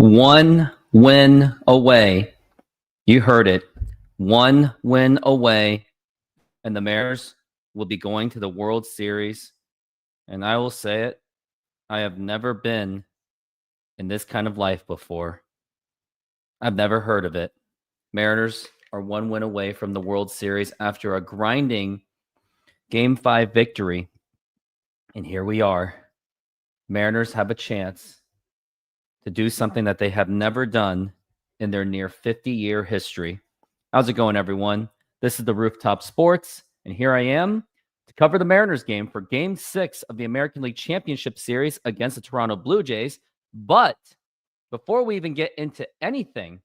One win away. You heard it. One win away, and the Mariners will be going to the World Series. And I will say it, I have never been in this kind of life before. I've never heard of it. Mariners are one win away from the World Series after a grinding Game 5 victory. And here we are. Mariners have a chance to do something that they have never done in their near 50-year history. How's it going, everyone? This is the Rooftop Sports, and here I am to cover the Mariners game for Game 6 of the American League Championship Series against the Toronto Blue Jays. But before we even get into anything,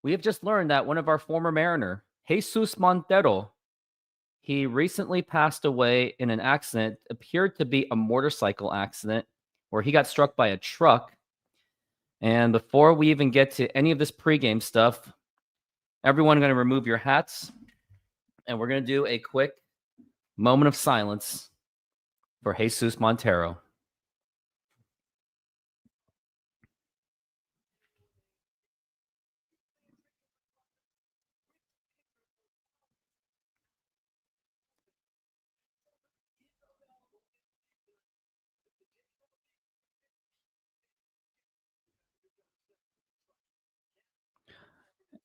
we have just learned that one of our former Mariner, Jesus Montero, he recently passed away in an accident, appeared to be a motorcycle accident, where he got struck by a truck. And before we even get to any of this pregame stuff, everyone going to remove your hats, and we're going to do a quick moment of silence for Jesus Montero.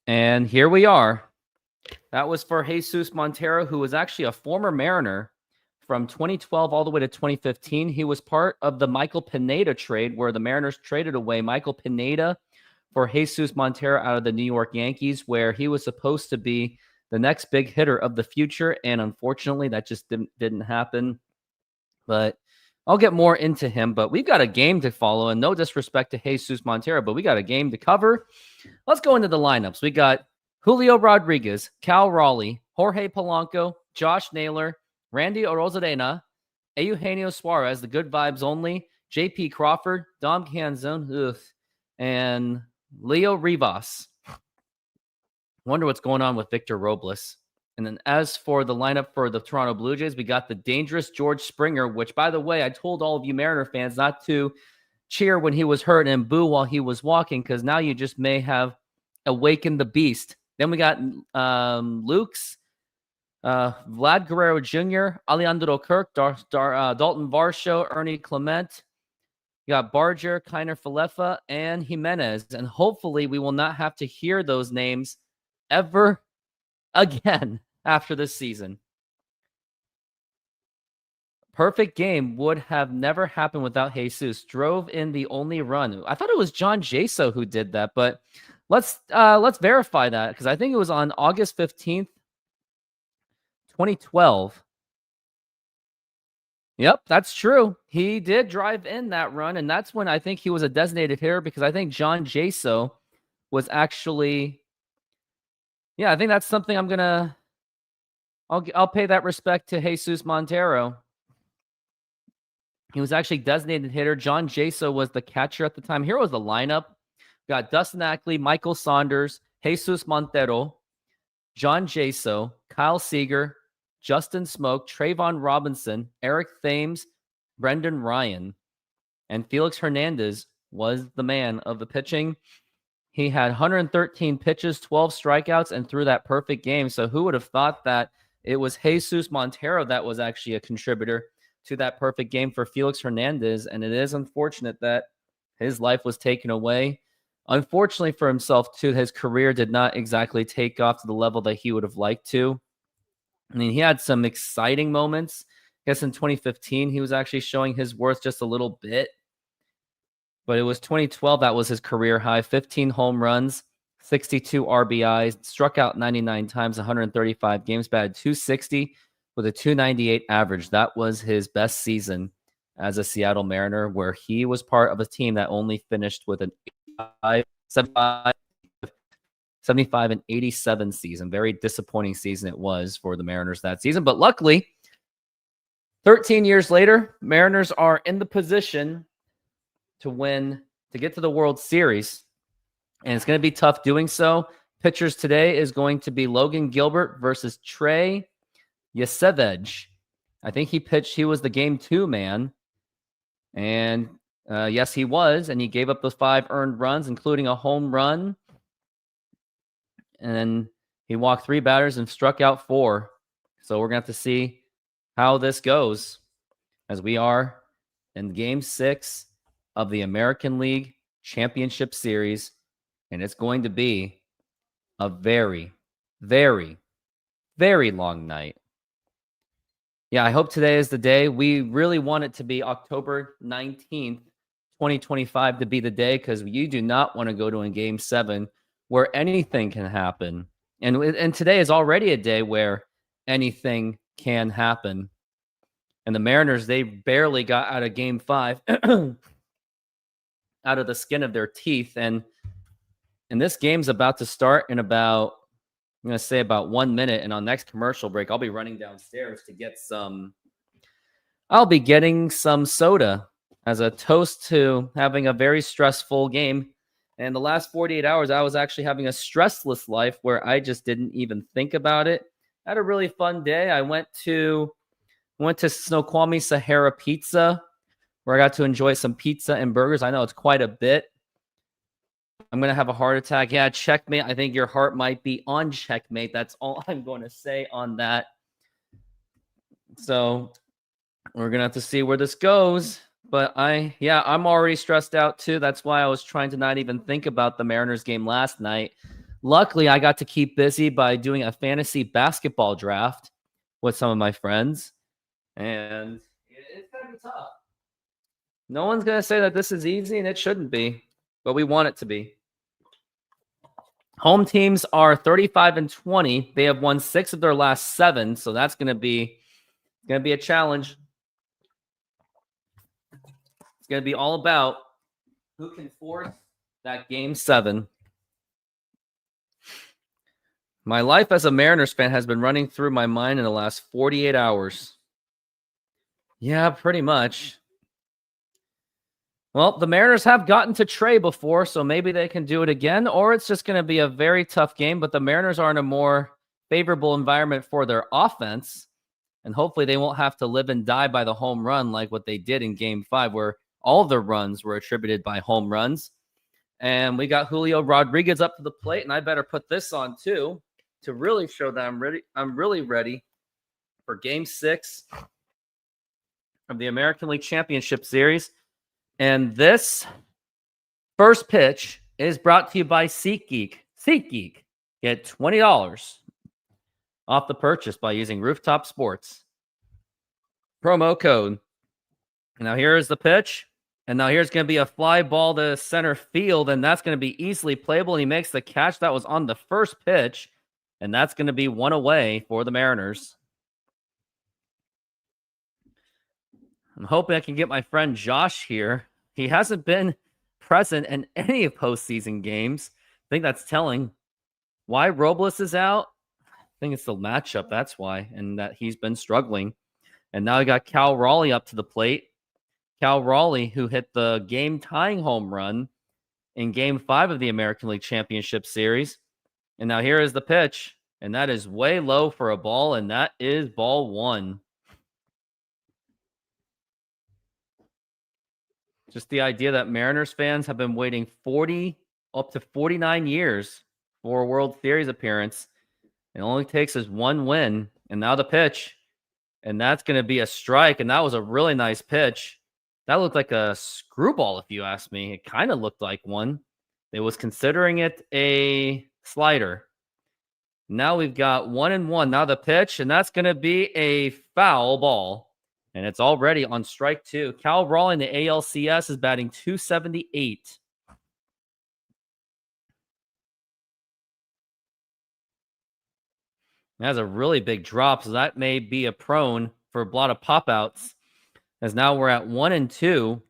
And here we are. That was for Jesus Montero, who was actually a former Mariner from 2012 all the way to 2015. He was part of the Michael Pineda trade, where the Mariners traded away Michael Pineda for Jesus Montero out of the New York Yankees, where he was supposed to be the next big hitter of the future. And unfortunately, that just didn't happen. But I'll get more into him. But we've got a game to follow, and no disrespect to Jesus Montero, but we got a game to cover. Let's go into the lineups. We got Julio Rodríguez, Cal Raleigh, Jorge Polanco, Josh Naylor, Randy Arozarena, Eugenio Suarez, the good vibes only, J.P. Crawford, Dom Canzone, and Leo Rivas. Wonder what's going on with Victor Robles. And then as for the lineup for the Toronto Blue Jays, we got the dangerous George Springer, which, by the way, I told all of you Mariner fans not to cheer when he was hurt and boo while he was walking, because now you just may have awakened the beast. Then we got Luke's, Vlad Guerrero Jr., Alejandro Kirk, Dalton Varsho, Ernie Clement. You got Barger, Kiner Falefa, and Jimenez. And hopefully we will not have to hear those names ever again after this season. Perfect game would have never happened without Jesus. Drove in the only run. I thought it was John Jaso who did that, but let's verify that, because I think it was on August 15th, 2012. Yep, that's true. He did drive in that run, and that's when I think he was a designated hitter, because I think John Jaso was actually... Yeah, I think that's something I'll pay that respect to Jesus Montero. He was actually designated hitter. John Jaso was the catcher at the time. Here was the lineup. We got Dustin Ackley, Michael Saunders, Jesus Montero, John Jaso, Kyle Seager, Justin Smoke, Trayvon Robinson, Eric Thames, Brendan Ryan, and Felix Hernandez was the man of the pitching. He had 113 pitches, 12 strikeouts, and threw that perfect game. So who would have thought that it was Jesus Montero that was actually a contributor to that perfect game for Felix Hernandez? And it is unfortunate that his life was taken away. Unfortunately for himself, too, his career did not exactly take off to the level that he would have liked to. I mean, he had some exciting moments. I guess in 2015, he was actually showing his worth just a little bit. But it was 2012 that was his career high. 15 home runs, 62 RBIs, struck out 99 times, 135 games, batted .260 with a .298 average. That was his best season as a Seattle Mariner, where he was part of a team that only finished with an 75 and 87 season. Very disappointing season it was for the Mariners that season. But luckily, 13 years later, Mariners are in the position to win, to get to the World Series. And it's going to be tough doing so. Pitchers today is going to be Logan Gilbert versus Trey Yesevich. I think he pitched, he was the game 2 man. And Yes, he was, and he gave up those 5 earned runs, including a home run. And then he walked 3 batters and struck out 4. So we're going to have to see how this goes as we are in Game 6 of the American League Championship Series. And it's going to be a very, very, very long night. Yeah, I hope today is the day. We really want it to be October 19th, 2025 to be the day, because you do not want to go to a Game 7 where anything can happen. And today is already a day where anything can happen. And the Mariners, they barely got out of Game 5 out of the skin of their teeth. And this game's about to start in about, I'm going to say about 1 minute. And on next commercial break, I'll be running downstairs to get I'll be getting some soda as a toast to having a very stressful game. And the last 48 hours, I was actually having a stressless life where I just didn't even think about it. I had a really fun day. I went to Snoqualmie Sahara Pizza, where I got to enjoy some pizza and burgers. I know it's quite a bit. I'm going to have a heart attack. Yeah, checkmate. I think your heart might be on checkmate. That's all I'm going to say on that. So we're going to have to see where this goes. But I'm already stressed out too. That's why I was trying to not even think about the Mariners game last night. Luckily, I got to keep busy by doing a fantasy basketball draft with some of my friends. And it's going to be tough. No one's going to say that this is easy, and it shouldn't be. But we want it to be. Home teams are 35-20. They have won 6 of their last 7, so that's going to be a challenge. It's going to be all about who can force that Game 7. My life as a Mariners fan has been running through my mind in the last 48 hours. Yeah, pretty much. Well, the Mariners have gotten to Trey before, so maybe they can do it again, or it's just going to be a very tough game, but the Mariners are in a more favorable environment for their offense, and hopefully they won't have to live and die by the home run like what they did in Game 5, where all of their runs were attributed by home runs. And we got Julio Rodríguez up to the plate, and I better put this on too to really show that I'm ready. I'm really ready for Game 6 of the American League Championship Series. And this first pitch is brought to you by SeatGeek. SeatGeek. Get $20 off the purchase by using RoofTopSports. Promo code. Now here's the pitch. And now here's going to be a fly ball to center field, and that's going to be easily playable. And he makes the catch that was on the first pitch, and that's going to be 1 away for the Mariners. I'm hoping I can get my friend Josh here. He hasn't been present in any postseason games. I think that's telling. Why Robles is out? I think it's the matchup. That's why. And that he's been struggling. And now we got Cal Raleigh up to the plate. Cal Raleigh, who hit the game-tying home run in Game 5 of the American League Championship Series. And now here is the pitch. And that is way low for a ball. And that is ball 1. Just the idea that Mariners fans have been waiting 40 up to 49 years for a World Series appearance. It only takes us 1 win. And now the pitch. And that's going to be a strike. And that was a really nice pitch. That looked like a screwball, if you ask me. It kind of looked like one. They was considering it a slider. Now we've got 1-1. Now the pitch. And that's going to be a foul ball. And it's already on strike 2. Cal Raleigh in the ALCS is batting .278. It has a really big drop, so that may be a prone for a lot of pop-outs. As now we're at 1-2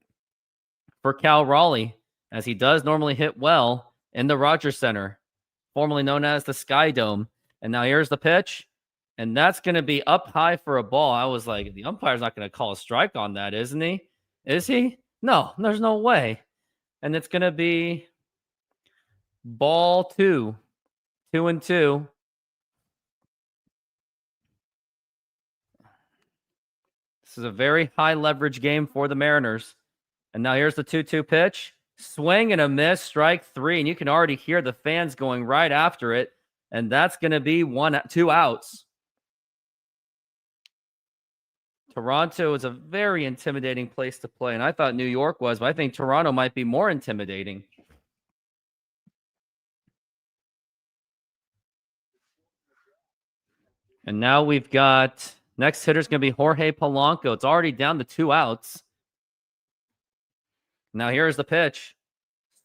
for Cal Raleigh, as he does normally hit well in the Rogers Center, formerly known as the Sky Dome. And now here's the pitch. And that's going to be up high for a ball. I was like, the umpire's not going to call a strike on that, isn't he? Is he? No, there's no way. And it's going to be ball 2. 2-2. This is a very high leverage game for the Mariners. And now here's the 2-2 pitch. Swing and a miss, strike 3. And you can already hear the fans going right after it. And that's going to be 2 outs. Toronto is a very intimidating place to play. And I thought New York was, but I think Toronto might be more intimidating. And now we've got next hitter's going to be Jorge Polanco. It's already down to 2 outs. Now here's the pitch.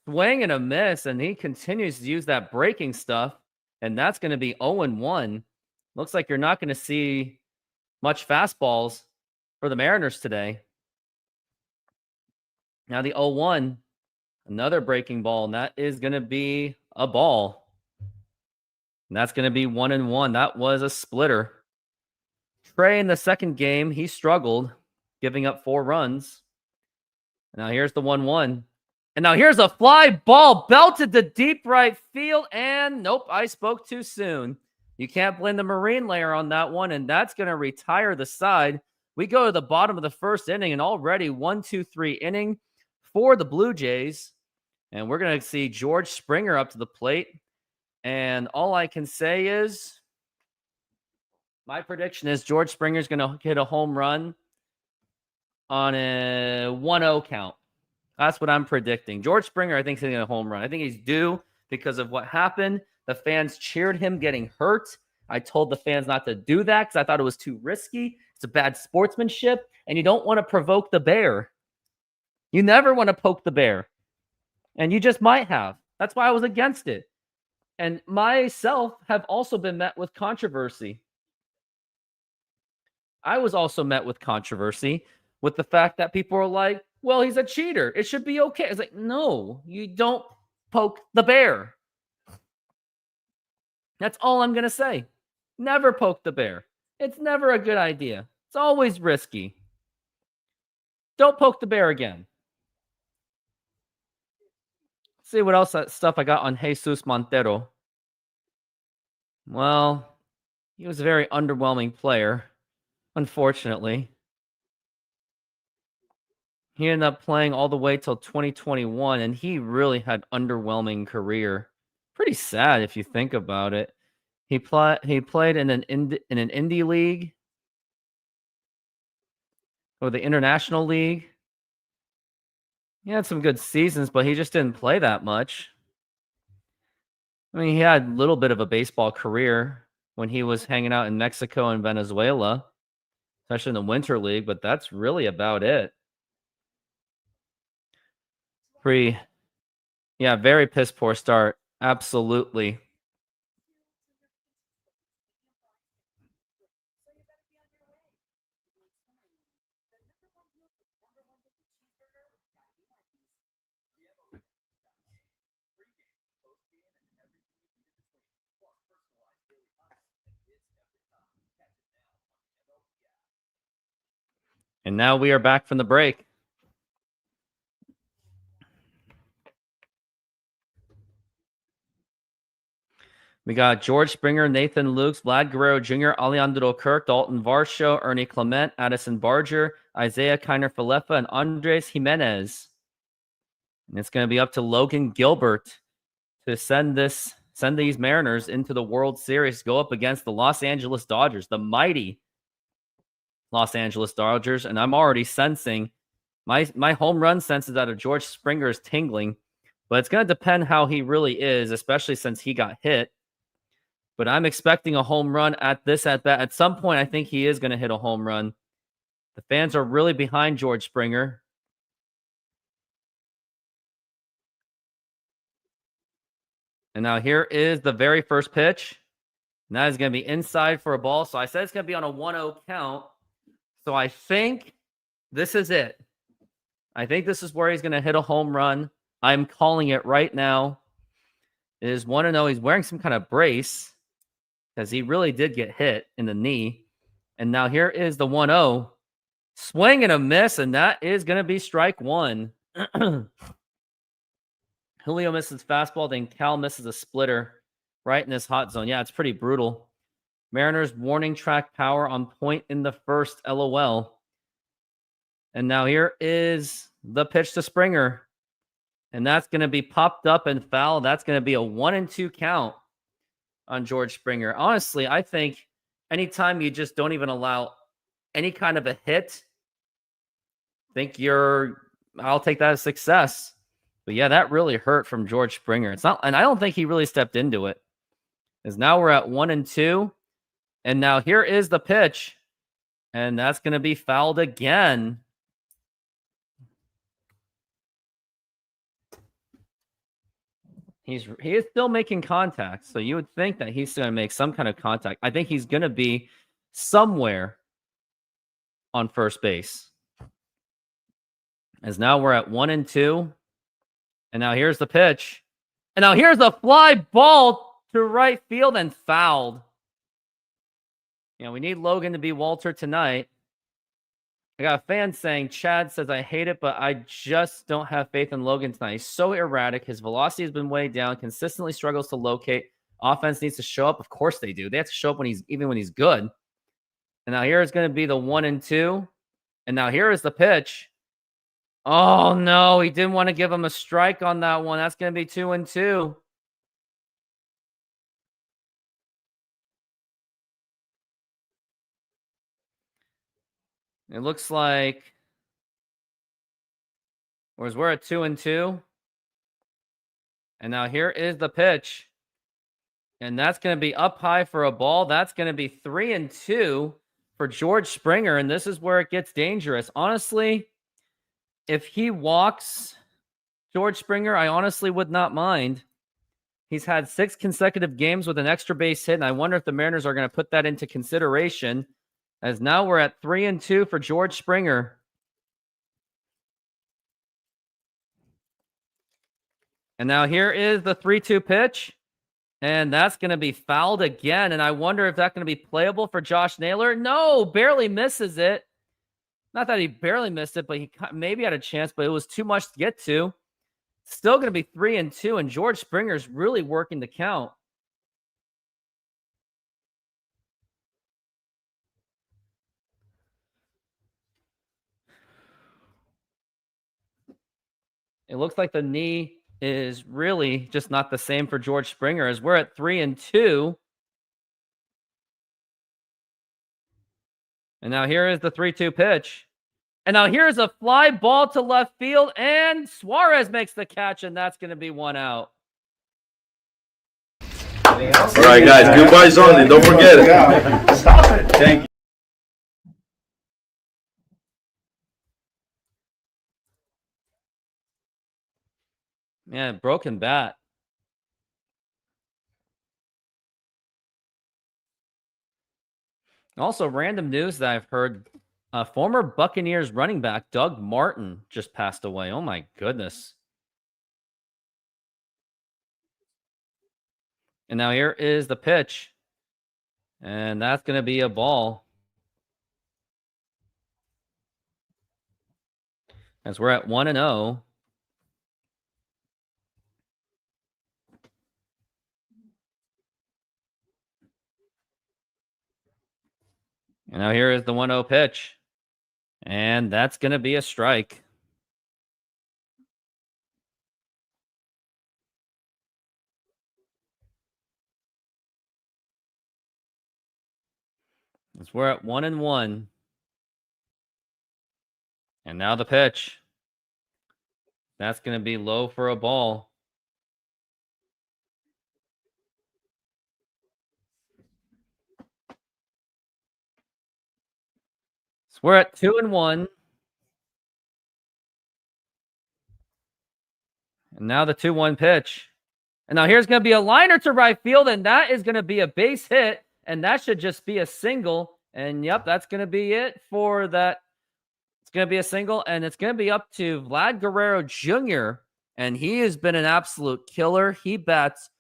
Swing and a miss, and he continues to use that breaking stuff, and that's going to be 0-1. Looks like you're not going to see much fastballs for the Mariners today. Now the 0-1, another breaking ball, and that is going to be a ball. And that's going to be 1-1. That was a splitter. Trey in the second game, he struggled, giving up 4 runs. Now here's the 1-1. And now here's a fly ball belted to deep right field. And nope, I spoke too soon. You can't blame the Marine layer on that one. And that's going to retire the side. We go to the bottom of the first inning and already 1-2-3 inning for the Blue Jays. And we're going to see George Springer up to the plate. And all I can say is my prediction is George Springer's going to hit a home run on a 1-0 count. That's what I'm predicting. George Springer, I think, is hitting a home run. I think he's due because of what happened. The fans cheered him getting hurt. I told the fans not to do that because I thought it was too risky. It's a bad sportsmanship, and you don't want to provoke the bear. You never want to poke the bear, and you just might have. That's why I was against it. And myself have also been met with controversy. I was also met with controversy with the fact that people are like, well, he's a cheater. It should be okay. It's like, no, you don't poke the bear. That's all I'm going to say. Never poke the bear. It's never a good idea. It's always risky. Don't poke the bear again. Let's see what else stuff I got on Jesus Montero. Well, he was a very underwhelming player, unfortunately. He ended up playing all the way till 2021, and he really had underwhelming career. Pretty sad if you think about it. He played in an indie league or the international league. He had some good seasons, but he just didn't play that much. I mean, he had a little bit of a baseball career when he was hanging out in Mexico and Venezuela, especially in the Winter League, but that's really about it. Very piss poor start. Absolutely. And now we are back from the break. We got George Springer, Nathan Lukes, Vlad Guerrero Jr., Alejandro Kirk, Dalton Varsho, Ernie Clement, Addison Barger, Isaiah Kiner-Falefa, and Andres Jimenez. And it's going to be up to Logan Gilbert to send these Mariners into the World Series, go up against the Los Angeles Dodgers, the mighty Los Angeles Dodgers. And I'm already sensing my home run senses out of George Springer is tingling, but it's going to depend how he really is, especially since he got hit. But I'm expecting a home run at this at bat. At some point, I think he is going to hit a home run. The fans are really behind George Springer. And now here is the very first pitch. And that is going to be inside for a ball. So I said it's going to be on a 1-0 count. So I think this is it. I think this is where he's going to hit a home run. I'm calling it right now. It is 1-0. He's wearing some kind of brace because he really did get hit in the knee. And now here is the 1-0. Swing and a miss, and that is going to be strike 1. Julio misses fastball, then Cal misses a splitter right in this hot zone. Yeah, it's pretty brutal. Mariners warning track power on point in the first, LOL. And now here is the pitch to Springer. And that's going to be popped up and foul. That's going to be a 1-2 count on George Springer. Honestly, I think anytime you just don't even allow any kind of a hit, I'll take that as success. But yeah, that really hurt from George Springer. It's not, and I don't think he really stepped into it. Because now we're at 1-2. And now here is the pitch. And that's going to be fouled again. He is still making contact, so you would think that he's going to make some kind of contact. I think he's going to be somewhere on first base. As now we're at 1-2, and now here's the pitch, and now here's a fly ball to right field and fouled. We need Logan to be Walter tonight. I got a fan saying, Chad says, I hate it, but I just don't have faith in Logan tonight. He's so erratic. His velocity has been way down, consistently struggles to locate. Offense needs to show up. Of course they do. They have to show up even when he's good. And now here is going to be the 1-2. And now here is the pitch. Oh, no. He didn't want to give him a strike on that one. That's going to be 2-2. It looks like we're at 2-2. And now here is the pitch. And that's going to be up high for a ball. That's going to be 3-2 for George Springer. And this is where it gets dangerous. Honestly, if he walks George Springer, I honestly would not mind. He's had 6 consecutive games with an extra base hit. And I wonder if the Mariners are going to put that into consideration. As now we're at 3-2 for George Springer. And now here is the 3-2 pitch. And that's going to be fouled again. And I wonder if that's going to be playable for Josh Naylor. No, barely misses it. Not that he barely missed it, but he maybe had a chance, but it was too much to get to. Still going to be 3-2, and George Springer's really working the count. It looks like the knee is really just not the same for George Springer as we're at 3-2. And now here is the 3-2 pitch. And now here's a fly ball to left field, and Suarez makes the catch, and that's going to be 1 out. All right, guys, goodbyes only. Don't forget it. Stop it. Thank you. Yeah, broken bat. Also, random news that I've heard, former Buccaneers running back Doug Martin just passed away. Oh, my goodness. And now here is the pitch. And that's going to be a ball. As we're at 1-0. And now here is the 1-0 pitch. And that's going to be a strike. As we're at 1-1. And now the pitch. That's going to be low for a ball. So we're at 2-1. And now the 2-1 pitch. And now here's going to be a liner to right field, and that is going to be a base hit, and that should just be a single. And yep, that's going to be it for that. It's going to be a single, and it's going to be up to Vlad Guerrero Jr., and he has been an absolute killer. He bats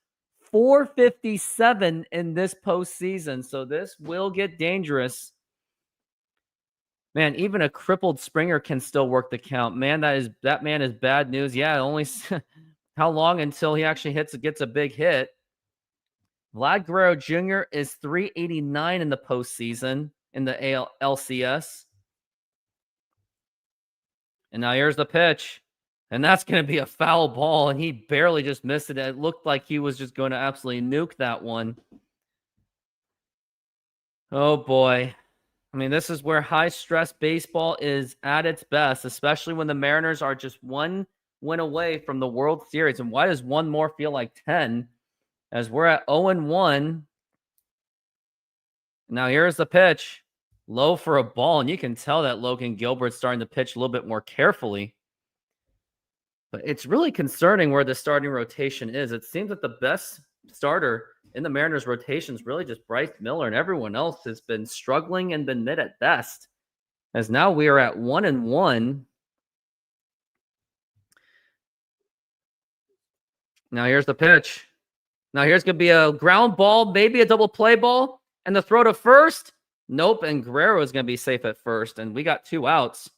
.457 in this postseason, so this will get dangerous. Man, even a crippled Springer can still work the count. Man, that man is bad news. Yeah, only how long until he actually gets a big hit? Vlad Guerrero Jr. is .389 in the postseason in the ALCS. And now here's the pitch. And that's going to be a foul ball, and he barely just missed it. It looked like he was just going to absolutely nuke that one. Oh, boy. I mean, this is where high-stress baseball is at its best, especially when the Mariners are just one win away from the World Series. And why does one more feel like 10? As we're at 0-1. Now here's the pitch. Low for a ball, and you can tell that Logan Gilbert's starting to pitch a little bit more carefully. But it's really concerning where the starting rotation is. It seems that the best starter in the Mariners rotation is really just Bryce Miller, and everyone else has been struggling and been mid at best. As now we are at 1-1. Now here's the pitch. Now here's going to be a ground ball, maybe a double play ball, and the throw to first. Nope, and Guerrero is going to be safe at first, and we got 2 outs.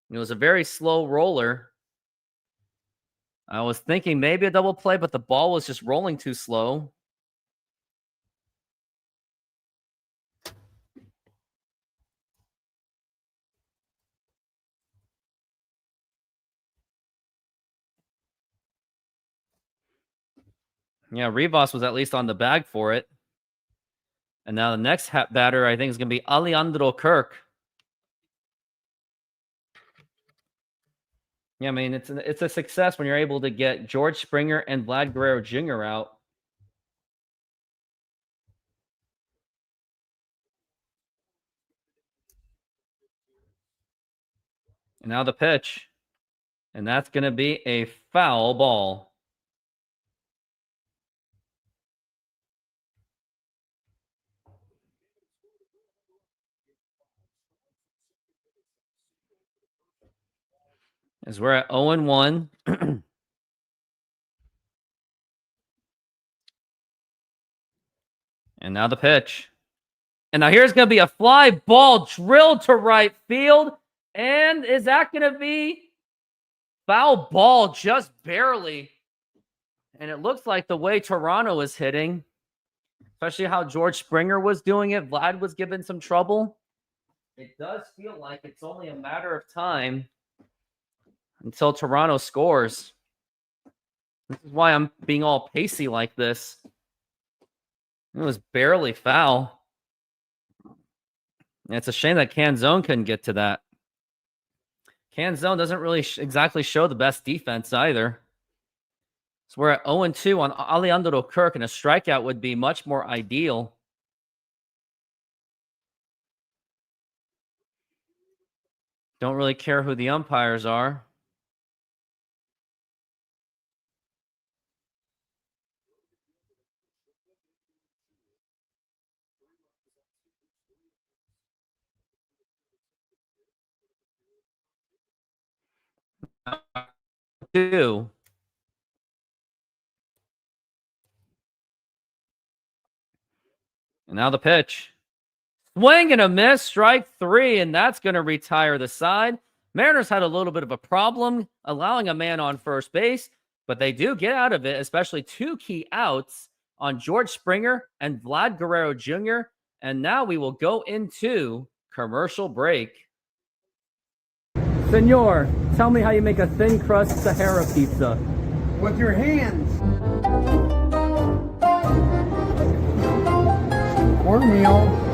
It was a very slow roller. I was thinking maybe a double play, but the ball was just rolling too slow. Yeah, Rivas was at least on the bag for it. And now the next batter, I think, is going to be Alejandro Kirk. Yeah, I mean, it's a success when you're able to get George Springer and Vlad Guerrero Jr. out. And now the pitch. And that's going to be a foul ball. As we're at 0-1. And now the pitch. And now here's going to be a fly ball drilled to right field. And is that going to be foul ball just barely? And it looks like the way Toronto is hitting, especially how George Springer was doing it, Vlad was given some trouble. It does feel like it's only a matter of time until Toronto scores. This is why I'm being all pacey like this. It was barely foul. And it's a shame that Canzone couldn't get to that. Canzone doesn't really exactly show the best defense either. So we're at 0-2 on Alejandro Kirk, and a strikeout would be much more ideal. Don't really care who the umpires are. Two. And now the pitch. Swing and a miss, strike 3, and that's going to retire the side. Mariners had a little bit of a problem allowing a man on first base, but they do get out of it, especially 2 key outs on George Springer and Vlad Guerrero Jr. And now we will go into commercial break. Senor, tell me how you make a thin crust Sahara pizza. With your hands. Cornmeal.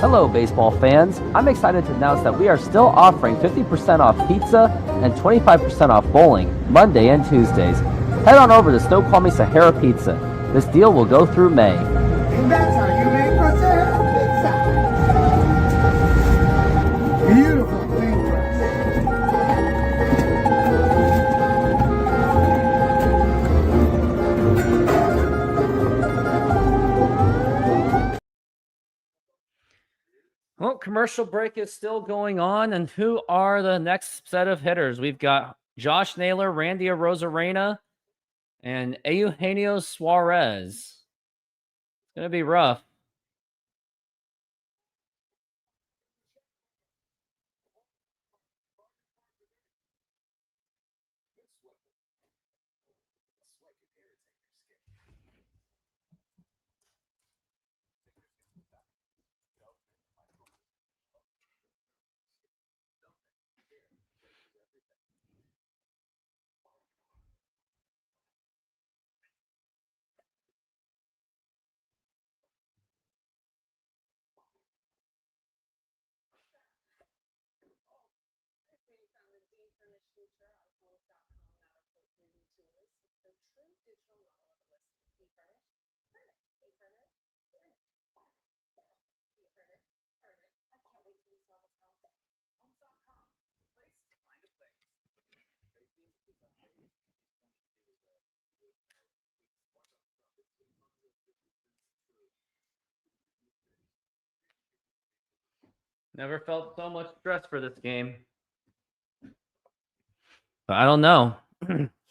Hello, baseball fans. I'm excited to announce that we are still offering 50% off pizza and 25% off bowling Monday and Tuesdays. Head on over to Snoqualmie Sahara Pizza. This deal will go through May. And that's how you make a Sahara pizza. Beautiful thing. Well, commercial commercial break is still going on. And who are the next set of hitters? We've got Josh Naylor, Randy Arozarena, and Eugenio Suarez. It's going to be rough. Never felt so much stress for this game. But I don't know.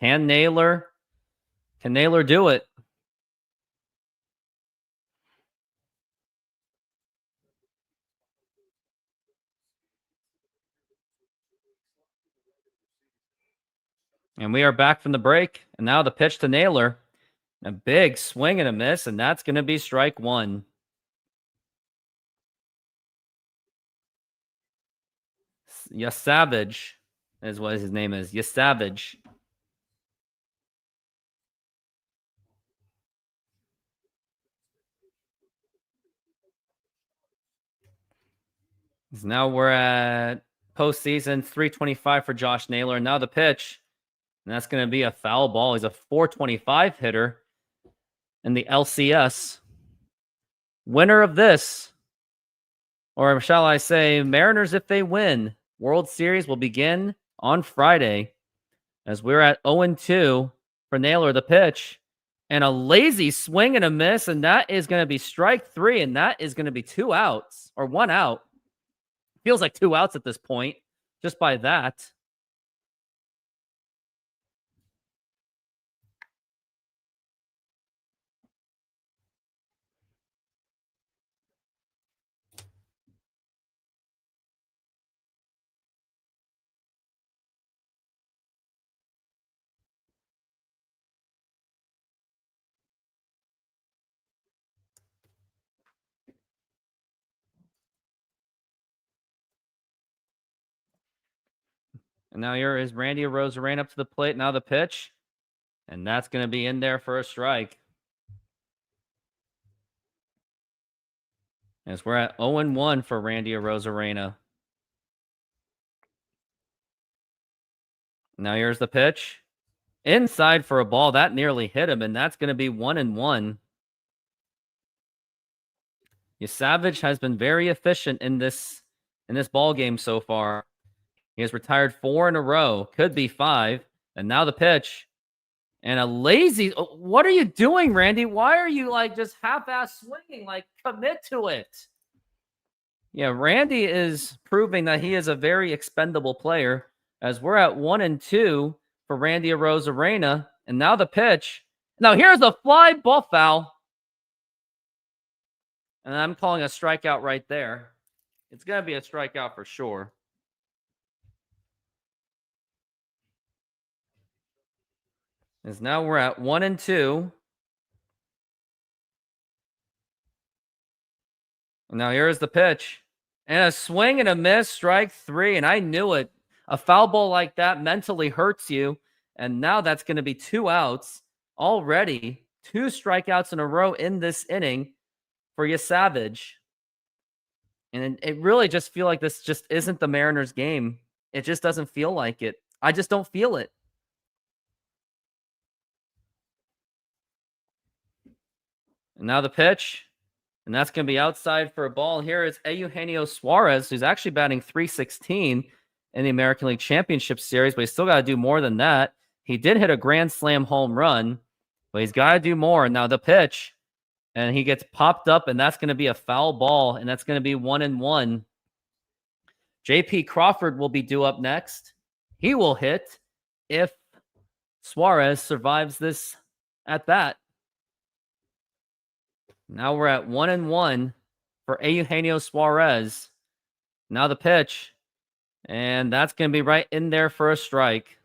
Can Naylor do it? And we are back from the break. And now the pitch to Naylor. A big swing and a miss, and that's going to be strike one. Savage is what his name is. Savage. Now we're at postseason 325 for Josh Naylor. And now the pitch. And that's going to be a foul ball. He's a 425 hitter in the LCS. Winner of this, or shall I say, Mariners, if they win, World Series will begin on Friday. As we're at 0-2 for Naylor, the pitch. And a lazy swing and a miss. And that is going to be strike three. And that is going to be 2 outs or 1 out. Feels like 2 outs at this point, just by that. And now here is Randy Arozarena up to the plate. Now the pitch. And that's going to be in there for a strike. As we're at 0-1 for Randy Arozarena. Now here's the pitch. Inside for a ball. That nearly hit him, and that's going to be 1-1. Savage has been very efficient in this ball game so far. He has retired 4 in a row. Could be 5. And now the pitch. And a lazy... What are you doing, Randy? Why are you just half-ass swinging? Commit to it. Yeah, Randy is proving that he is a very expendable player. As we're at 1-2 for Randy Arozarena. And now the pitch. Now here's a fly ball foul. And I'm calling a strikeout right there. It's going to be a strikeout for sure. As now we're at 1-2. And now here's the pitch. And a swing and a miss, strike 3. And I knew it. A foul ball like that mentally hurts you. And now that's going to be 2 outs already. 2 strikeouts in a row in this inning for Savage. And it really just feels like this just isn't the Mariners game. It just doesn't feel like it. I just don't feel it. And now the pitch. And that's going to be outside for a ball. Here is Eugenio Suarez, who's actually batting .316 in the American League Championship Series, but he's still got to do more than that. He did hit a grand slam home run, but he's got to do more. And now the pitch. And he gets popped up, and that's going to be a foul ball, and that's going to be 1-1. JP Crawford will be due up next. He will hit if Suarez survives this at bat. Now we're at 1-1 for Eugenio Suarez. Now the pitch. And that's going to be right in there for a strike.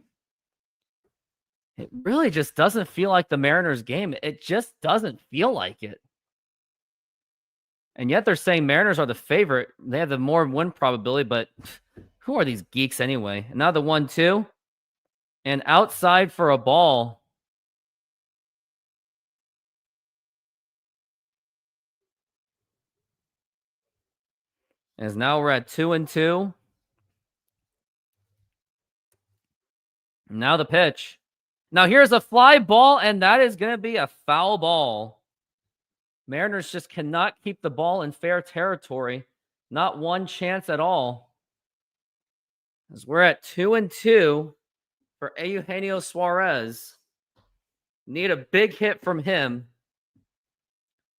It really just doesn't feel like the Mariners game. It just doesn't feel like it. And yet they're saying Mariners are the favorite. They have the more win probability, but who are these geeks anyway? And now the 1-2. And outside for a ball. As now we're at 2-2. Now the pitch. Now here's a fly ball, and that is going to be a foul ball. Mariners just cannot keep the ball in fair territory. Not one chance at all. As we're at 2-2 for Eugenio Suarez. Need a big hit from him.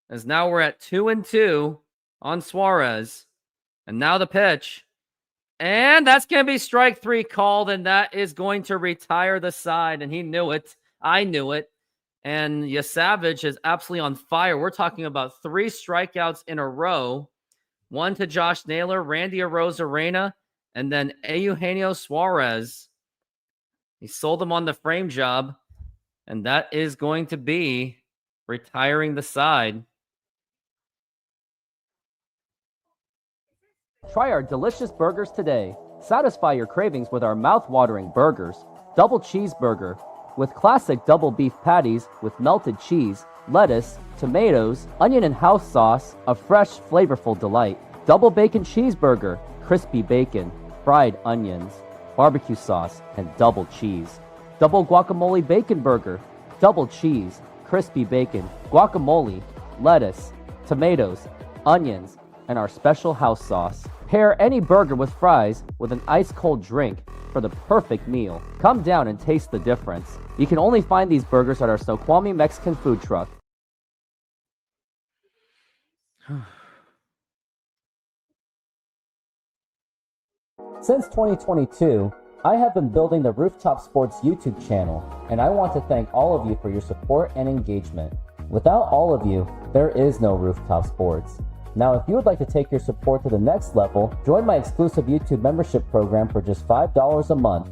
As now we're at 2-2 on Suarez. And now the pitch. And that's going to be strike 3 called, and that is going to retire the side. And he knew it. I knew it. And Savage is absolutely on fire. We're talking about 3 strikeouts in a row. 1 to Josh Naylor, Randy Arozarena, and then Eugenio Suarez. He sold them on the frame job, and that is going to be retiring the side. Try our delicious burgers today. Satisfy your cravings with our mouth-watering burgers. Double cheeseburger with classic double beef patties with melted cheese, lettuce, tomatoes, onion and house sauce, a fresh, flavorful delight. Double bacon cheeseburger, crispy bacon, fried onions, barbecue sauce, and double cheese. Double guacamole bacon burger, double cheese, crispy bacon, guacamole, lettuce, tomatoes, onions, and our special house sauce. Pair any burger with fries with an ice-cold drink for the perfect meal. Come down and taste the difference. You can only find these burgers at our Snoqualmie Mexican food truck. Since 2022, I have been building the Rooftop Sports YouTube channel, and I want to thank all of you for your support and engagement. Without all of you, there is no Rooftop Sports. Now, if you would like to take your support to the next level, join my exclusive YouTube membership program for just $5 a month.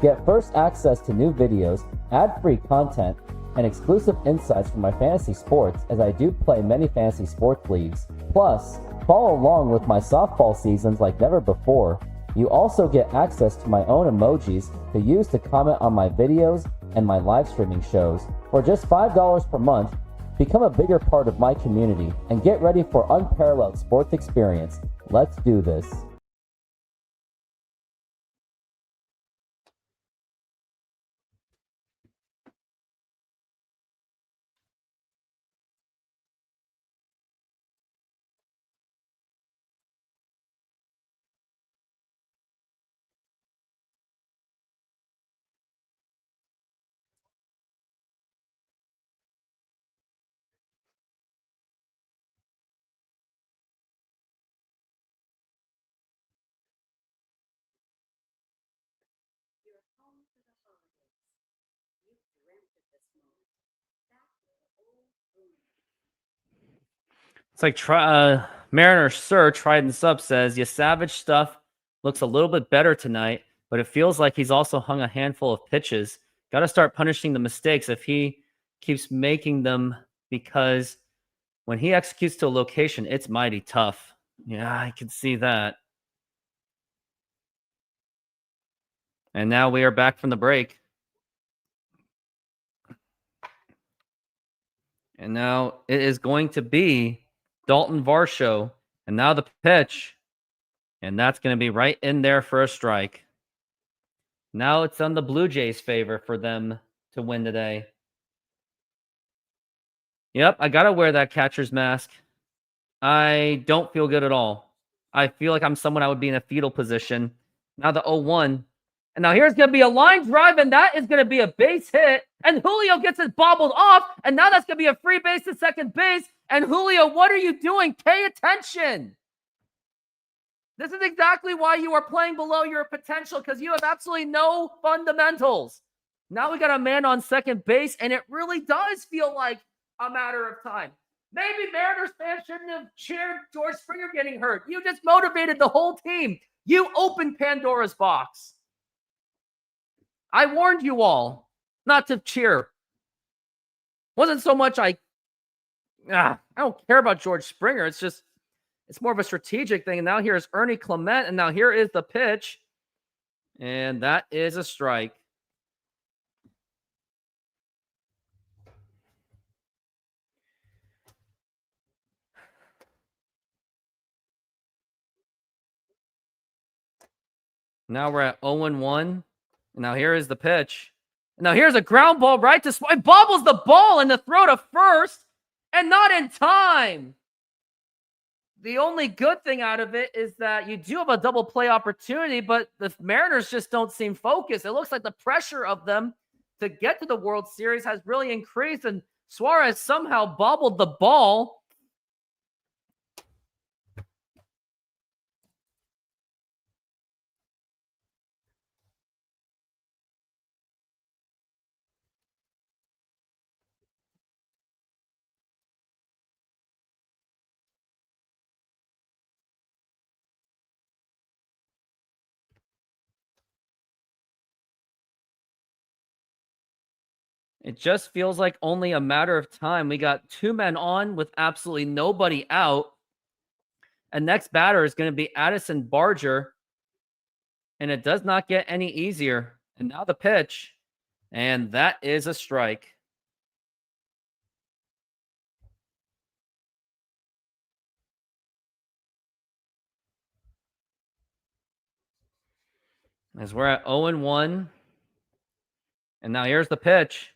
Get first access to new videos, ad-free content, and exclusive insights from my fantasy sports, as I do play many fantasy sports leagues. Plus, follow along with my softball seasons like never before. You also get access to my own emojis to use to comment on my videos and my live streaming shows. For just $5 per month, become a bigger part of my community and get ready for unparalleled sports experience. Let's do this. It's like Mariner Sir tried and sub says, "Your Savage stuff looks a little bit better tonight, but it feels like he's also hung a handful of pitches. Got to start punishing the mistakes if he keeps making them, because when he executes to a location, it's mighty tough." Yeah, I can see that. And now we are back from the break. And now it is going to be Dalton Varsho. And now the pitch. And that's going to be right in there for a strike. Now it's on the Blue Jays' favor for them to win today. Yep, I got to wear that catcher's mask. I don't feel good at all. I feel like I'm someone I would be in a fetal position. Now the 0-1. And now here's going to be a line drive, and that is going to be a base hit. And Julio gets it bobbled off, and now that's going to be a free base to second base. And Julio, what are you doing? Pay attention. This is exactly why you are playing below your potential, because you have absolutely no fundamentals. Now we got a man on second base, and it really does feel like a matter of time. Maybe Mariners fans shouldn't have cheered George Springer getting hurt. You just motivated the whole team. You opened Pandora's box. I warned you all not to cheer. Wasn't so much I don't care about George Springer. It's more of a strategic thing. And now here's Ernie Clement, and now here is the pitch. And that is a strike. Now we're at 0-1. Now here is the pitch. Now here's a ground ball right to it bobbles the ball in the throw to first, and not in time. The only good thing out of it is that you do have a double play opportunity, but the Mariners just don't seem focused. It looks like the pressure of them to get to the World Series has really increased, and Suarez somehow bobbled the ball. It just feels like only a matter of time. We got two men on with absolutely nobody out. And next batter is going to be Addison Barger. And it does not get any easier. And now the pitch. And that is a strike. As we're at 0-1. And now here's the pitch.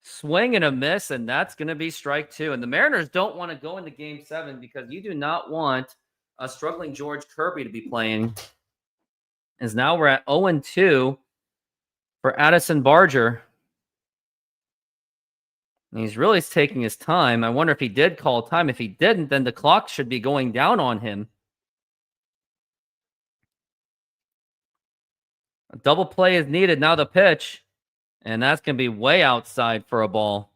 Swing and a miss, and that's going to be strike two. And the Mariners don't want to go into Game 7 because you do not want a struggling George Kirby to be playing. As now we're at 0-2 for Addison Barger. And he's really taking his time. I wonder if he did call time. If he didn't, then the clock should be going down on him. A double play is needed. Now the pitch. And that's going to be way outside for a ball.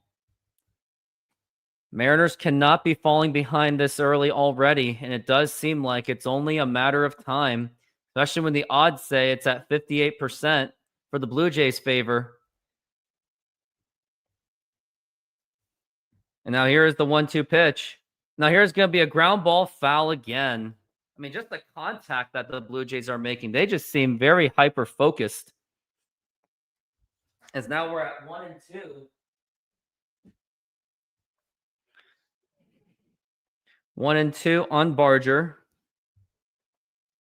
Mariners cannot be falling behind this early already. And it does seem like it's only a matter of time, especially when the odds say it's at 58% for the Blue Jays' favor. And now here's the 1-2 pitch. Now here's going to be a ground ball foul again. I mean, just the contact that the Blue Jays are making, they just seem very hyper-focused. As now we're at 1-2. 1-2 on Barger.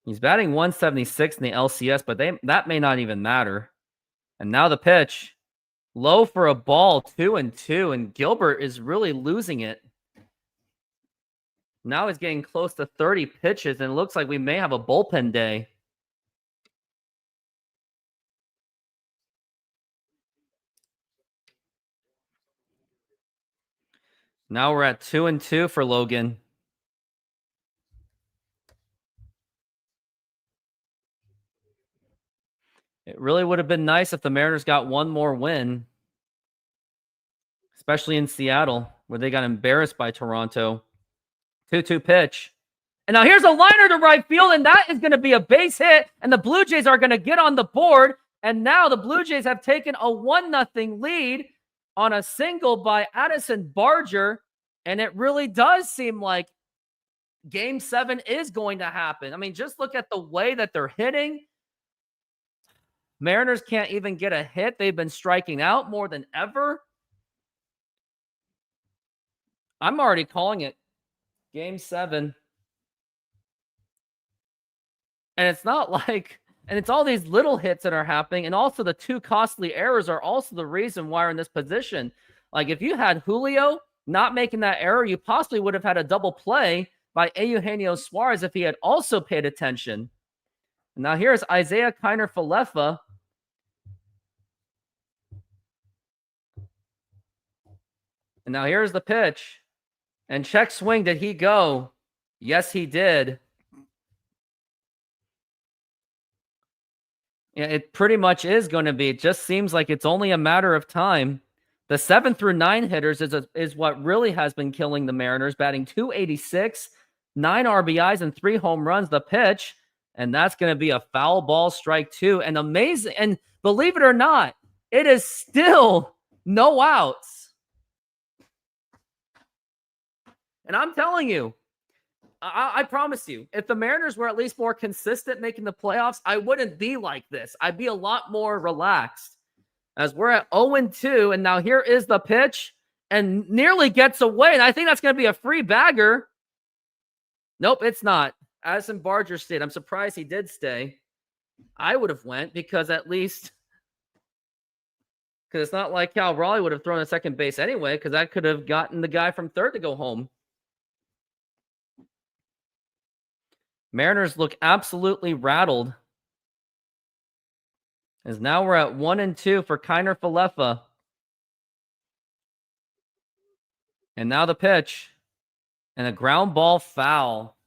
He's batting 176 in the LCS, but that may not even matter. And now the pitch. Low for a ball, 2-2, and Gilbert is really losing it. Now he's getting close to 30 pitches, and it looks like we may have a bullpen day. Now we're at 2-2 for Logan. It really would have been nice if the Mariners got one more win, especially in Seattle, where they got embarrassed by Toronto. 2-2 pitch. And now here's a liner to right field, and that is going to be a base hit, and the Blue Jays are going to get on the board. And now the Blue Jays have taken a 1-0 lead on a single by Addison Barger, and it really does seem like Game 7 is going to happen. I mean, just look at the way that they're hitting. Mariners can't even get a hit. They've been striking out more than ever. I'm already calling it Game 7. And it's not like, and it's all these little hits that are happening. And also the two costly errors are also the reason why we're in this position. Like if you had Julio not making that error, you possibly would have had a double play by Eugenio Suarez if he had also paid attention. And now here's Isaiah Kiner-Falefa. And now here's the pitch. And check swing, did he go? Yes, he did. Yeah, it pretty much is going to be. It just seems like it's only a matter of time. The 7 through 9 hitters is what really has been killing the Mariners, batting .286, 9 RBIs, and 3 home runs. The pitch, and that's going to be a foul ball, strike 2. And amazing, and believe it or not, it is still no outs. And I'm telling you, I promise you, if the Mariners were at least more consistent making the playoffs, I wouldn't be like this. I'd be a lot more relaxed. As we're at 0-2, and now here is the pitch, and nearly gets away. And I think that's going to be a free bagger. Nope, it's not. Addison Barger stayed. I'm surprised he did stay. I would have went because at least, because it's not like Cal Raleigh would have thrown at second base anyway, because I could have gotten the guy from third to go home. Mariners look absolutely rattled. As now we're at 1-2 for Kiner Falefa. And now the pitch. And a ground ball foul.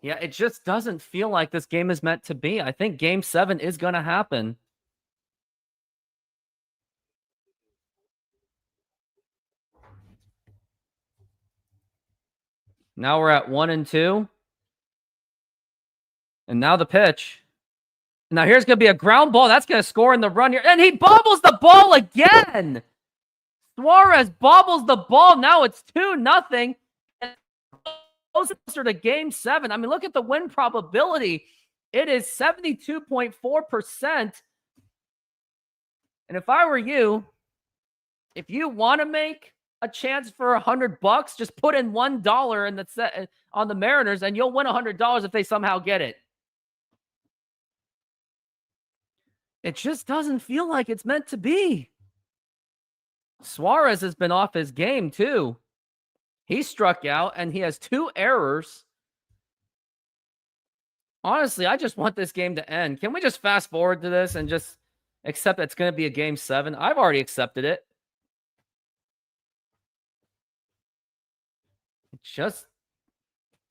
Yeah, it just doesn't feel like this game is meant to be. I think Game 7 is going to happen. Now we're at 1-2. And now the pitch. Now here's going to be a ground ball. That's going to score in the run here. And he bobbles the ball again. Suarez bobbles the ball. Now it's 2-0. And closer to Game 7. I mean, look at the win probability. It is 72.4%. And if I were you, if you want to make a chance for $100, just put in $1 in the set on the Mariners, and you'll win $100 if they somehow get it. It just doesn't feel like it's meant to be. Suarez has been off his game too. He struck out and he has 2 errors. Honestly, I just want this game to end. Can we just fast forward to this and just accept it's going to be a Game 7? I've already accepted it. It just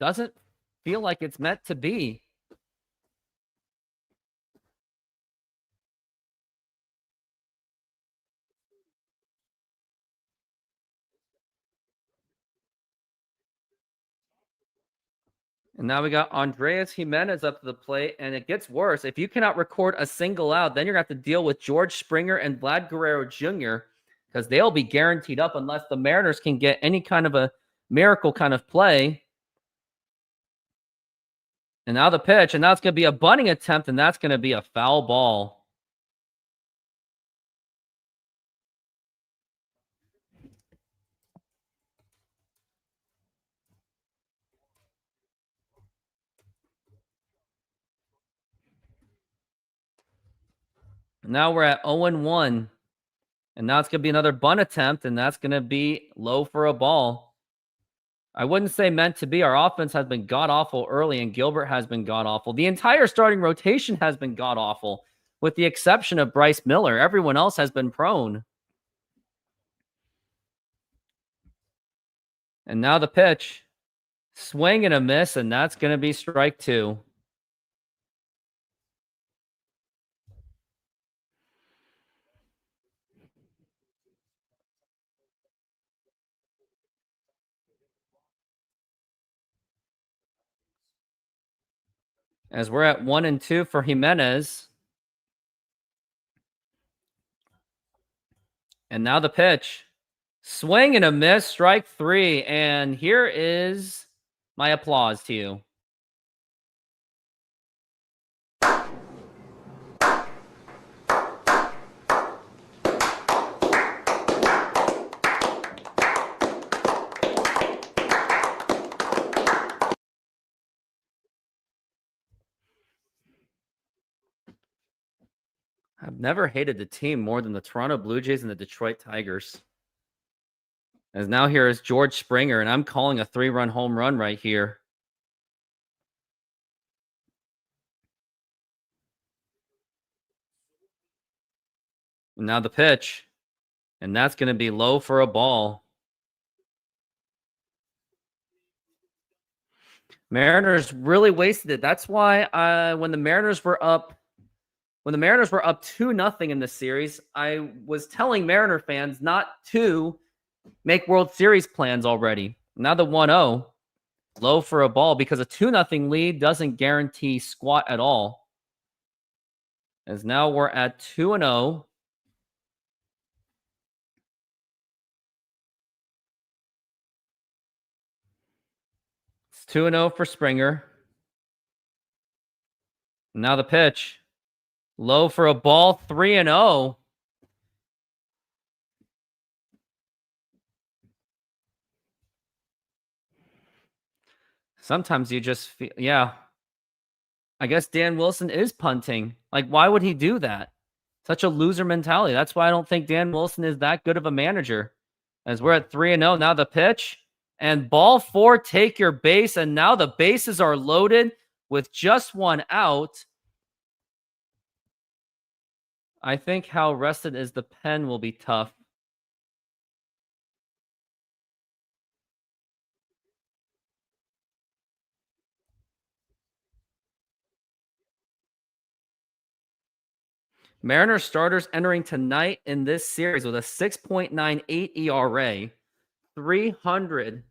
doesn't feel like it's meant to be. And now we got Andreas Jimenez up to the plate, and it gets worse. If you cannot record a single out, then you're going to have to deal with George Springer and Vlad Guerrero Jr. because they'll be guaranteed up unless the Mariners can get any kind of a miracle kind of play. And now the pitch, and now it's going to be a bunting attempt, and that's going to be a foul ball. Now we're at 0-1. And now it's going to be another bunt attempt, and that's going to be low for a ball. I wouldn't say meant to be. Our offense has been god-awful early, and Gilbert has been god-awful. The entire starting rotation has been god-awful, with the exception of Bryce Miller. Everyone else has been prone. And now the pitch. Swing and a miss, and that's going to be strike 2. As we're at 1-2 for Jimenez. And now the pitch. Swing and a miss, strike 3. And here is my applause to you. I've never hated the team more than the Toronto Blue Jays and the Detroit Tigers. As now here is George Springer, and I'm calling a 3-run home run right here. And now the pitch. And that's going to be low for a ball. Mariners really wasted it. That's why when the Mariners were up 2-0 in this series, I was telling Mariner fans not to make World Series plans already. Now the 1-0, low for a ball, because a 2-0 lead doesn't guarantee squat at all. As now we're at 2-0. It's 2-0 for Springer. Now the pitch. Low for a ball, 3-0. Sometimes you just feel, yeah. I guess Dan Wilson is punting. Like, why would he do that? Such a loser mentality. That's why I don't think Dan Wilson is that good of a manager. As we're at 3-0, now the pitch. And ball 4, take your base. And now the bases are loaded with just one out. I think how rested is the pen will be tough. Mariners starters entering tonight in this series with a 6.98 ERA, 300.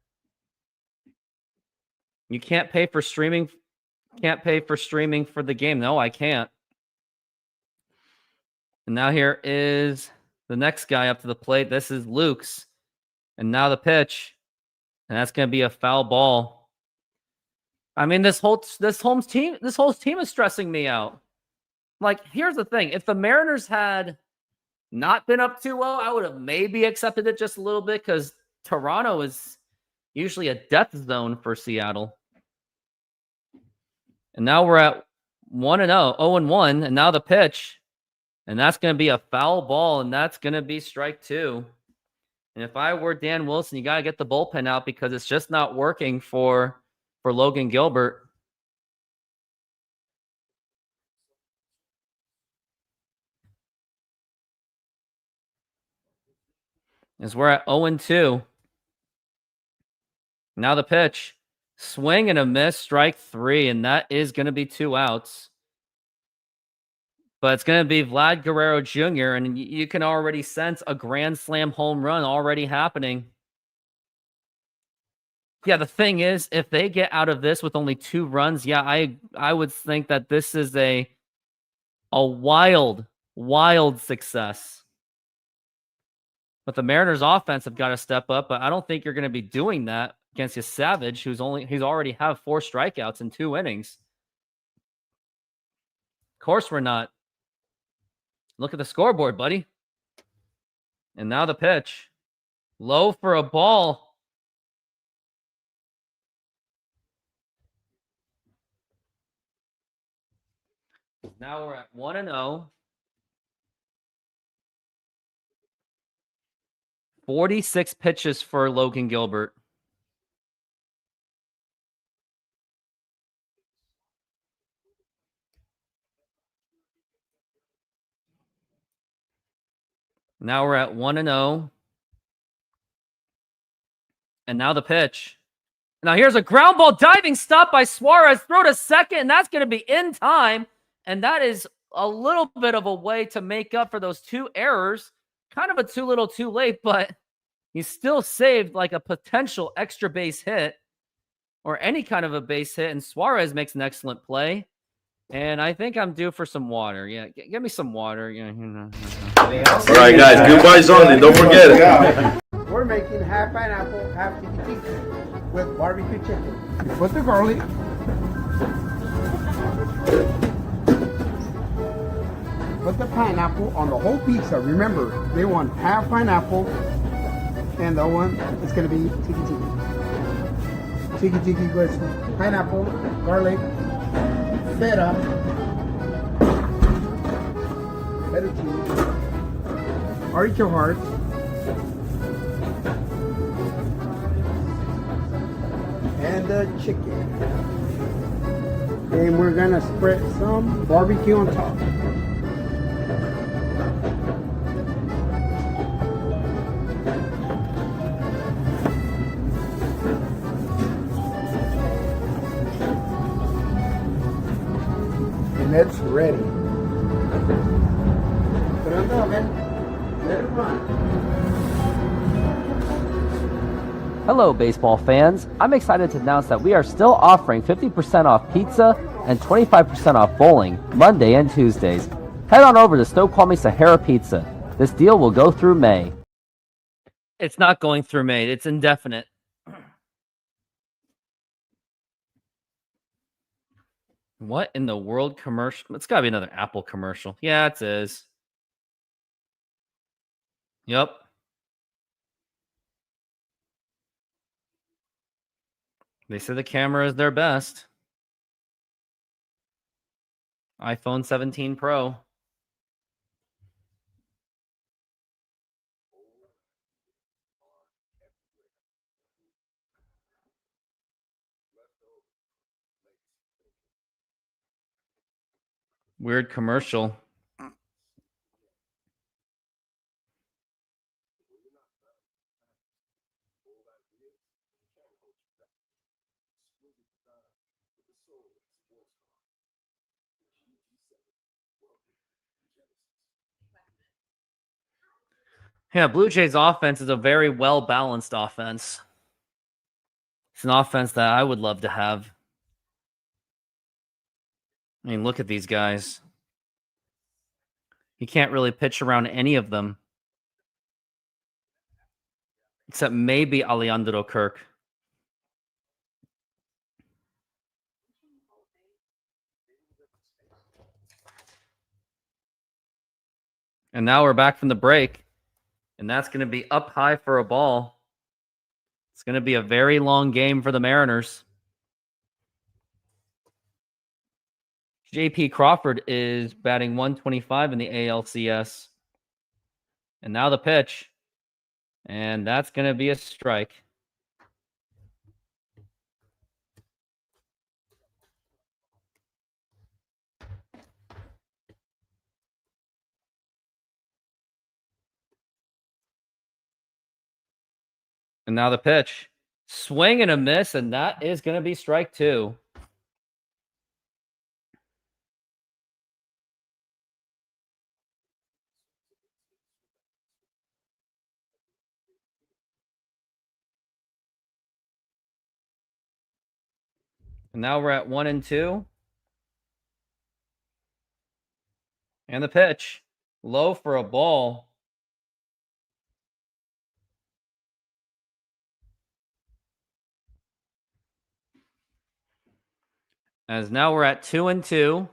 You can't pay for streaming. Can't pay for streaming for the game. No, I can't. And now here is the next guy up to the plate. This is Luke's. And now the pitch. And that's going to be a foul ball. I mean, this whole team is stressing me out. Like, here's the thing. If the Mariners had not been up 2-0, I would have maybe accepted it just a little bit, because Toronto is usually a death zone for Seattle. And now we're at 1-0, 0-1, and now the pitch. And that's going to be a foul ball, and that's going to be strike 2. And if I were Dan Wilson, you got to get the bullpen out, because it's just not working for Logan Gilbert. As we're at 0-2. Now the pitch. Swing and a miss, strike 3, and that is going to be 2 outs. But it's going to be Vlad Guerrero Jr., and you can already sense a grand slam home run already happening. Yeah, the thing is, if they get out of this with only 2 runs, yeah, I would think that this is a wild success. But the Mariners offense have got to step up, but I don't think you're going to be doing that against Savage, he's already have 4 strikeouts in 2 innings. Of course we're not. Look at the scoreboard, buddy. And now the pitch. Low for a ball. Now we're at 1-0. 46 pitches for Logan Gilbert. Now we're at 1-0. And now the pitch. Now here's a ground ball, diving stop by Suarez. Throw to second, and that's going to be in time. And that is a little bit of a way to make up for those 2 errors. Kind of a too little too late, but he still saved like a potential extra base hit or any kind of a base hit. And Suarez makes an excellent play. And I think I'm due for some water. Yeah, give me some water. Yeah. All right, guys. Goodbyes only. Don't forget it. We're making half pineapple, half tiki with barbecue chicken. You put the garlic. Put the pineapple on the whole pizza. Remember, they want half pineapple, and the one is going to be tiki. Tiki with pineapple, garlic, feta cheese, artichoke hearts, and the chicken. And we're gonna spread some barbecue on top. Let's ready. Put it on the oven. Let it run. Hello, baseball fans. I'm excited to announce that we are still offering 50% off pizza and 25% off bowling Monday and Tuesdays. Head on over to Snoqualmie Sahara Pizza. This deal will go through May. It's not going through May. It's indefinite. What in the world commercial? It's got to be another Apple commercial. Yeah, it is. Yep. They say the camera is their best. iPhone 17 Pro. Weird commercial. Yeah, Blue Jays offense is a very well-balanced offense. It's an offense that I would love to have. I mean, look at these guys. You can't really pitch around any of them. Except maybe Alejandro Kirk. And now we're back from the break. And that's going to be up high for a ball. It's going to be a very long game for the Mariners. J.P. Crawford is batting 125 in the ALCS. And now the pitch. And that's going to be a strike. And now the pitch. Swing and a miss, and that is going to be strike two. And now we're at 1-2. And the pitch. Low for a ball. As now we're at 2-2.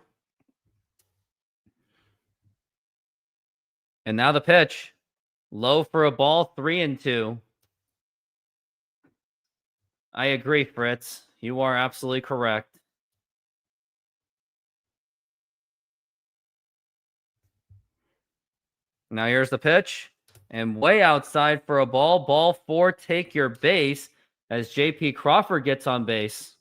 And now the pitch. Low for a ball, 3-2. I agree, Fritz. You are absolutely correct. Now here's the pitch. And way outside for a ball. Ball 4, take your base as J.P. Crawford gets on base.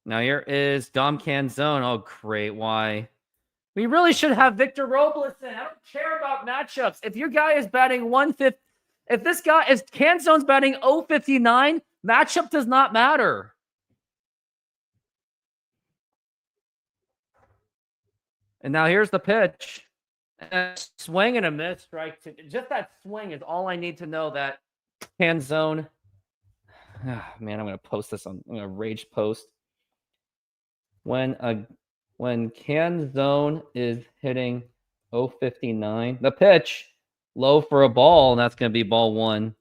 Now here is Dom Canzone. Oh, great. Why? We really should have Victor Robles in. I don't care about matchups. If your guy is batting 150, if Canzone's batting 059, matchup does not matter. And now here's the pitch. Swing and a miss, strike two. Just that swing is all I need to know that Canzone. Oh, man, I'm going to post this I'm going to rage post. When Canzone is hitting 059, the pitch low for a ball, and that's going to be ball 1.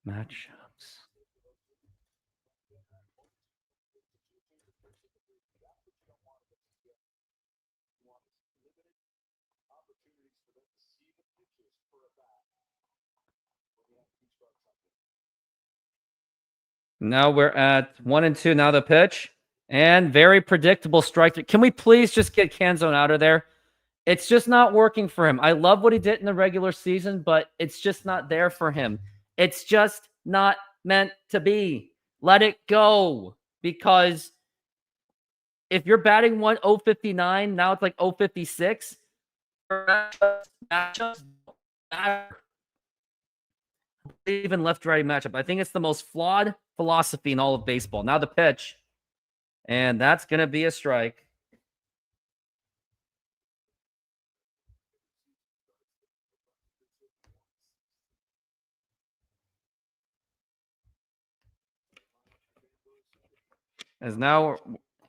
Matchups. Now we're at 1-2. Now the pitch. And very predictable strike. Can we please just get Canzone out of there? It's just not working for him. I love what he did in the regular season, but it's just not there for him. It's just not meant to be. Let it go. Because if you're batting 059, now it's like 056. Matchups matter. Even left-righty matchup. I think it's the most flawed philosophy in all of baseball. Now the pitch. And that's going to be a strike. As now,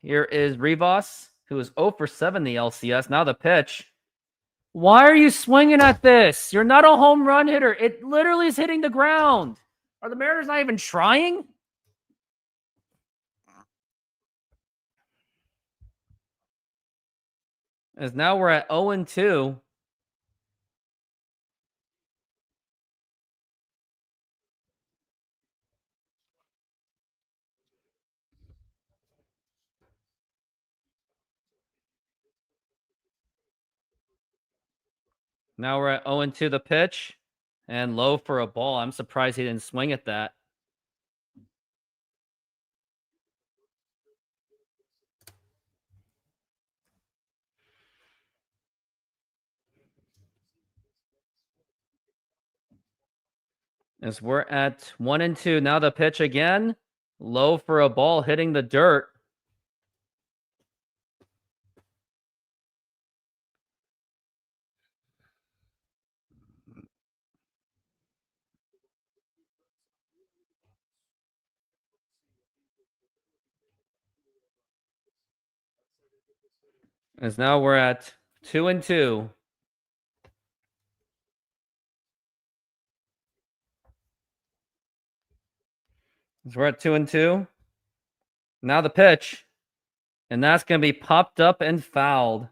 here is Rivas, who is 0 for 7 the LCS. Now the pitch. Why are you swinging at this? You're not a home run hitter. It literally is hitting the ground. Are the Mariners not even trying? As now we're at 0-2. Now we're at 0-2 the pitch. And low for a ball. I'm surprised he didn't swing at that. As we're at 1-2. Now the pitch again. Low for a ball hitting the dirt. As now we're at 2-2. As we're at 2-2. Now the pitch. And that's going to be popped up and fouled.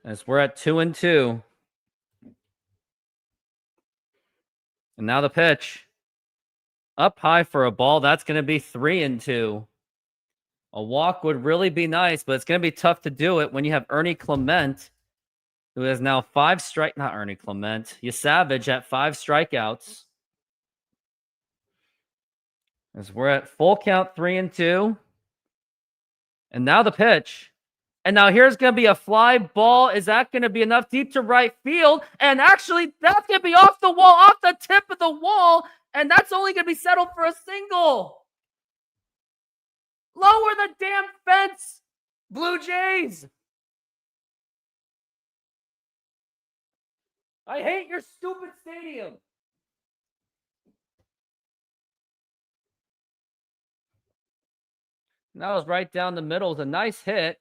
As we're at 2-2. And now the pitch. Up high for a ball. That's going to be 3-2. A walk would really be nice, but it's going to be tough to do it when you have Ernie Clement, who has now 5 strike. Not Ernie Clement. Savage at 5 strikeouts. As we're at full count 3-2. And now the pitch. And now here's going to be a fly ball. Is that going to be enough deep to right field? And actually, that's going to be off the wall, off the tip of the wall. And that's only going to be settled for a single. Lower the damn fence, Blue Jays. I hate your stupid stadium. That was right down the middle. It was a nice hit.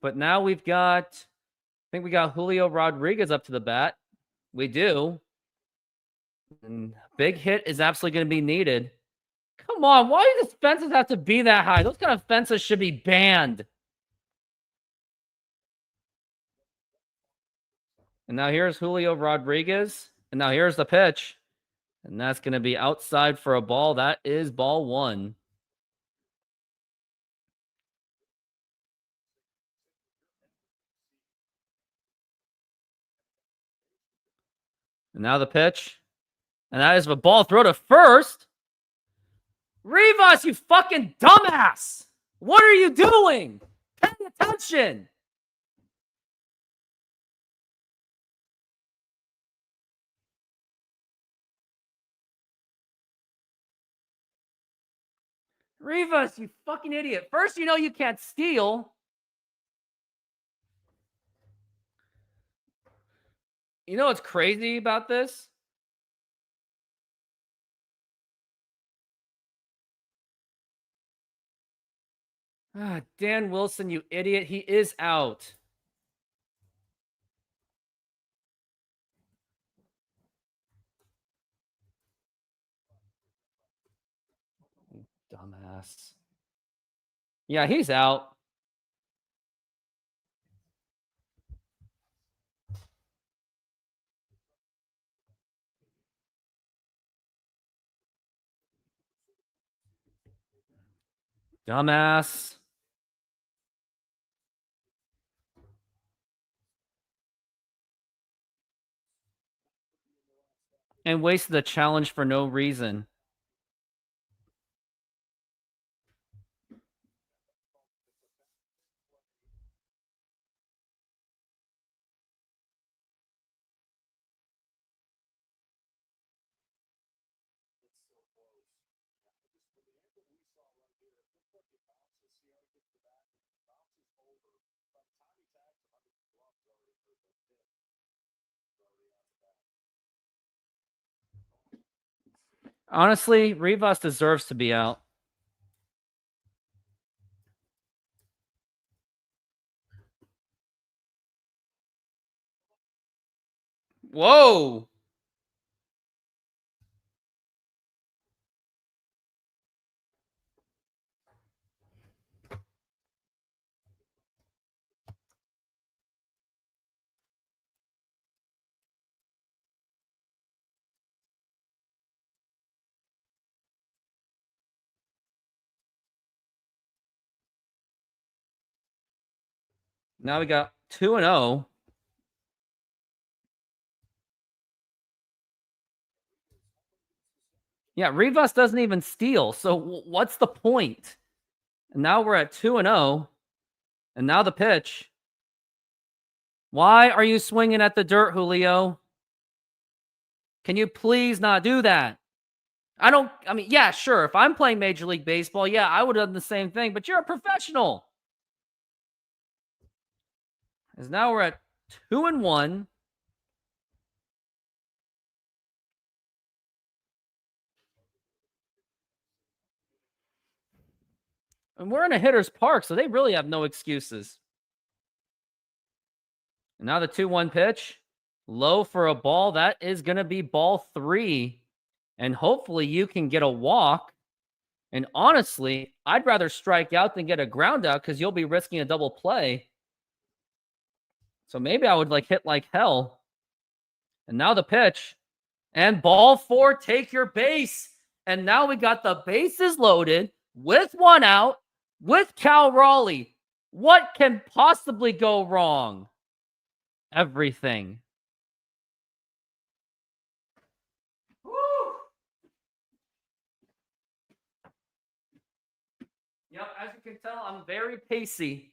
But now we've got, I think we got Julio Rodríguez up to the bat. We do. And big hit is absolutely going to be needed. Come on, why do the fences have to be that high? Those kind of fences should be banned. And now here's Julio Rodríguez. And now here's the pitch. And that's going to be outside for a ball. That is ball 1. And now the pitch. And that is a ball throw to first. Rivas, you fucking dumbass. What are you doing? Pay attention. Rivas, you fucking idiot. First, you know you can't steal. You know what's crazy about this? Dan Wilson, you idiot. He is out. Dumbass. Yeah, he's out. Dumbass. And wasted the challenge for no reason. Honestly, Rivas deserves to be out. Whoa. Now we got 2-0. Yeah, Rivas doesn't even steal. So what's the point? And now we're at 2-0. And now the pitch. Why are you swinging at the dirt, Julio? Can you please not do that? I mean, yeah, sure. If I'm playing Major League Baseball, yeah, I would have done the same thing, but you're a professional. As now we're at 2-1. And we're in a hitter's park, so they really have no excuses. And now the 2-1 pitch. Low for a ball. That is going to be ball 3. And hopefully you can get a walk. And honestly, I'd rather strike out than get a ground out because you'll be risking a double play. So maybe I would hit like hell. And now the pitch. And ball 4, take your base. And now we got the bases loaded with 1 out with Cal Raleigh. What can possibly go wrong? Everything. Woo! Yep, as you can tell, I'm very pacey.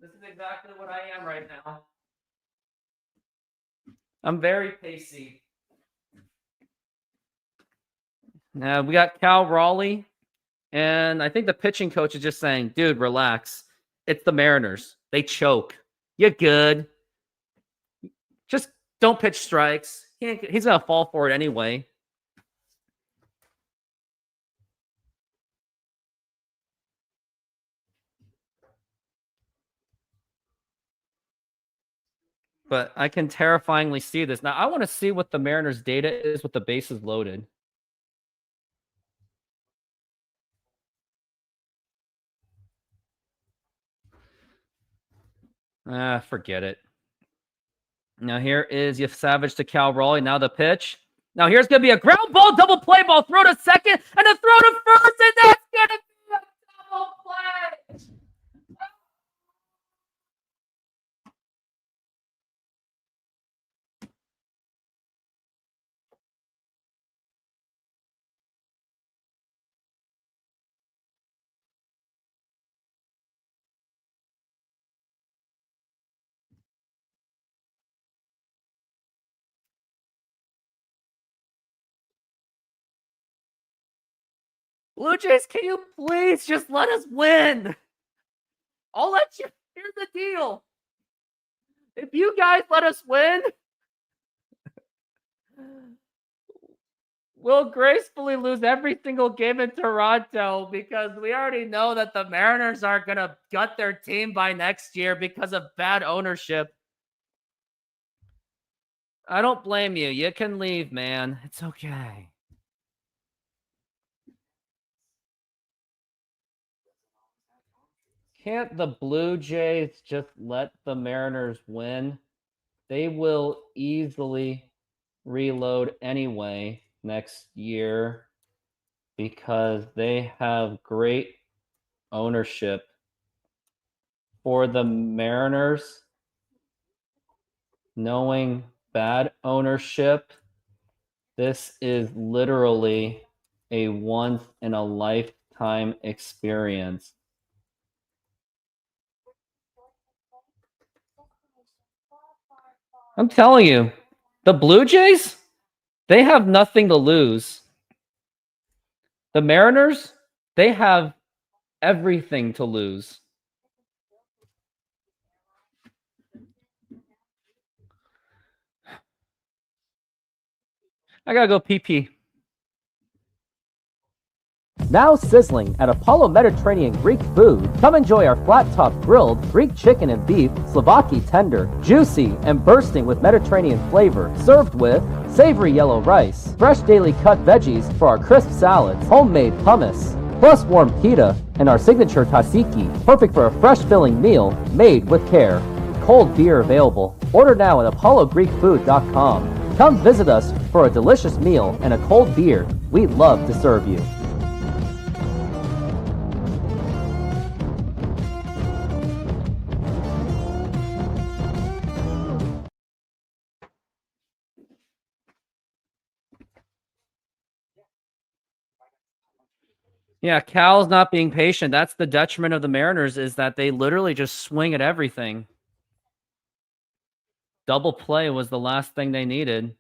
This is exactly what I am right now. I'm very pacey. Now we got Cal Raleigh, and I think the pitching coach is just saying, dude, relax. It's the Mariners. They choke. You're good. Just don't pitch strikes. He's going to fall for it anyway. But I can terrifyingly see this. Now, I want to see what the Mariners' data is with the bases loaded. Forget it. Now, here is Savage to Cal Raleigh. Now the pitch. Now, here's going to be a ground ball, double play ball, throw to second, and a throw to first, and that's going to be a double play. Blue Jays, can you please just let us win? I'll let you. Here's the deal. If you guys let us win, we'll gracefully lose every single game in Toronto because we already know that the Mariners are going to gut their team by next year because of bad ownership. I don't blame you. You can leave, man. It's okay. Can't the Blue Jays just let the Mariners win? They will easily reload anyway next year because they have great ownership for the Mariners. Knowing bad ownership, this is literally a once in a lifetime experience. I'm telling you, the Blue Jays, they have nothing to lose. The Mariners, they have everything to lose. I gotta go pee. Now sizzling at Apollo Mediterranean Greek Food. Come enjoy our flat-top grilled Greek chicken and beef, Slovaki tender, juicy and bursting with Mediterranean flavor, served with savory yellow rice, fresh daily cut veggies for our crisp salads, homemade hummus, plus warm pita, and our signature tzatziki, perfect for a fresh filling meal made with care. Cold beer available. Order now at apollogreekfood.com. Come visit us for a delicious meal and a cold beer. We'd love to serve you. Yeah, Cal's not being patient. That's the detriment of the Mariners, is that they literally just swing at everything. Double play was the last thing they needed.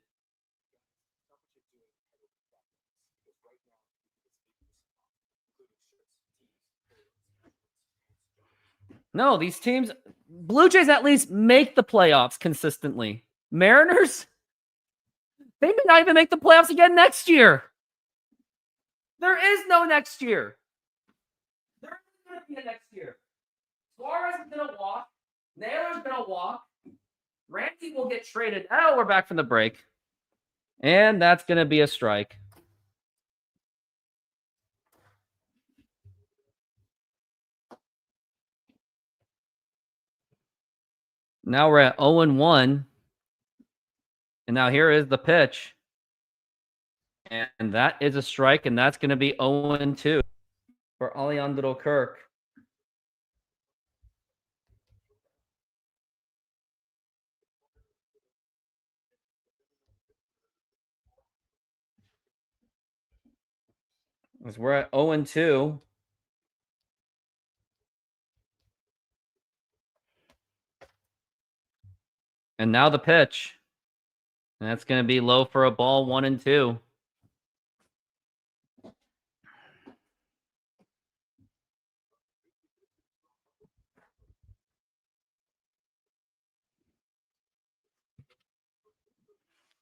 No, these teams, Blue Jays at least make the playoffs consistently. Mariners, they may not even make the playoffs again next year. There is no next year. There isn't going to be a next year. Suarez is going to walk. Naylor's going to walk. Randy will get traded. Oh, we're back from the break. And that's going to be a strike. Now we're at 0-1. And now here is the pitch. And that is a strike, and that's going to be 0-2 for Alejandro Kirk. As we're at 0-2. And now the pitch. And that's going to be low for a ball, 1-2.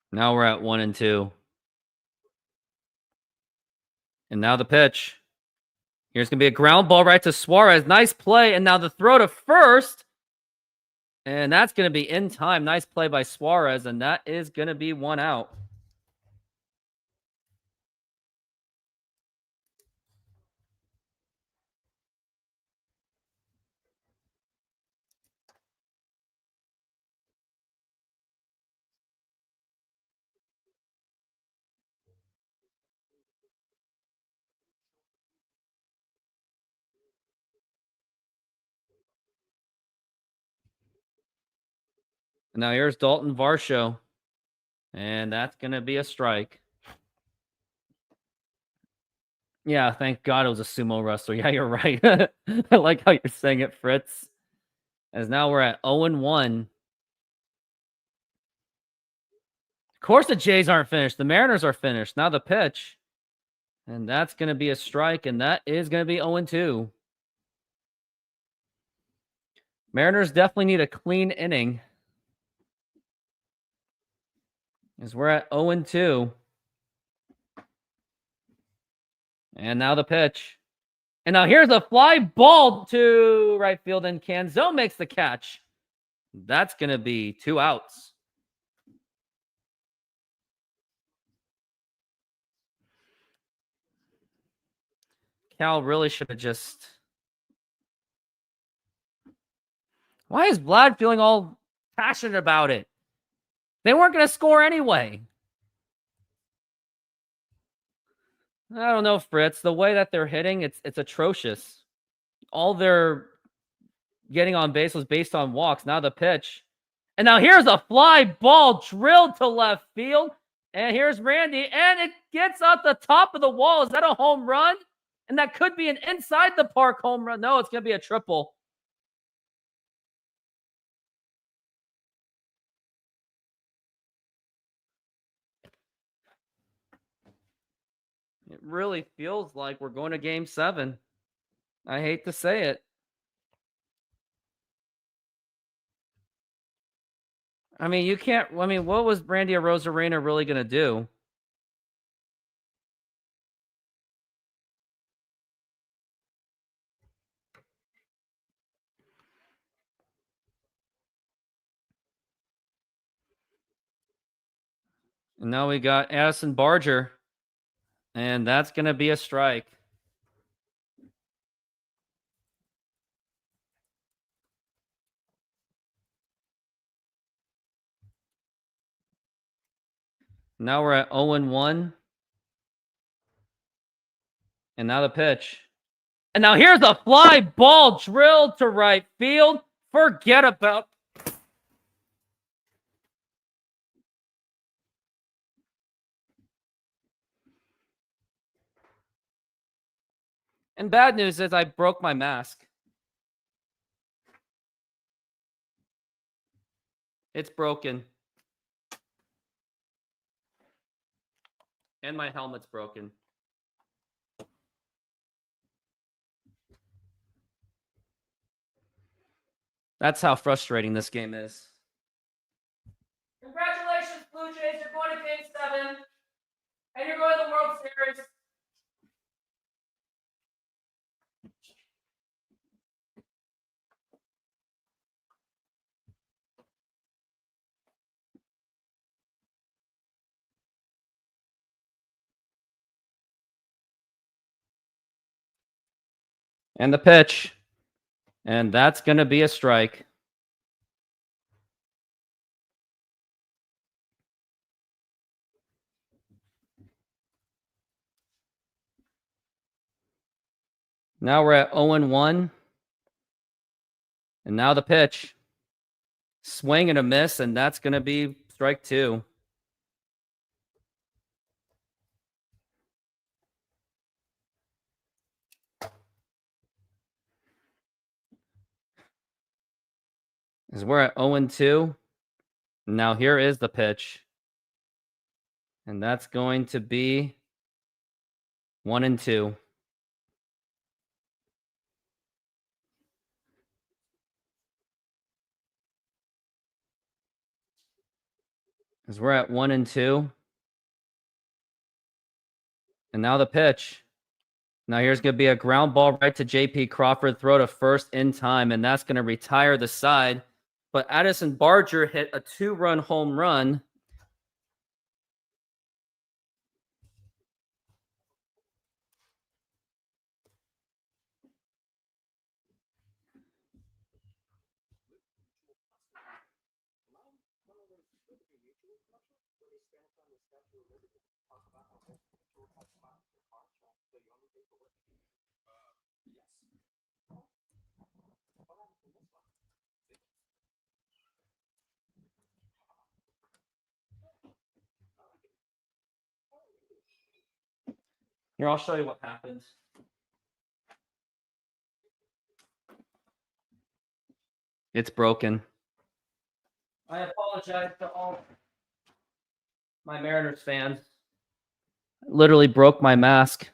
Now we're at 1-2. And now the pitch. Here's going to be a ground ball right to Suarez. Nice play. And now the throw to first. And that's going to be in time. Nice play by Suarez. And that is going to be 1 out. Now here's Dalton Varsho. And that's going to be a strike. Yeah, thank God it was a sumo wrestler. Yeah, you're right. I like how you're saying it, Fritz. As now we're at 0-1. Of course the Jays aren't finished. The Mariners are finished. Now the pitch. And that's going to be a strike. And that is going to be 0-2. Mariners definitely need a clean inning. As we're at 0-2. And now the pitch. And now here's a fly ball to right field, and Canzo makes the catch. That's going to be 2 outs. Cal really should have just... Why is Vlad feeling all passionate about it? They weren't going to score anyway. I don't know, Fritz. The way that they're hitting, it's atrocious. all their getting on base was based on walks. Now the pitch. And now here's a fly ball drilled to left field. And here's Randy. And it gets out the top of the wall. Is that a home run? And that could be an inside the park home run. No, it's going to be a triple. It really feels like we're going to game 7. I hate to say it. I mean, you can't. I mean, what was Randy Arozarena really going to do? And now we got Addison Barger. And that's going to be a strike. Now we're at 0-1. And now the pitch. And now here's a fly ball drilled to right field. Forget about. And bad news is I broke my mask. It's broken. And my helmet's broken. That's how frustrating this game is. Congratulations, Blue Jays. You're going to game 7. And you're going to the World Series. And the pitch. And that's going to be a strike. Now we're at 0-1. And now the pitch. Swing and a miss, and that's going to be strike 2. As we're at 0-2. Now here is the pitch. And that's going to be 1-2. As we're at 1-2. And now the pitch. Now here's going to be a ground ball right to J.P. Crawford. Throw to first in time, and that's going to retire the side. But Addison Barger hit a 2-run home run. Here, I'll show you what happens. It's broken. I apologize to all my Mariners fans. I literally broke my mask.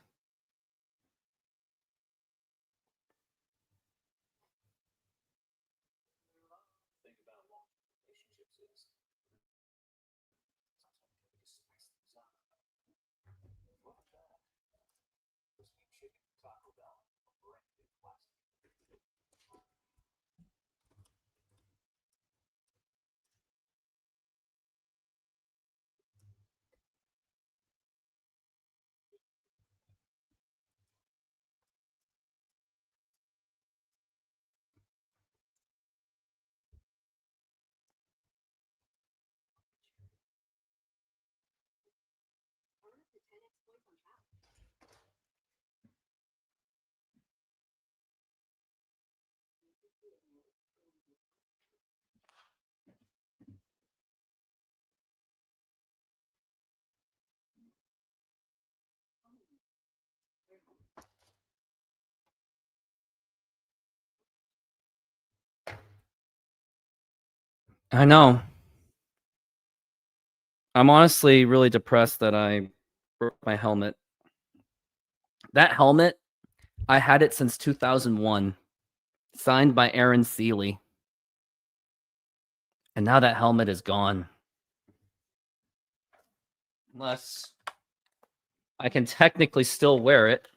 I know. I'm honestly really depressed that I broke my helmet. That helmet, I had it since 2001, signed by Aaron Seeley. And now that helmet is gone. Unless I can technically still wear it.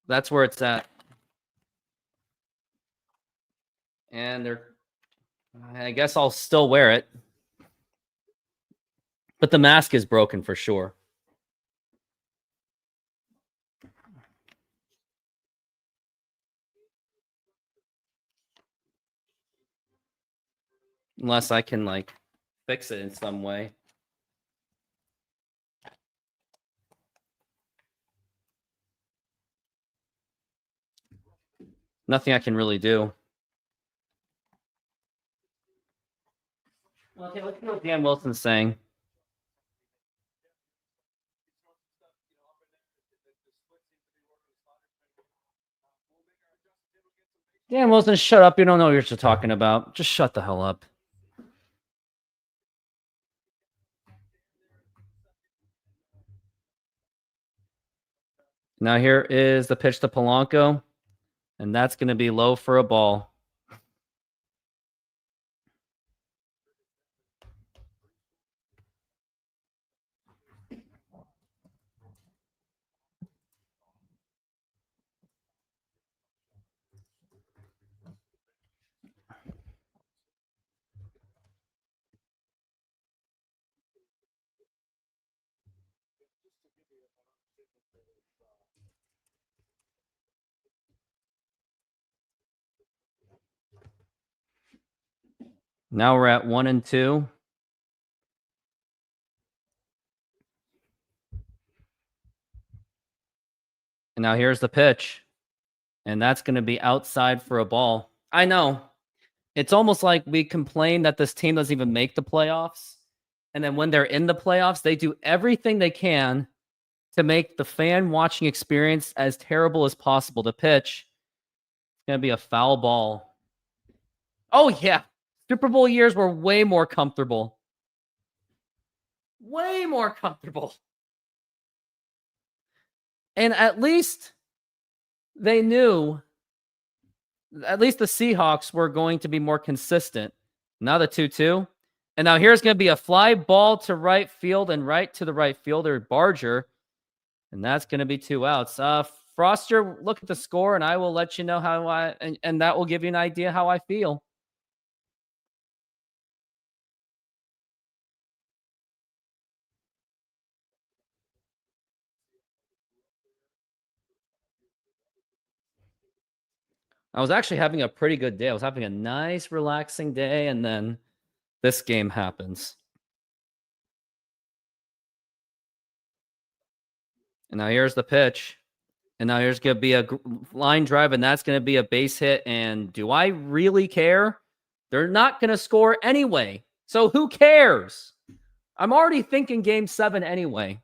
That's where it's at. And I guess I'll still wear it. But the mask is broken for sure. Unless I can like fix it in some way. Nothing I can really do. Okay, let's see what Dan Wilson's saying. Dan Wilson, shut up. You don't know what you're talking about. Just shut the hell up. Now here is the pitch to Polanco. And that's going to be low for a ball. Now we're at 1-2. And now here's the pitch. And that's going to be outside for a ball. I know. It's almost like we complain that this team doesn't even make the playoffs. And then when they're in the playoffs, they do everything they can to make the fan watching experience as terrible as possible. The pitch is going to be a foul ball. Oh, yeah. Super Bowl years were way more comfortable. Way more comfortable. And at least they knew, at least the Seahawks were going to be more consistent. Now the 2-2. And now here's going to be a fly ball to right field and right to the right fielder, Barger. And that's going to be 2 outs. Froster, look at the score, and I will let you know how and that will give you an idea how I feel. I was actually having a pretty good day. I was having a nice, relaxing day, and then this game happens. And now here's the pitch. And now here's going to be a line drive, and that's going to be a base hit. And do I really care? They're not going to score anyway. So who cares? I'm already thinking Game 7 anyway.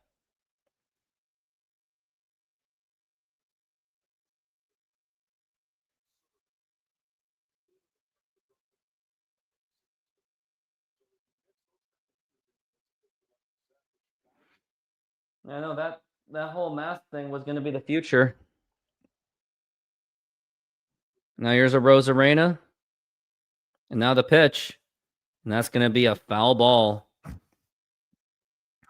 I know that whole math thing was going to be the future. Now here's a Rosarena. And now the pitch. And that's going to be a foul ball.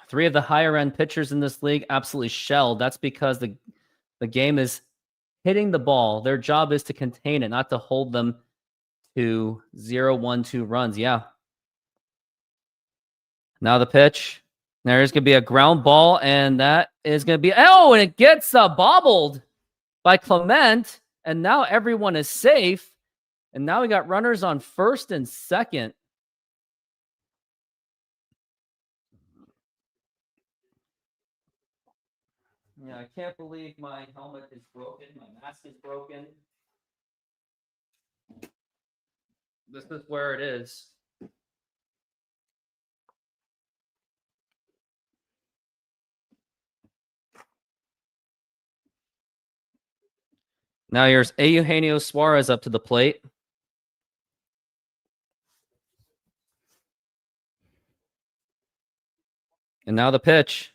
3 of the higher end pitchers in this league absolutely shelled. That's because the game is hitting the ball. Their job is to contain it, not to hold them to 0-1-2 runs. Yeah. Now the pitch. There's going to be a ground ball, and that is going to be... Oh, and it gets bobbled by Clement, and now everyone is safe. And now we got runners on first and second. Yeah, I can't believe my helmet is broken. My mask is broken. This is where it is. Now here's Eugenio Suarez up to the plate. And now the pitch.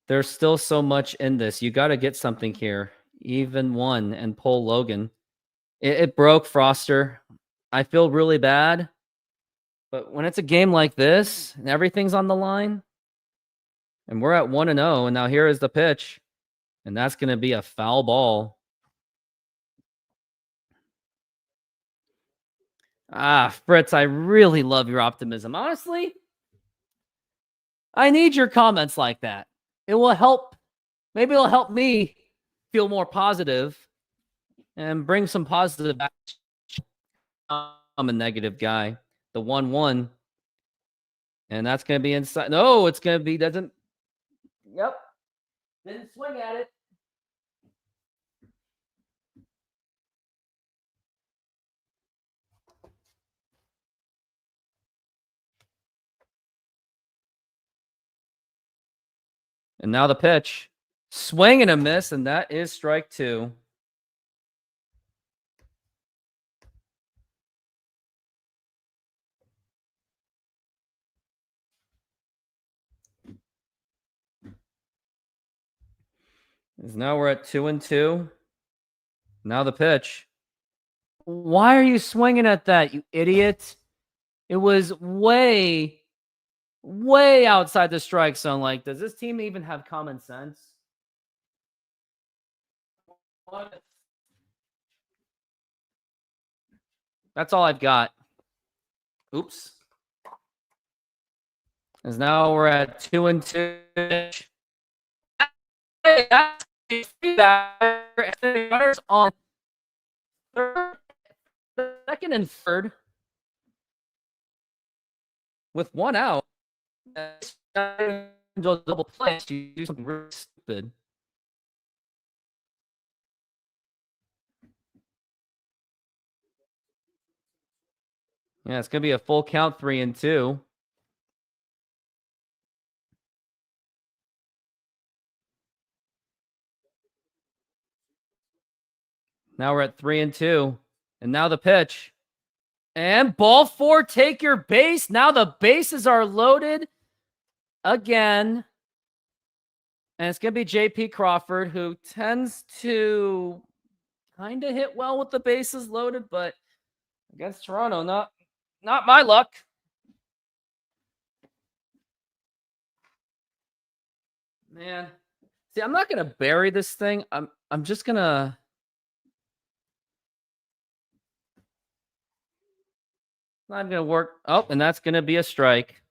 There's still so much in this. You got to get something here. Even one and pull Logan. It broke Foster. I feel really bad. But when it's a game like this and everything's on the line, and we're at 1-0, and now here is the pitch, and that's going to be a foul ball. Fritz, I really love your optimism. Honestly, I need your comments like that. It will help. Maybe it'll help me feel more positive and bring some positive action. I'm a negative guy. The 1-1. And that's going to be inside. No, it's going to be, doesn't. Yep. Didn't swing at it. And now the pitch. Swing and a miss, and that is strike 2. Now we're at 2-2. Now the pitch. Why are you swinging at that, you idiot? It was way outside the strike zone. Like, does this team even have common sense? What? That's all I've got. Oops. As now we're at 2-2. Runners on third, second, and third with 1 out. Double play. You do something really stupid. Yeah, it's gonna be a full count, 3-2. Now we're at 3-2. And now the pitch. And ball 4, take your base. Now the bases are loaded again. And it's going to be JP Crawford, who tends to kind of hit well with the bases loaded, but against Toronto, not my luck. Man. See, I'm not going to bury this thing. I'm just going to not going to work. Oh, and that's going to be a strike.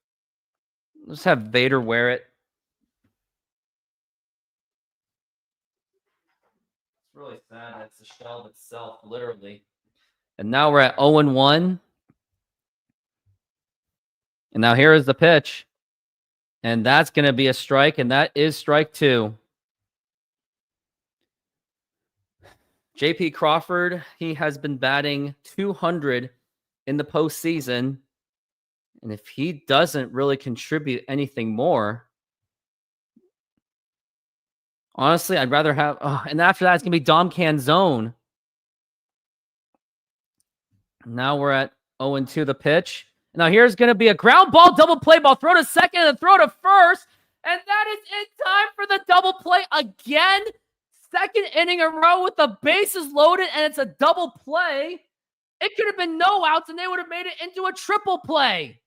Let's have Vader wear it. It's really sad. That's the shell itself, literally. And now we're at 0-1. And now here is the pitch. And that's going to be a strike, and that is strike 2. JP Crawford, he has been batting 200 in the postseason. And if he doesn't really contribute anything more, honestly, I'd rather have... and after that, it's going to be Dom Canzone. Now we're at 0-2 the pitch. Now here's going to be a ground ball, double play ball, throw to second and throw to first. And that is in time for the double play again. Second inning in a row with the bases loaded, and it's a double play. It could have been no outs, and they would have made it into a triple play.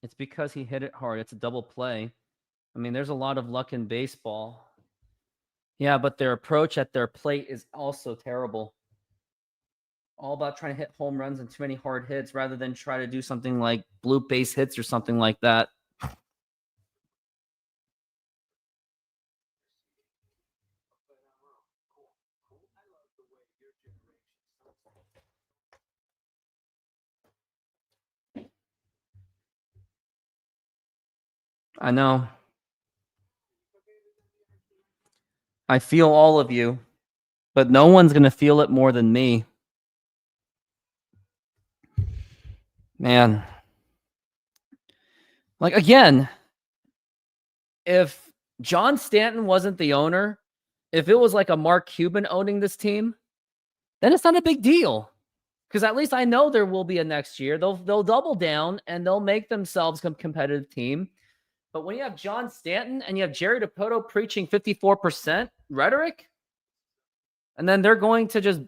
It's because he hit it hard. It's a double play. I mean, there's a lot of luck in baseball. Yeah, but their approach at their plate is also terrible. All about trying to hit home runs and too many hard hits rather than try to do something like blue base hits or something like that. I know. I feel all of you, but no one's going to feel it more than me. Man. Like, again, if John Stanton wasn't the owner, if it was like a Mark Cuban owning this team, then it's not a big deal. Because at least I know there will be a next year. They'll double down and they'll make themselves a competitive team. But when you have John Stanton and you have Jerry Dipoto preaching 54% rhetoric, and then they're going to just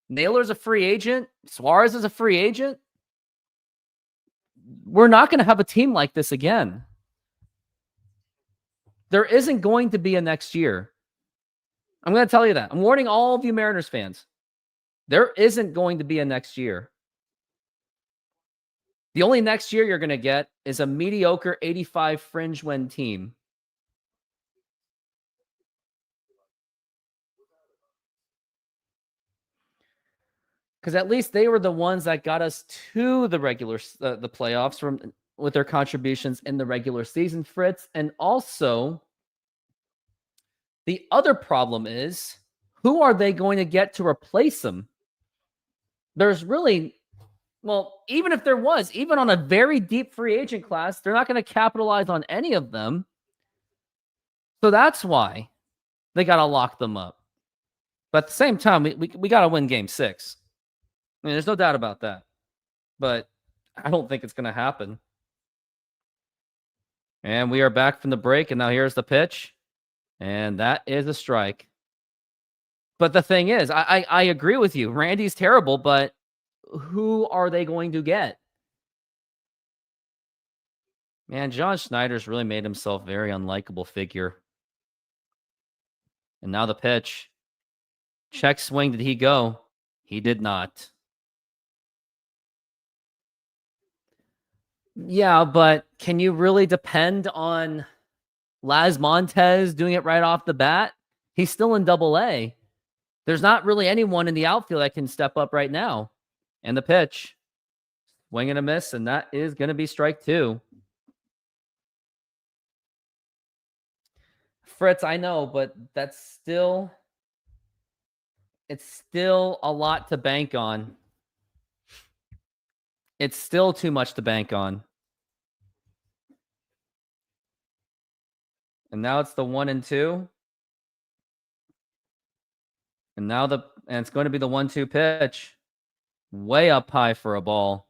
Naylor's a free agent, Suarez is a free agent, we're not going to have a team like this again. There isn't going to be a next year. I'm going to tell you that. I'm warning all of you Mariners fans. There isn't going to be a next year. The only next year you're going to get is a mediocre 85 fringe win team. Because at least they were the ones that got us to the the playoffs with their contributions in the regular season, Fritz. And also, the other problem is, who are they going to get to replace them? There's really, well, even if there was, even on a very deep free agent class, they're not going to capitalize on any of them. So that's why they got to lock them up. But at the same time, we got to win game 6. I mean, there's no doubt about that. But I don't think it's going to happen. And we are back from the break, and now here's the pitch. And that is a strike. But the thing is, I agree with you. Randy's terrible, but who are they going to get? Man, John Schneider's really made himself a very unlikable figure. And now the pitch. Check swing. Did he go? He did not. Yeah, but can you really depend on Laz Montez doing it right off the bat? He's still in Double-A. There's not really anyone in the outfield that can step up right now. And the pitch. Swing and a miss, and that is going to be strike 2. Fritz, I know, but that's still... It's still a lot to bank on. It's still too much to bank on. And now it's the 1-2. And now it's going to be the 1-2 pitch. Way up high for a ball.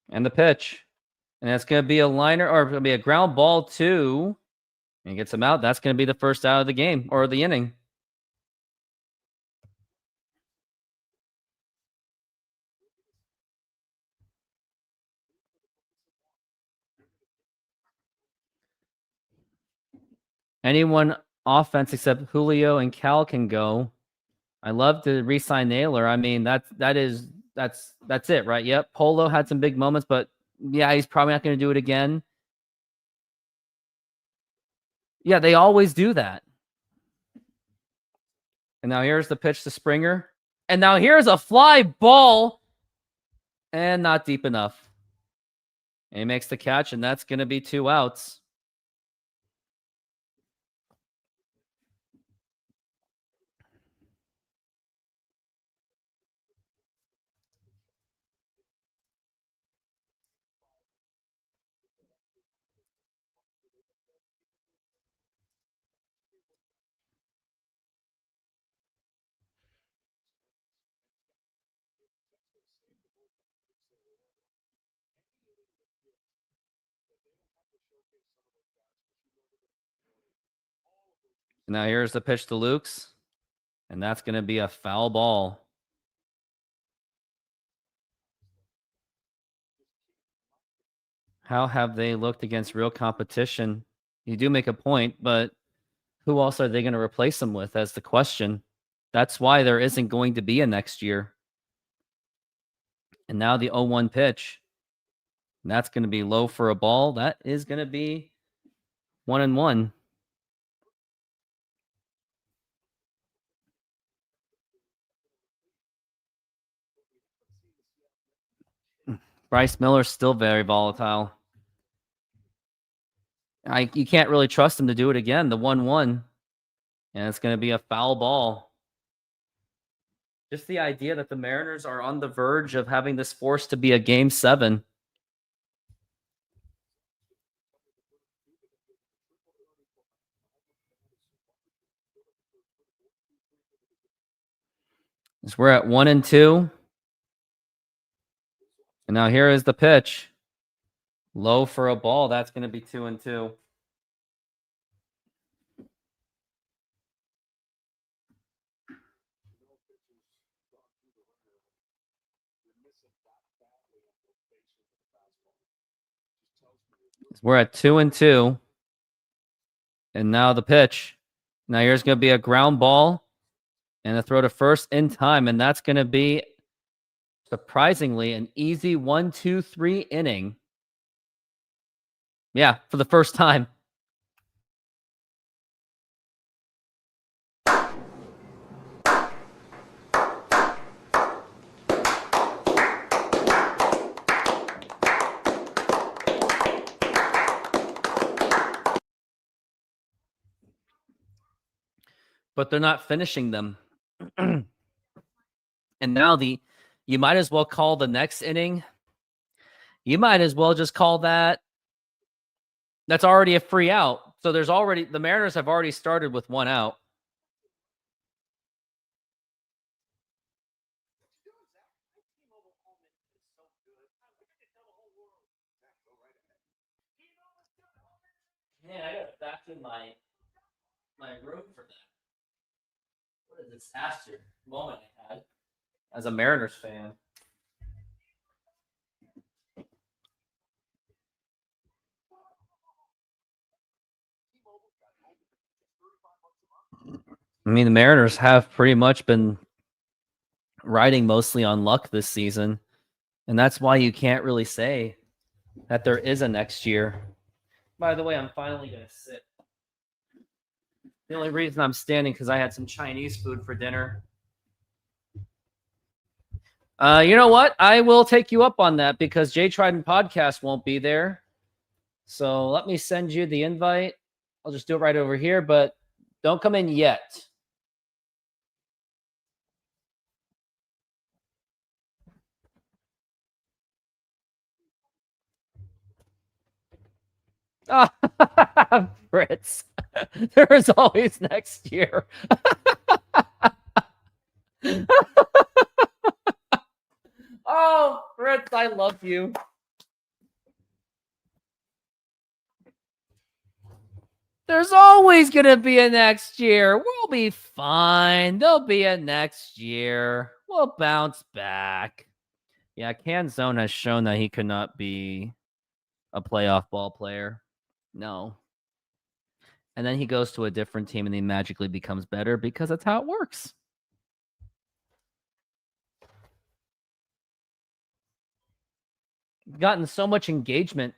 And the pitch. And that's going to be a liner, or it's going to be a ground ball 2. And he gets him out. That's going to be the first out of the game, or the inning. Anyone offense except Julio and Cal can go. I love to re-sign Naylor. I mean, that's it, right? Yep. Polo had some big moments, but yeah, he's probably not going to do it again. Yeah, they always do that. And now here's the pitch to Springer. And now here's a fly ball. And not deep enough. And he makes the catch, and that's going to be 2 outs. Now here's the pitch to Lukes. And that's going to be a foul ball. How have they looked against real competition? You do make a point, but who else are they going to replace them with? That's the question. That's why there isn't going to be a next year. And now the 0-1 pitch. And that's going to be low for a ball. That is going to be 1-1. Bryce Miller's still very volatile. You can't really trust him to do it again. The 1-1. And it's going to be a foul ball. Just the idea that the Mariners are on the verge of having this forced to be a Game 7. As we're at 1-2. And now here is the pitch. Low for a ball. That's going to be 2-2. We're at 2-2. And now the pitch. Now here's going to be a ground ball and a throw to first in time. And that's going to be, surprisingly, an easy 1-2-3 inning. Yeah, for the first time. But they're not finishing them. And now you might as well call the next inning. You might as well just call that. That's already a free out. So the Mariners have already started with 1 out. Man, I got back in my room for that. What a disaster moment I had as a Mariners fan. I mean, the Mariners have pretty much been riding mostly on luck this season. And that's why you can't really say that there is a next year. By the way, I'm finally going to sit. The only reason I'm standing because I had some Chinese food for dinner. You know what? I will take you up on that because Jay Trident Podcast won't be there. So let me send you the invite. I'll just do it right over here, but don't come in yet. Fritz. There is always next year. Oh, Fritz, I love you. There's always going to be a next year. We'll be fine. There'll be a next year. We'll bounce back. Yeah, Canzone has shown that he could not be a playoff ball player. No. And then he goes to a different team and he magically becomes better because that's how it works. Gotten so much engagement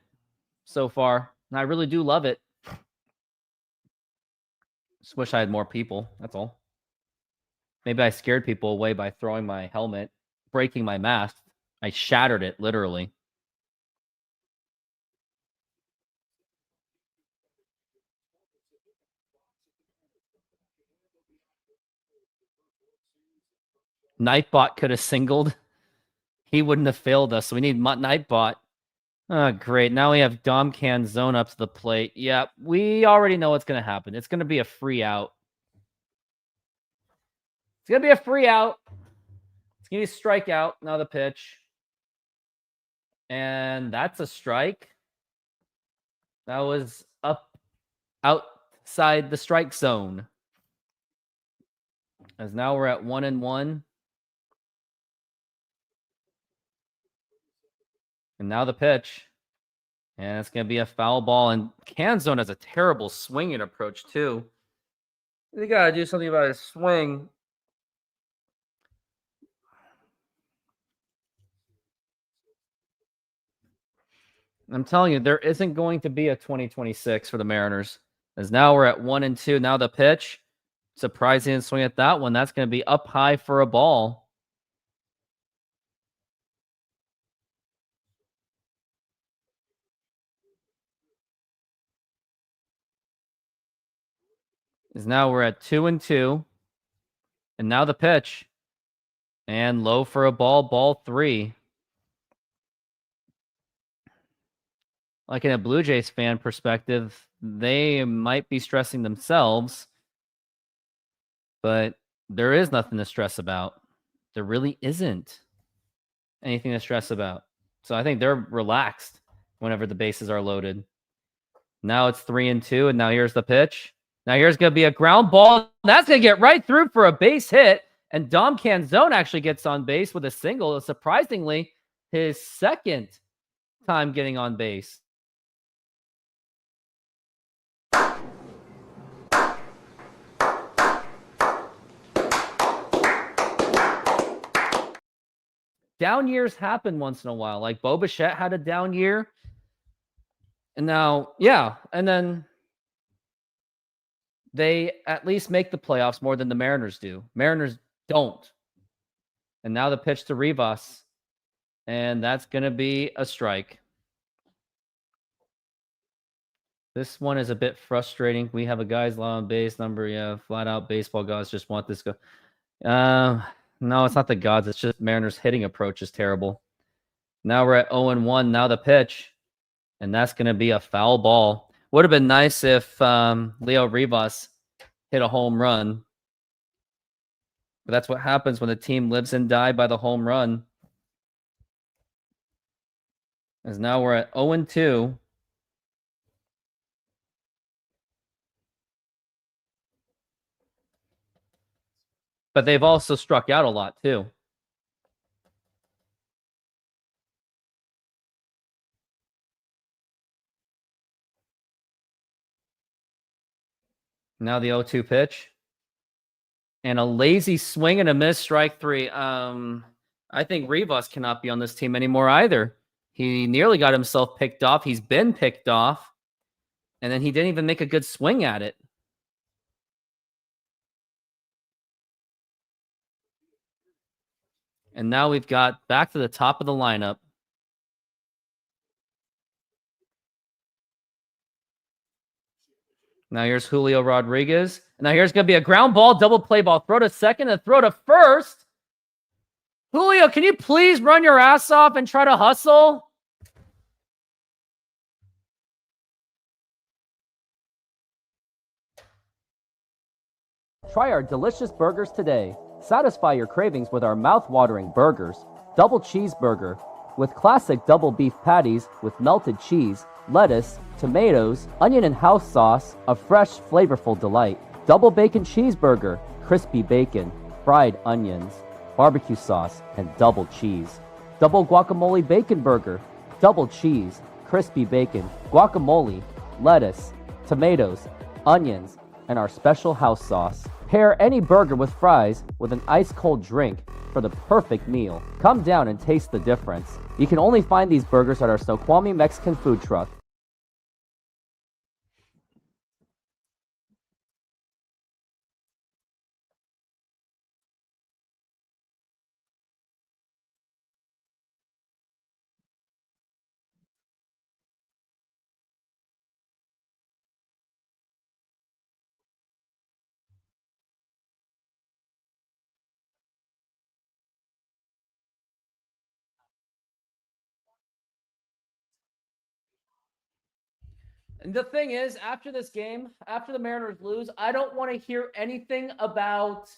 so far, and I really do love it. Just wish I had more people. That's all. Maybe I scared people away by throwing my helmet, breaking my mask. I shattered it, literally. Nightbot could have singled. He wouldn't have failed us. So we need Nightbot. Oh, great. Now we have Dom Canzone up to the plate. Yeah, we already know what's going to happen. It's going to be a free out. It's going to be a free out. It's going to be a strikeout. Now the pitch. And that's a strike. That was up outside the strike zone. As now we're at 1-1. And now the pitch. And it's going to be a foul ball. And Canzone has a terrible swinging approach, too. You got to do something about his swing. I'm telling you, there isn't going to be a 2026 for the Mariners. As now we're at 1-2. Now the pitch. Surprising swing at that one. That's going to be up high for a ball. Is now we're at 2-2. And now the pitch. And low for a ball, ball 3. Like in a Blue Jays fan perspective, they might be stressing themselves, but there is nothing to stress about. There really isn't anything to stress about. So I think they're relaxed whenever the bases are loaded. Now it's 3-2, and now here's the pitch. Now here's going to be a ground ball. That's going to get right through for a base hit, and Dom Canzone actually gets on base with a single. Surprisingly, his second time getting on base. Down years happen once in a while. Like Bo Bichette had a down year. And now, yeah. And then they at least make the playoffs more than the Mariners do. Mariners don't. And now the pitch to Rivas. And that's going to be a strike. This one is a bit frustrating. We have a guy's law on base number. Yeah, flat out baseball gods just want this go. No, it's not the gods. It's just Mariners' hitting approach is terrible. Now we're at 0-1. Now the pitch. And that's going to be a foul ball. Would have been nice if Leo Rivas hit a home run. But that's what happens when the team lives and dies by the home run. As now we're at 0-2. But they've also struck out a lot, too. Now the 0-2 pitch. And a lazy swing and a miss, strike 3. I think Rivas cannot be on this team anymore either. He nearly got himself picked off. He's been picked off. And then he didn't even make a good swing at it. And now we've got back to the top of the lineup. Now here's Julio Rodríguez. And now here's going to be a ground ball, double play ball. Throw to second and throw to first. Julio, can you please run your ass off and try to hustle? Try our delicious burgers today. Satisfy your cravings with our mouth-watering burgers. Double cheeseburger with classic double beef patties with melted cheese, lettuce, tomatoes, onion and house sauce, a fresh, flavorful delight. Double bacon cheeseburger, crispy bacon, fried onions, barbecue sauce, and double cheese. Double guacamole bacon burger, double cheese, crispy bacon, guacamole, lettuce, tomatoes, onions, and our special house sauce. Pair any burger with fries with an ice-cold drink for the perfect meal. Come down and taste the difference. You can only find these burgers at our Snoqualmie Mexican food truck. And the thing is, after this game, after the Mariners lose, I don't want to hear anything about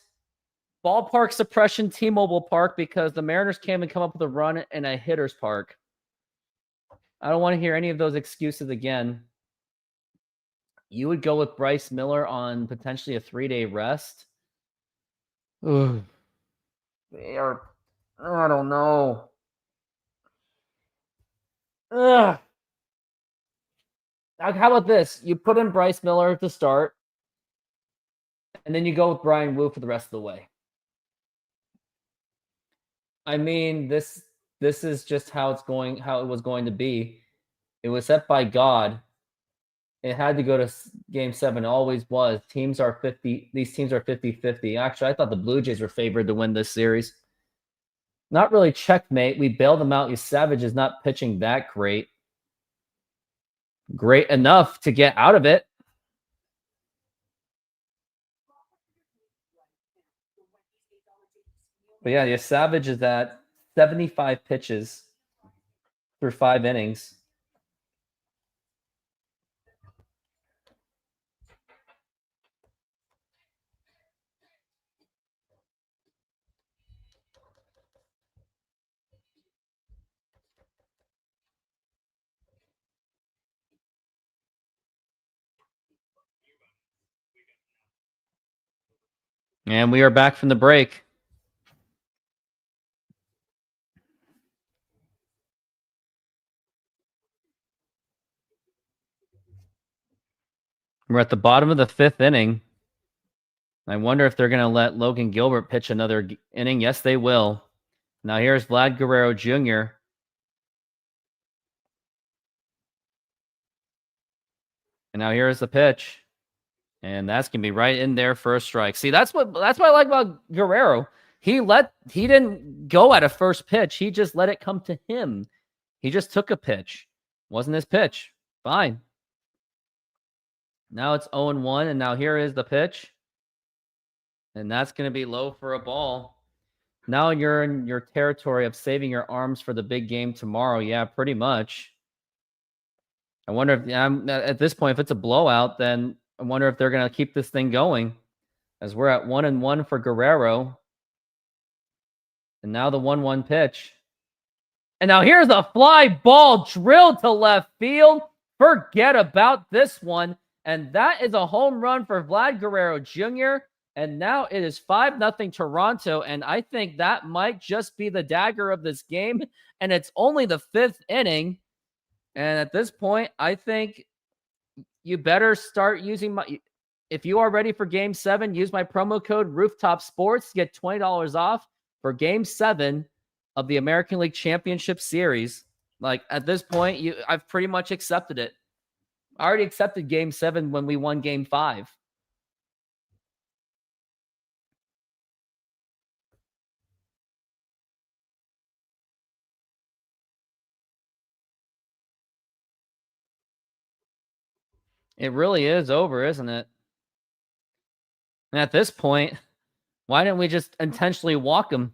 ballpark suppression, T-Mobile Park, because the Mariners can't even come up with a run in a hitter's park. I don't want to hear any of those excuses again. You would go with Bryce Miller on potentially a 3-day rest? Ugh. I don't know. Ugh. How about this? You put in Bryce Miller to start, and then you go with Brian Wu for the rest of the way. I mean, this is just how it was going to be. It was set by God. It had to go to game 7. It always was. These teams are 50-50. Actually, I thought the Blue Jays were favored to win this series. Not really checkmate. We bailed them out. Savage is not pitching that great. Great enough to get out of it. But yeah, Savage is at 75 pitches through 5 innings. And we are back from the break. We're at the bottom of the 5th inning. I wonder if they're going to let Logan Gilbert pitch another inning. Yes, they will. Now here's Vlad Guerrero Jr. And now here's the pitch. And that's going to be right in there for a strike. See, that's what I like about Guerrero. He didn't go at a first pitch. He just let it come to him. He just took a pitch. Wasn't his pitch. Fine. Now it's 0-1, and now here is the pitch. And that's going to be low for a ball. Now you're in your territory of saving your arms for the big game tomorrow. Yeah, pretty much. I wonder if at this point, if it's a blowout, then I wonder if they're going to keep this thing going, as we're at 1-1 for Guerrero. And now the 1-1 pitch. And now here's a fly ball drilled to left field. Forget about this one. And that is a home run for Vlad Guerrero Jr. And now it is 5-0 Toronto. And I think that might just be the dagger of this game. And it's only the 5th inning. And at this point, I think you better start using if you are ready for game 7, use my promo code RoofTopSports to get $20 off for game 7 of the American League Championship Series. Like, at this point, I've pretty much accepted it. I already accepted game 7 when we won game 5. It really is over, isn't it? And at this point, why didn't we just intentionally walk him?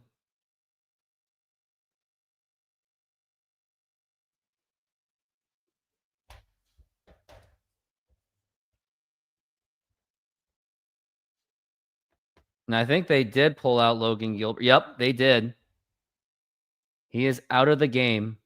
And I think they did pull out Logan Gilbert. Yep, they did. He is out of the game.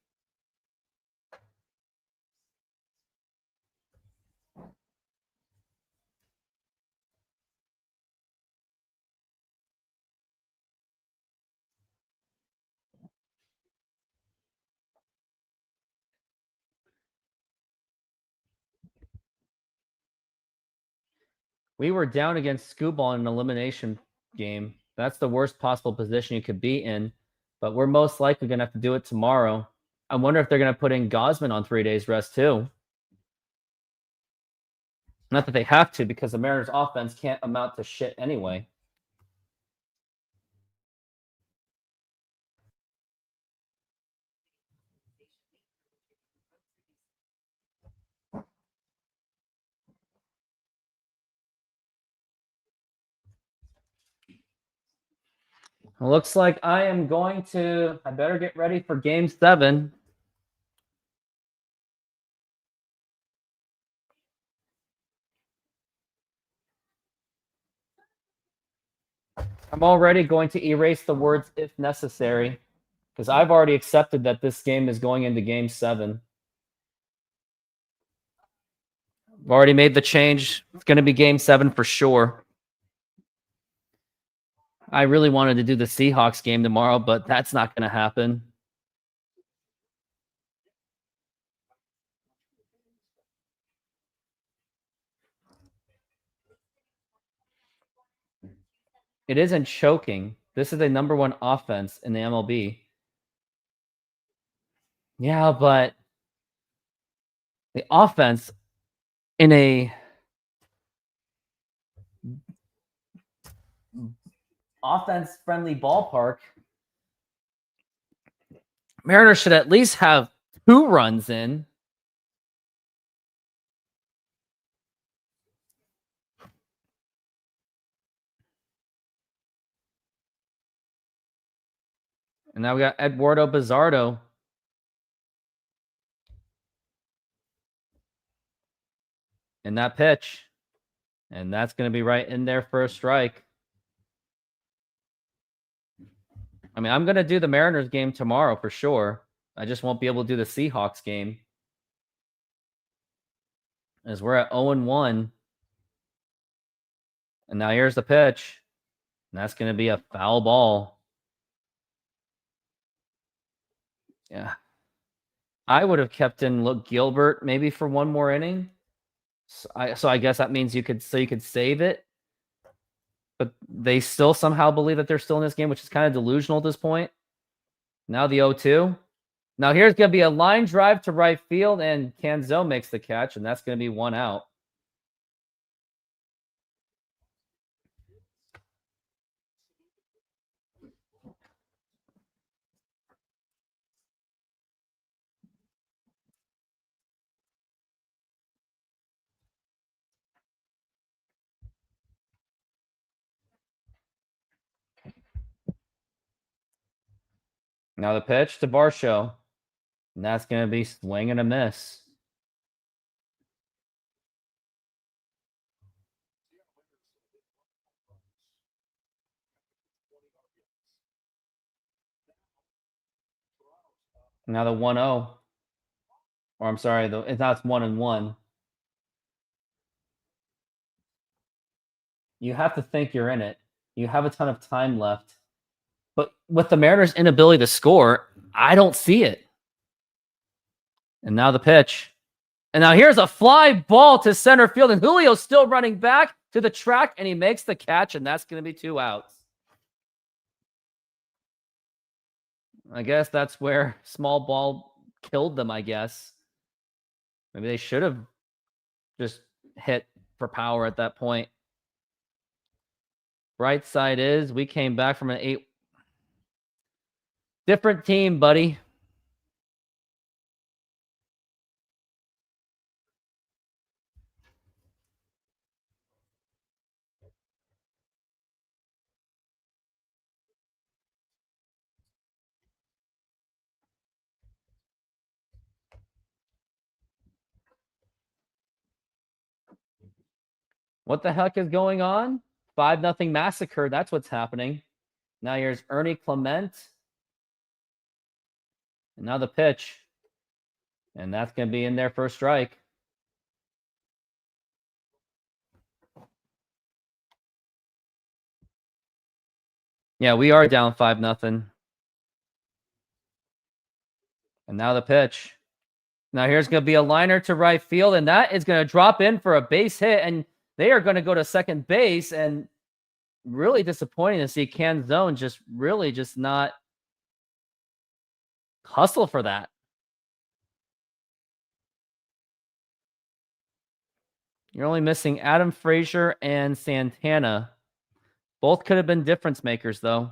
We were down against Scooball in an elimination game. That's the worst possible position you could be in. But we're most likely going to have to do it tomorrow. I wonder if they're going to put in Gosman on 3 days rest too. Not that they have to, because the Mariners offense can't amount to shit anyway. It looks like I better get ready for game 7. I'm already going to erase the words "if necessary," because I've already accepted that this game is going into game 7. I've already made the change. It's going to be game 7 for sure. I really wanted to do the Seahawks game tomorrow, but that's not going to happen. It isn't choking. This is a #1 offense in the MLB. Yeah, but The offense in a offense-friendly ballpark, Mariners should at least have 2 runs in. And now we got Eduardo Bizardo. In that pitch. And that's going to be right in there for a strike. I mean, I'm going to do the Mariners game tomorrow for sure. I just won't be able to do the Seahawks game. As we're at 0-1. And now here's the pitch. And that's going to be a foul ball. Yeah. I would have kept in Gilbert maybe for one more inning. So I guess that means you could save it. But they still somehow believe that they're still in this game, which is kind of delusional at this point. Now the 0-2. Now here's going to be a line drive to right field, and Canzo makes the catch, and that's going to be 1 out. Now the pitch to Varsho. And that's going to be swing and a miss. Now the 1-0. Or I'm sorry, it's not 1-1. You have to think you're in it. You have a ton of time left. But with the Mariners' inability to score, I don't see it. And now the pitch. And now here's a fly ball to center field, and Julio's still running back to the track, and he makes the catch, and that's going to be 2 outs. I guess that's where small ball killed them, I guess. Maybe they should have just hit for power at that point. Bright side is we came back from an 8. Different team, buddy. What the heck is going on? 5-0 massacre. That's what's happening. Now here's Ernie Clement. And now the pitch. And that's going to be in there for a strike. Yeah, we are down 5-0. And now the pitch. Now here's going to be a liner to right field, and that is going to drop in for a base hit, and they are going to go to second base, and really disappointing to see Canzone just not hustle for that. You're only missing Adam Frazier and Santana. Both could have been difference makers, though.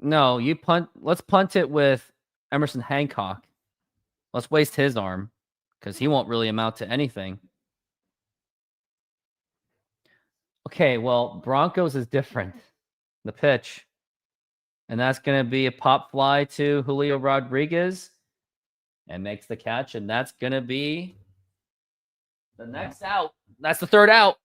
No, you punt. Let's punt it with Emerson Hancock. Let's waste his arm because he won't really amount to anything. Okay, well, Broncos is different. The pitch. And that's going to be a pop fly to Julio Rodríguez. And makes the catch. And that's going to be the next out. That's the 3rd out.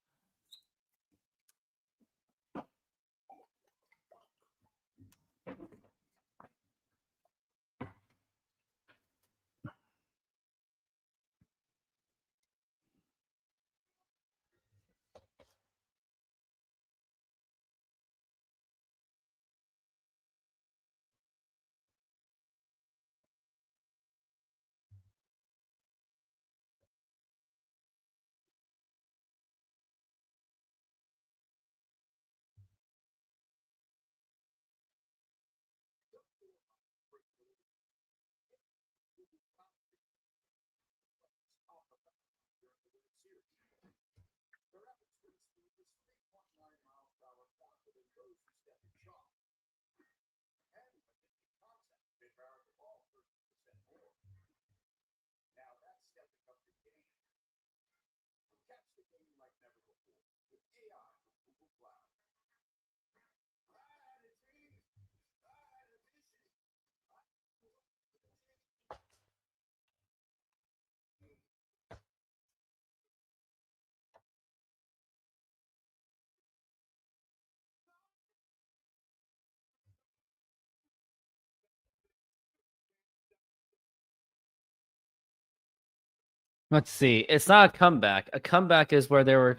Let's see. It's not a comeback. A comeback is where there were.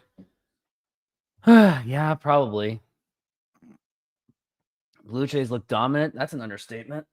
Yeah, probably. Blue Jays look dominant. That's an understatement.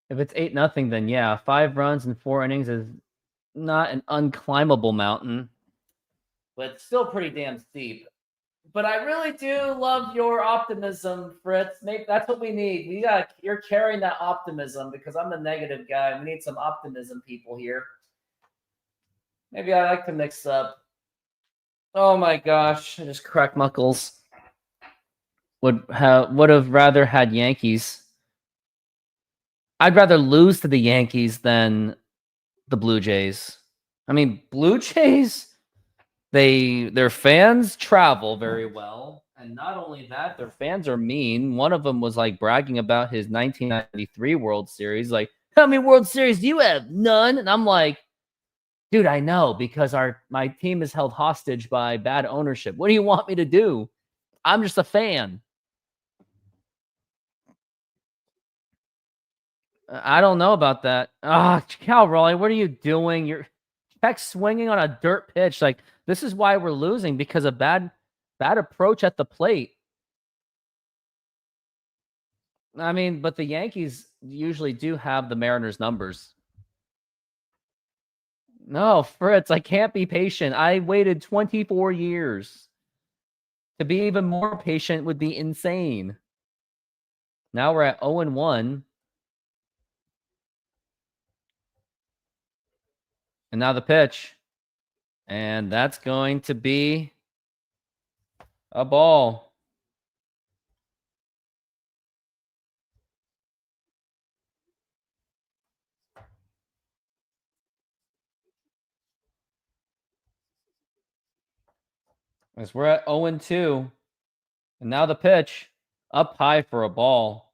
If it's 8-0, then yeah, 5 runs in 4 innings is not an unclimbable mountain, but it's still pretty damn steep. But I really do love your optimism, Fritz. Maybe that's what we need. You're carrying that optimism because I'm the negative guy. We need some optimism people here. Maybe I like to mix up. Oh my gosh, I just cracked knuckles. Would have rather had Yankees. I'd rather lose to the Yankees than the Blue Jays. I mean, Blue Jays, their fans travel very well. And not only that, their fans are mean. One of them was like bragging about his 1993 World Series. Like, how many World Series do you have? None. And I'm like, dude, I know because my team is held hostage by bad ownership. What do you want me to do? I'm just a fan. I don't know about that. Cal Raleigh, what are you doing? You're swinging on a dirt pitch. Like, this is why we're losing because of bad approach at the plate. I mean, but the Yankees usually do have the Mariners' numbers. No, Fritz, I can't be patient. I waited 24 years. To be even more patient would be insane. Now we're at 0-1. And now the pitch. And that's going to be a ball. As we're at 0-2. And now the pitch. Up high for a ball.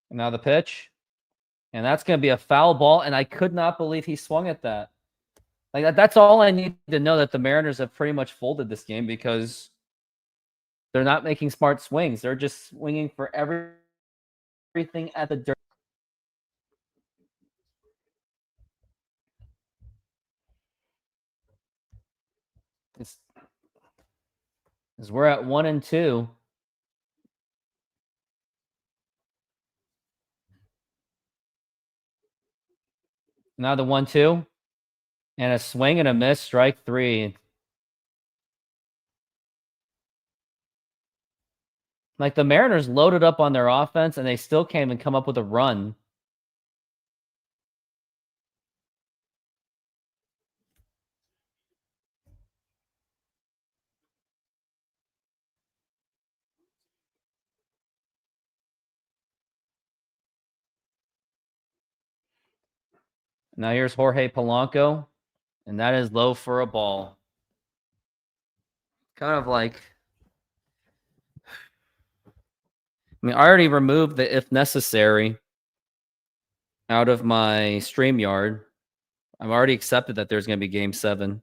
And now the pitch. And that's going to be a foul ball. And I could not believe he swung at that. Like, that's all I need to know, that the Mariners have pretty much folded this game because they're not making smart swings. They're just swinging for everything at the dirt. As we're at 1-2. Now the 1-2. And a swing and a miss, strike 3. Like, the Mariners loaded up on their offense, and they still can't even come up with a run. Now here's Jorge Polanco, and that is low for a ball. Kind of like... I mean, I already removed the if necessary out of my StreamYard. I've already accepted that there's going to be Game 7.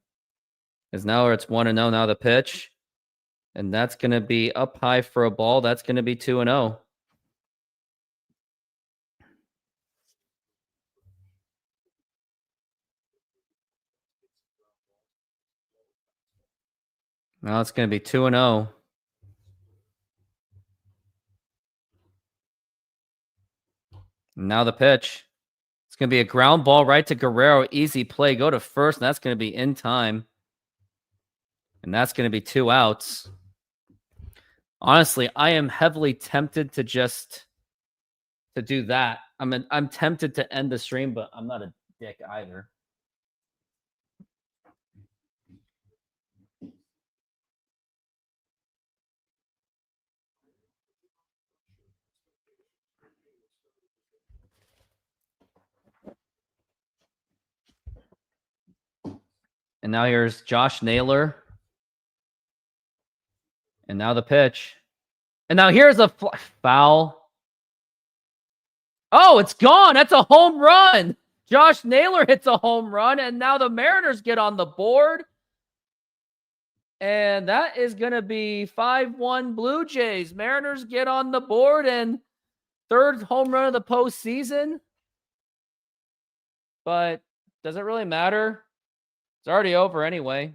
Because now it's 1-0. Now the pitch. And that's going to be up high for a ball. That's going to be 2-0. Now it's going to be 2-0. Now the pitch. It's going to be a ground ball right to Guerrero. Easy play. Go to first, and that's going to be in time. And that's going to be 2 outs. Honestly, I am heavily tempted to just do that. I'm tempted to end the stream, but I'm not a dick either. And now here's Josh Naylor. And now the pitch. And now here's a foul. Oh, it's gone. That's a home run. Josh Naylor hits a home run, and now the Mariners get on the board. And that is going to be 5-1 Blue Jays. Mariners get on the board, and third home run of the postseason. But does it really matter? It's already over anyway.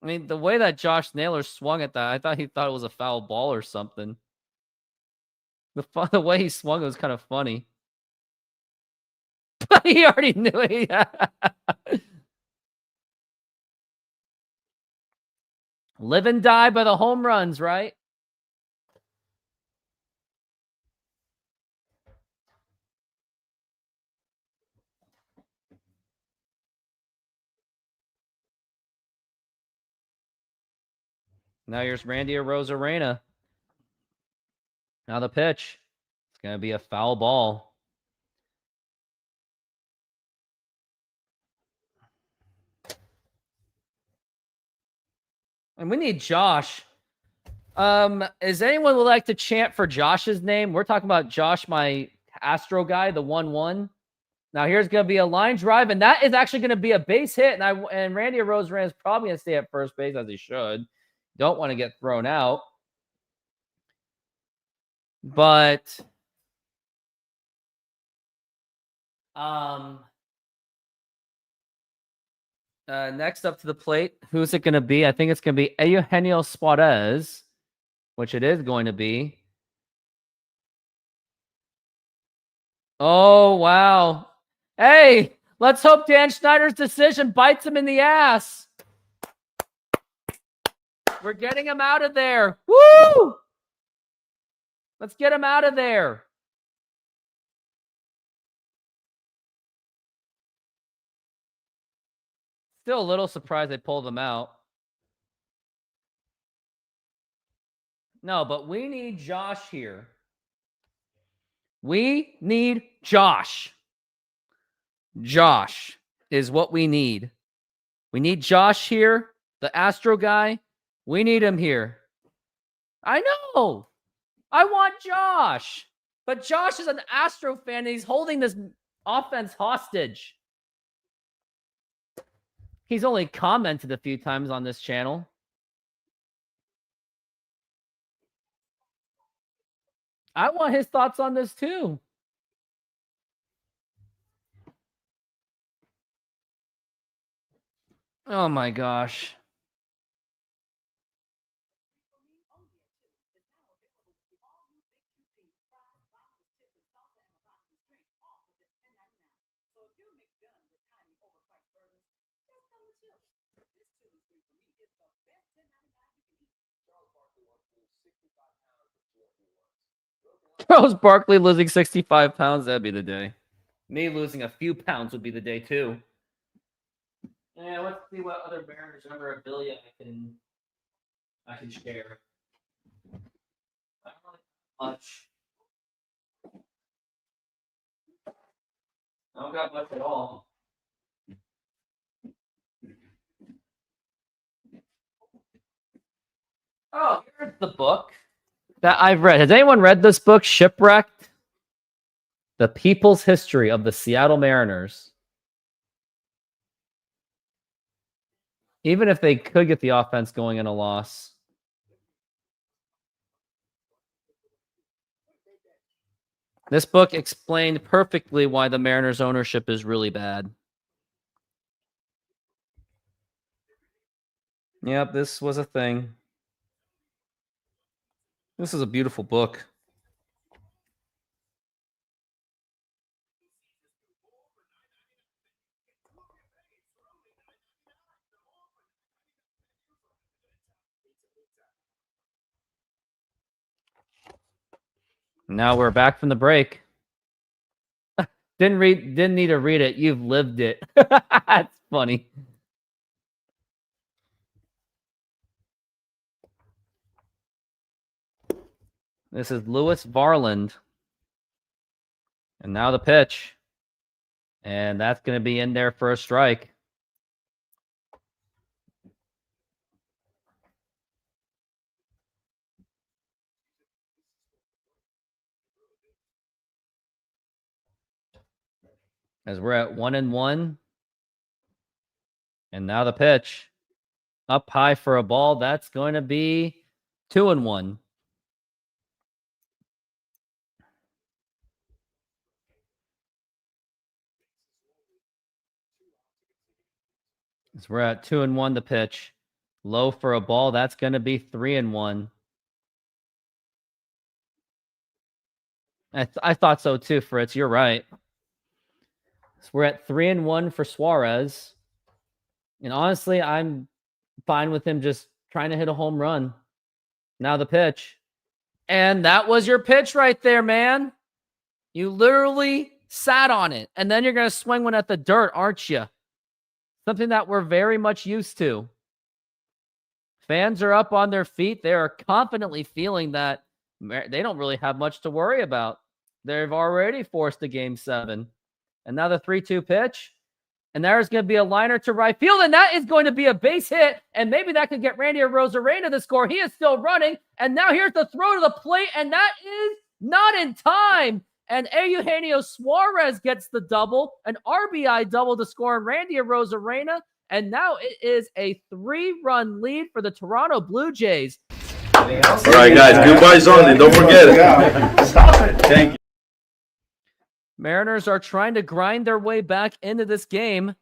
I mean, the way that Josh Naylor swung at that, I thought he thought it was a foul ball or something. The way he swung, it was kind of funny. He already knew it. Live and die by the home runs, right? Now here's Randy Arozarena. Now the pitch. It's going to be a foul ball. And we need Josh. Is anyone would like to chant for Josh's name? We're talking about Josh, my Astro guy, the 1-1. Now here's going to be a line drive, and that is actually going to be a base hit. And Randy Arozarena is probably going to stay at first base, as he should. Don't want to get thrown out. But next up to the plate, who's it going to be? I think it's going to be Eugenio Suarez, which it is going to be. Oh, wow. Hey, let's hope Dan Schneider's decision bites him in the ass. We're getting him out of there. Woo! Let's get him out of there. Still a little surprised they pulled him out. No, but we need Josh here. We need Josh. Josh is what we need. We need Josh here, the Astro guy. We need him here. I know. I want Josh. But Josh is an Astro fan, and he's holding this offense hostage. He's only commented a few times on this channel. I want his thoughts on this too. Oh my gosh. Charles Barkley losing 65 pounds, that'd be the day. Me losing a few pounds would be the day too. Yeah, let's see what other Mariners memorabilia I can share. Not really much. I don't got much at all. Oh, here's the book that I've read. Has anyone read this book, Shipwrecked? The People's History of the Seattle Mariners. Even if they could get the offense going in a loss. This book explained perfectly why the Mariners ownership is really bad. Yep, this was a thing. This is a beautiful book. Now we're back from the break. Didn't need to read it. You've lived it. That's funny. This is Lewis Varland. And now the pitch. And that's going to be in there for a strike. As we're at 1-1. And now the pitch. Up high for a ball. That's going to be 2-1. As we're at 2-1, the pitch. Low for a ball. That's going to be 3-1. I thought so too, Fritz. You're right. So we're at 3-1 for Suarez. And honestly, I'm fine with him just trying to hit a home run. Now the pitch. And that was your pitch right there, man. You literally sat on it. And then you're going to swing one at the dirt, aren't you? Something that we're very much used to. Fans are up on their feet. They are confidently feeling that they don't really have much to worry about. They've already forced a Game 7. And now the 3-2 pitch. And there's going to be a liner to right field. And that is going to be a base hit. And maybe that could get Randy Arozarena to score. He is still running. And now here's the throw to the plate. And that is not in time. And Eugenio Suarez gets the double. An RBI double to score on Randy Arozarena. And now it is a 3-run lead for the Toronto Blue Jays. All right, guys. Goodbyes only. Don't forget it. Stop it. Thank you. Mariners are trying to grind their way back into this game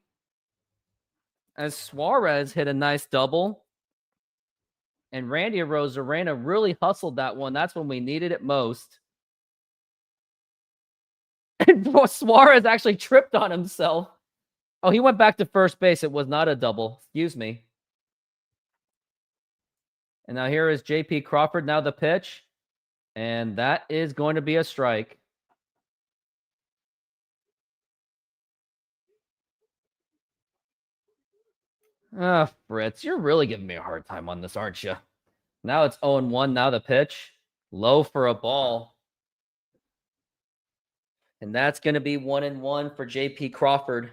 as Suarez hit a nice double. And Randy Arozarena really hustled that one. That's when we needed it most. And Suarez actually tripped on himself. Oh, he went back to first base. It was not a double. Excuse me. And now here is J.P. Crawford. Now the pitch. And that is going to be a strike. Fritz, you're really giving me a hard time on this, aren't you? Now it's 0-1. Now the pitch. Low for a ball. And that's going to be 1-1 for J.P. Crawford.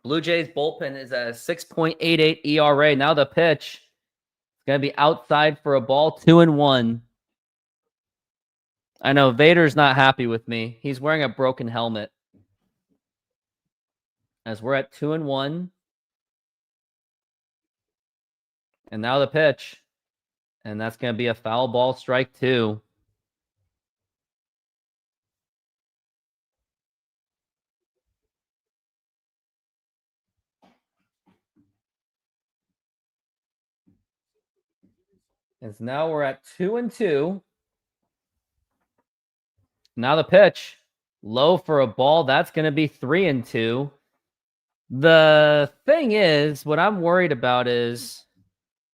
Blue Jays bullpen is at a 6.88 ERA. Now the pitch. It's going to be outside for a ball. 2-1. I know Vader's not happy with me. He's wearing a broken helmet. As we're at 2-1. And now the pitch. And that's going to be a foul ball, strike 2. As now we're at 2-2. Now the pitch. Low for a ball. That's going to be 3-2. The thing is, what I'm worried about is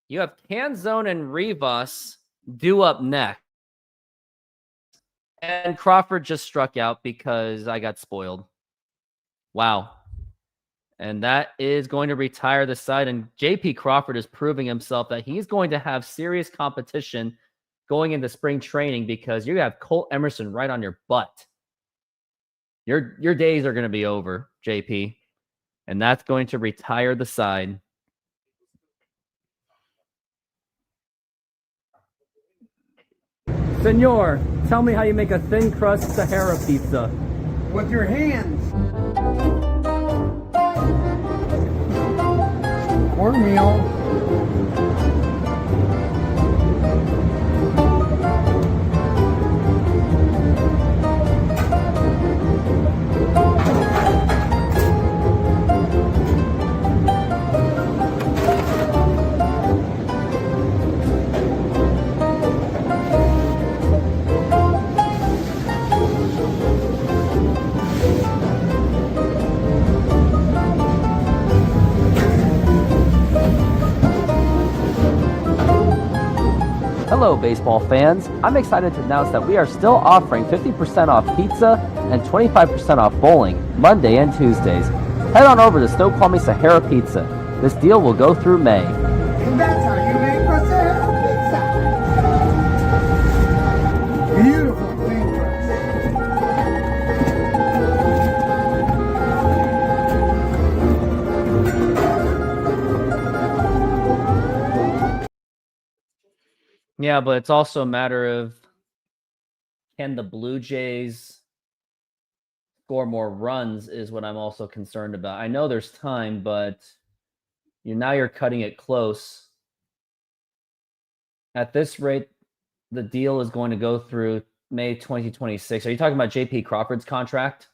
you have Canzone and Rivas due up next. And Crawford just struck out because I got spoiled. Wow. And that is going to retire the side. And J.P. Crawford is proving himself that he's going to have serious competition going into spring training because you have Colt Emerson right on your butt. Your days are going to be over, J.P. And that's going to retire the side. Senor, tell me how you make a thin crust Sahara pizza. With your hands. Cornmeal. Hello, baseball fans. I'm excited to announce that we are still offering 50% off pizza and 25% off bowling Monday and Tuesdays. Head on over to Snoqualmie Sahara Pizza. This deal will go through May. And that's how you make a Sahara pizza. Beautiful thing. Yeah, but it's also a matter of, can the Blue Jays score more runs is what I'm also concerned about. I know there's time, but now you're cutting it close. At this rate, the deal is going to go through May 2026. Are you talking about JP Crawford's contract?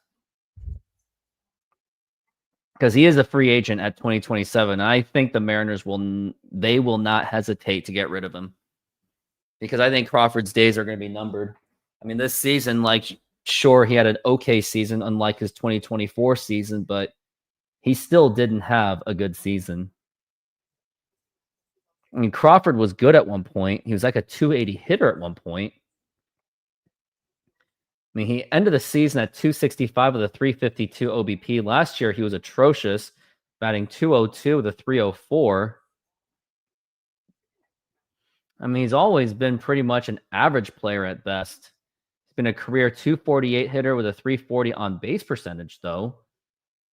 Because he is a free agent at 2027. I think the Mariners will not hesitate to get rid of him, because I think Crawford's days are going to be numbered. I mean, this season, sure, he had an okay season, unlike his 2024 season, but he still didn't have a good season. I mean, Crawford was good at one point. He was like a 280 hitter at one point. I mean, he ended the season at 265 with a 352 OBP. Last year, he was atrocious, batting 202 with a 304. I mean, he's always been pretty much an average player at best. He's been a career 248 hitter with a 340 on base percentage, though.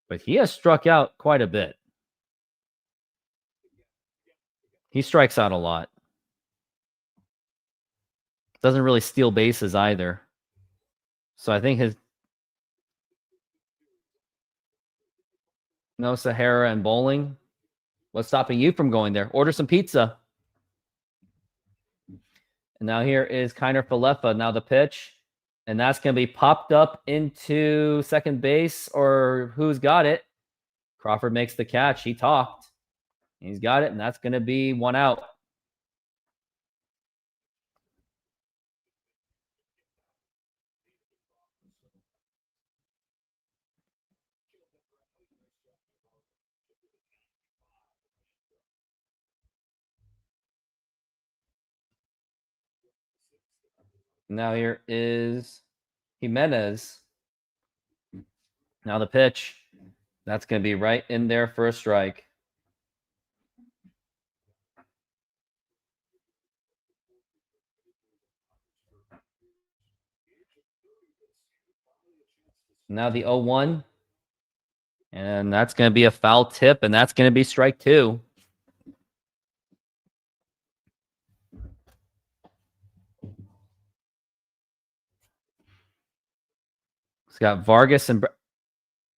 But he has struck out quite a bit. He strikes out a lot. Doesn't really steal bases either. So I think no Sahara and bowling. What's stopping you from going there? Order some pizza. And now here is Kiner Falefa. Now the pitch. And that's going to be popped up into second base, or who's got it? Crawford makes the catch. He talked. He's got it, and that's going to be one out. Now here is Jimenez. Now the pitch. That's going to be right in there for a strike. Now the 0-1. And that's going to be a foul tip, and that's going to be strike two. It's got Vargas and...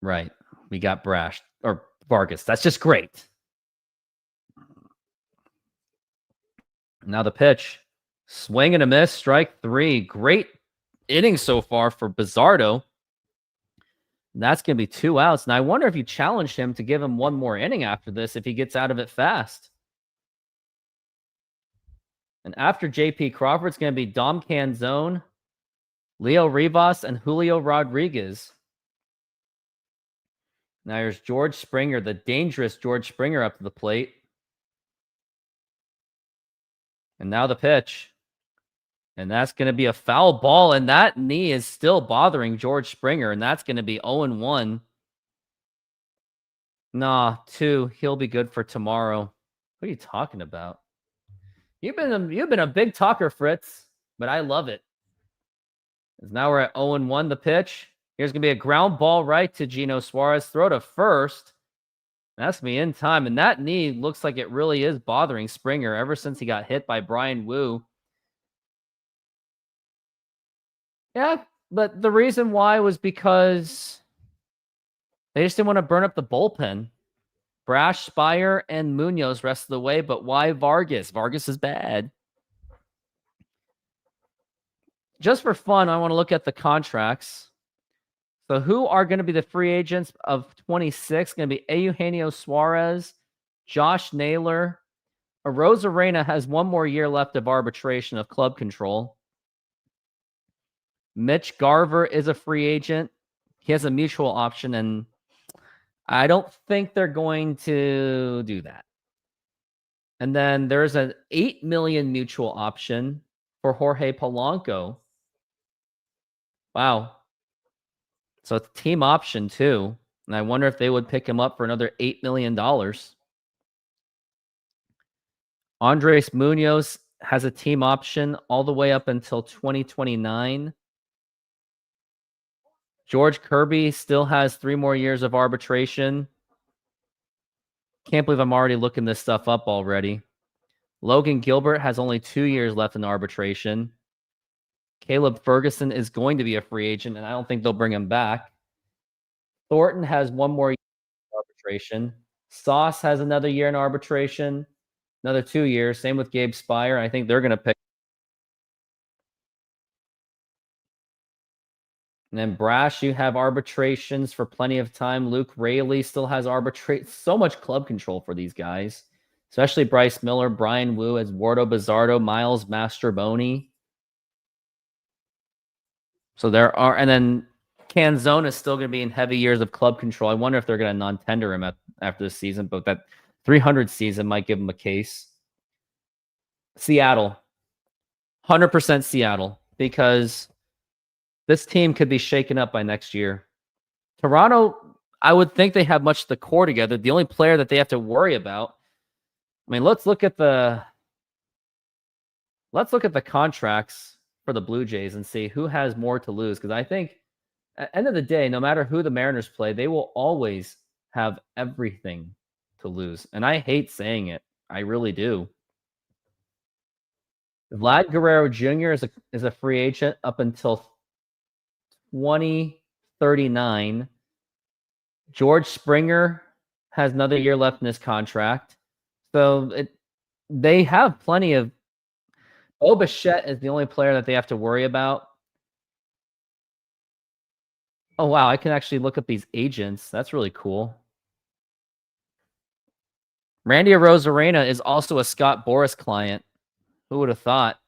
Right. We got Brash. Or Vargas. That's just great. Now the pitch. Swing and a miss. Strike three. Great inning so far for Bizardo. That's going to be 2 outs. And I wonder if you challenge him to give him one more inning after this if he gets out of it fast. And after JP Crawford, it's going to be Dom Canzone, Leo Rivas, and Julio Rodríguez. Now here's George Springer, the dangerous George Springer, up to the plate. And now the pitch. And that's going to be a foul ball, and that knee is still bothering George Springer, and that's going to be 0-1. Nah, 2. He'll be good for tomorrow. What are you talking about? You've been a big talker, Fritz, but I love it. Now we're at 0-1, the pitch. Here's going to be a ground ball right to Gino Suarez. Throw to first. That's me in time, and that knee looks like it really is bothering Springer ever since he got hit by Brian Wu. Yeah, but the reason why was because they just didn't want to burn up the bullpen. Brash, Spire, and Munoz rest of the way, but why Vargas? Vargas is bad. Just for fun, I want to look at the contracts. So who are going to be the free agents of 26? Going to be Eugenio Suarez, Josh Naylor. Arozarena has one more year left of arbitration of club control. Mitch Garver is a free agent. He has a mutual option, and I don't think they're going to do that. And then there's an $8 million mutual option for Jorge Polanco. Wow. So it's a team option too. And I wonder if they would pick him up for another $8 million. Andres Munoz has a team option all the way up until 2029. George Kirby still has 3 more years of arbitration. Can't believe I'm already looking this stuff up already. Logan Gilbert has only 2 years left in arbitration. Caleb Ferguson is going to be a free agent, and I don't think they'll bring him back. Thornton has 1 more year in arbitration. Sauce has another year in arbitration, another 2 years. Same with Gabe Spire. I think they're going to pick. And then Brash, you have arbitrations for plenty of time. Luke Rayleigh still has arbitrate. So much club control for these guys, especially Bryce Miller, Brian Wu, Eduardo Bizzardo, Miles Mastroboni. So there are, and then Canzone is still going to be in heavy years of club control. I wonder if they're going to non-tender him after this season, but that 300 season might give him a case. Seattle, 100% Seattle, because this team could be shaken up by next year. Toronto, I would think they have much of the core together. The only player that they have to worry about, I mean, let's look at the contracts for the Blue Jays and see who has more to lose. Because I think at the end of the day, no matter who the Mariners play, they will always have everything to lose. And I hate saying it. I really do. Vlad Guerrero Jr. is a free agent up until 2039. George Springer has another year left in his contract. So they have plenty of. Bo Bichette is the only player that they have to worry about. Oh, wow. I can actually look up these agents. That's really cool. Randy Arozarena is also a Scott Boras client. Who would have thought?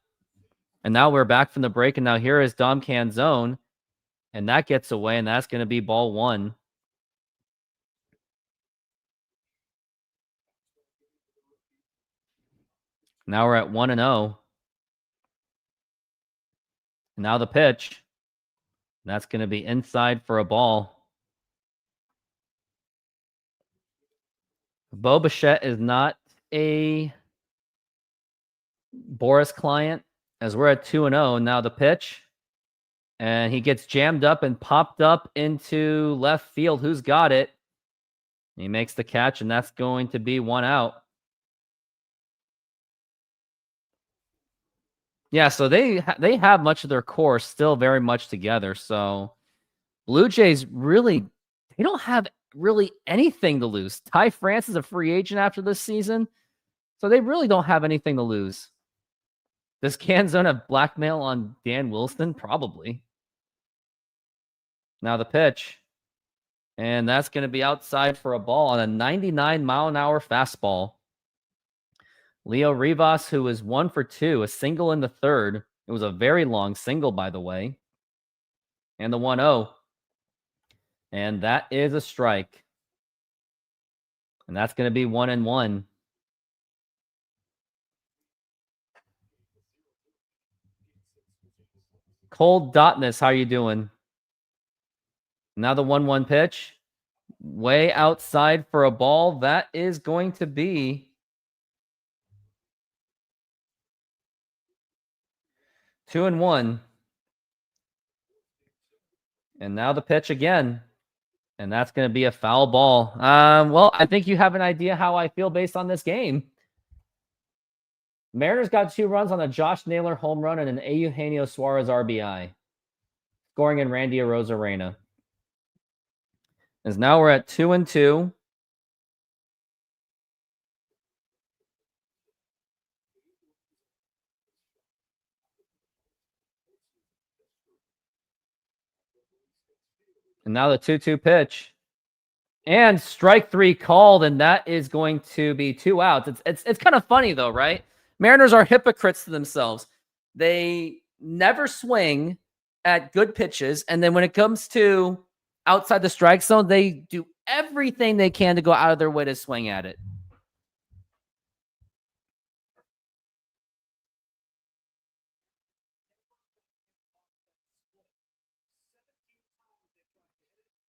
And now we're back from the break, and now here is Dom Canzone. And that gets away, and that's going to be ball 1. Now we're at 1-0. Now the pitch. That's going to be inside for a ball. Bo Bichette is not a Boras client, as we're at 2-0. Now the pitch. And he gets jammed up and popped up into left field. Who's got it? He makes the catch, and that's going to be 1 out. Yeah, so they have much of their core still very much together. So Blue Jays really, they don't have really anything to lose. Ty France is a free agent after this season, so they really don't have anything to lose. Does Canzone have blackmail on Dan Wilson? Probably. Now the pitch. And that's going to be outside for a ball on a 99-mile-an-hour fastball. Leo Rivas, who was 1 for 2, a single in the third. It was a very long single, by the way. And the 1-0. And that is a strike. And that's going to be 1-1. Cold Dotness, how are you doing? Now the 1-1 pitch. Way outside for a ball. That is going to be 2-1. And now the pitch again. And that's going to be a foul ball. Well, I think you have an idea how I feel based on this game. Mariners got 2 runs on a Josh Naylor home run and an Eugenio Suarez RBI. Scoring in Randy Arozarena. As now we're at 2-2. And now the 2-2 pitch. And strike 3 called, and that is going to be 2 outs. It's kind of funny, though, right? Mariners are hypocrites to themselves. They never swing at good pitches, and then when it comes to outside the strike zone, they do everything they can to go out of their way to swing at it.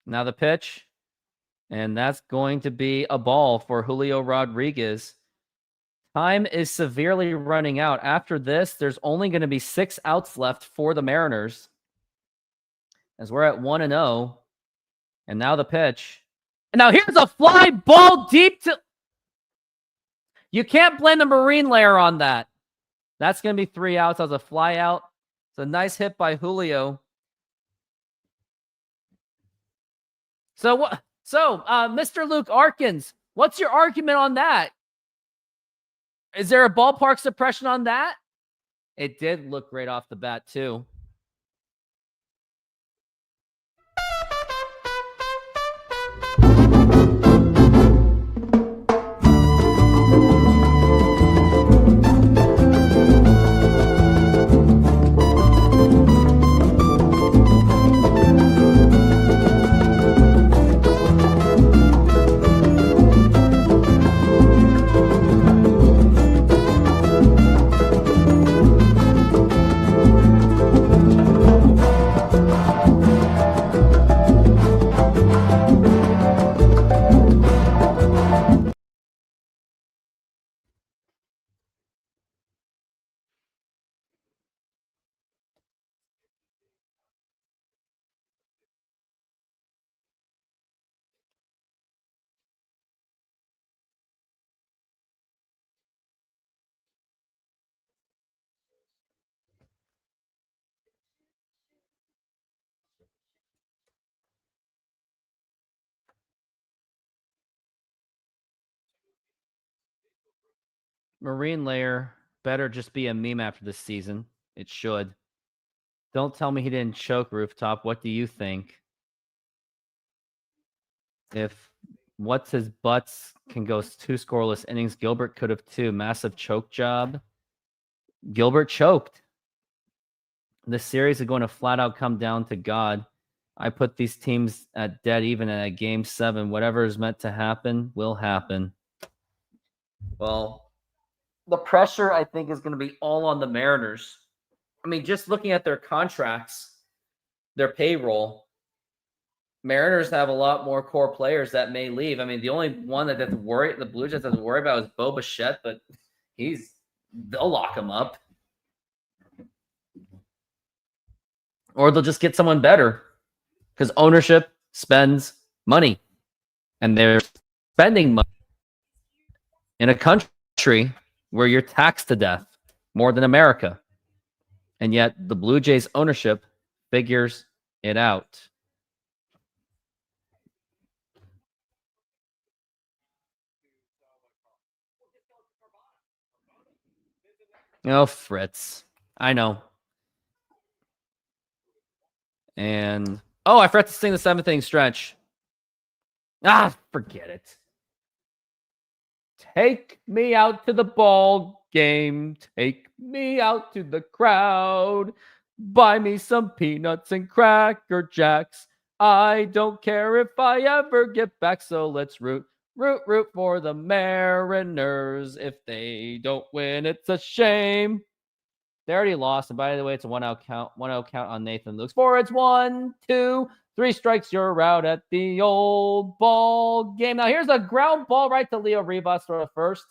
Now the pitch. And that's going to be a ball for Julio Rodríguez. Time is severely running out. After this, there's only going to be 6 outs left for the Mariners. As we're at 1-0. And now the pitch. And now here's a fly ball deep to... You can't blame the marine layer on that. That's going to be 3 outs. That was a fly out. It's a nice hit by Julio. So what? So, Mr. Luke Arkins, what's your argument on that? Is there a ballpark suppression on that? It did look great off the bat, too. Marine layer better just be a meme after this season. It should. Don't tell me he didn't choke, Rooftop. What do you think? If what's his butts can go 2 scoreless innings, Gilbert could have 2. Massive choke job. Gilbert choked. This series is going to flat out come down to God. I put these teams at dead even at game 7. Whatever is meant to happen will happen. Well, the pressure, I think, is going to be all on the Mariners. I mean, just looking at their contracts, their payroll, Mariners have a lot more core players that may leave. I mean, the only one that have to worry, the Blue Jays have to worry about is Bo Bichette, but they'll lock him up. Or they'll just get someone better because ownership spends money, and they're spending money in a country where you're taxed to death more than America. And yet the Blue Jays ownership figures it out. Oh, Fritz. I know. And, oh, I forgot to sing the 7th inning stretch. Ah, forget it. Take me out to the ball game. Take me out to the crowd. Buy me some peanuts and Cracker Jacks. I don't care if I ever get back, so let's root for the Mariners. If they don't win, it's a shame. They already lost, and by the way, it's a 1-out count. 1-out count on Nathan Lukes. 4, it's 1, 2, 3 strikes. You're out at the old ball game. Now here's a ground ball right to Leo Rivas for the first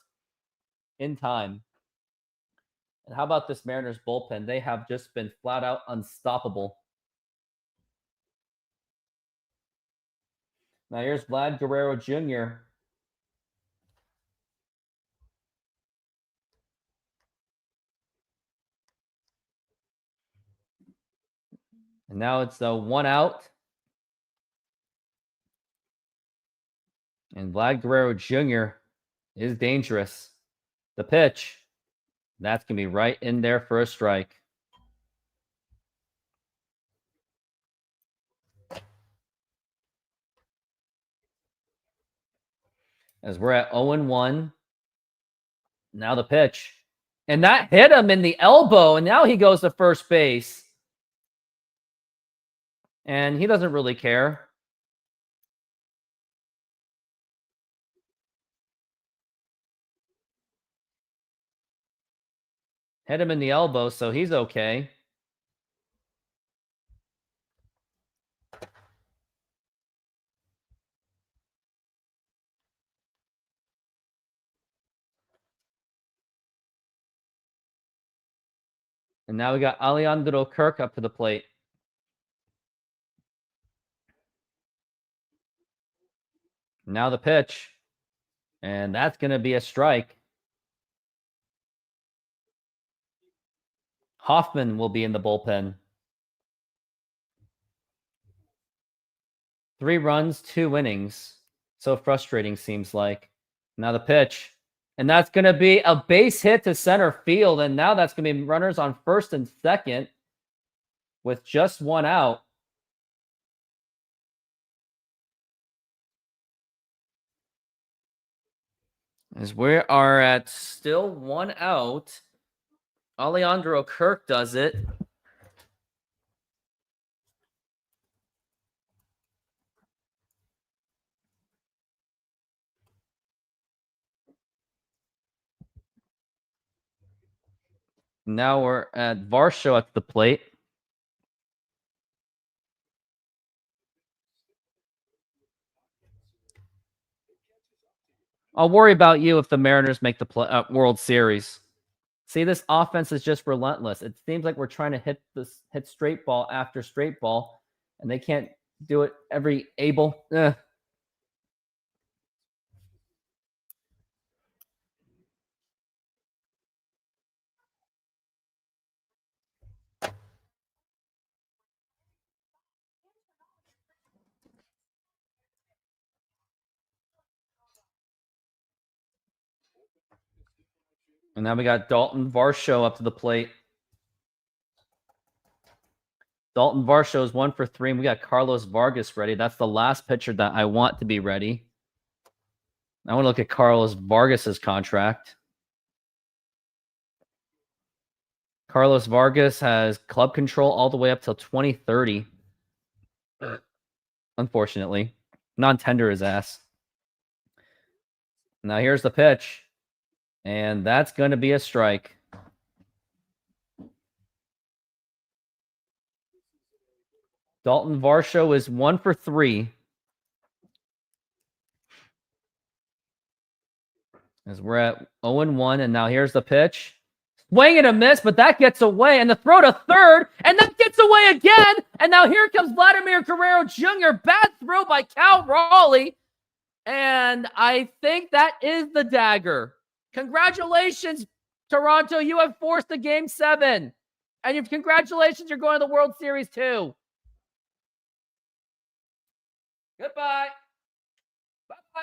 in time. And how about this Mariners bullpen? They have just been flat out unstoppable. Now here's Vlad Guerrero Jr. And now it's the 1 out. And Vlad Guerrero Jr. is dangerous. The pitch. That's going to be right in there for a strike. As we're at 0-1. Now the pitch. And that hit him in the elbow. And now he goes to first base. And he doesn't really care. Hit him in the elbow, so he's okay. And now we got Alejandro Kirk up to the plate. Now the pitch. And that's going to be a strike. Hoffman will be in the bullpen. 3 runs, 2 innings. So frustrating, seems like. Now the pitch. And that's going to be a base hit to center field. And now that's going to be runners on first and second with just 1 out. As we are at still 1 out. Alejandro Kirk does it. Now we're at Varsho at the plate. I'll worry about you if the Mariners make the World Series. See, this offense is just relentless. It seems like we're trying to hit straight ball after straight ball, and they can't do it every able. And now we got Dalton Varsho up to the plate. Dalton Varsho is 1 for 3, and we got Carlos Vargas ready. That's the last pitcher that I want to be ready. I want to look at Carlos Vargas's contract. Carlos Vargas has club control all the way up till 2030. Unfortunately. Non-tender his ass. Now here's the pitch. And that's going to be a strike. Dalton Varsho is 1 for 3. As we're at 0-1, and now here's the pitch. Swing and a miss, but that gets away. And the throw to third, and that gets away again. And now here comes Vladimir Guerrero Jr. Bad throw by Cal Raleigh. And I think that is the dagger. Congratulations, Toronto. You have forced the Game 7. And congratulations, you're going to the World Series too. Goodbye. Bye-bye.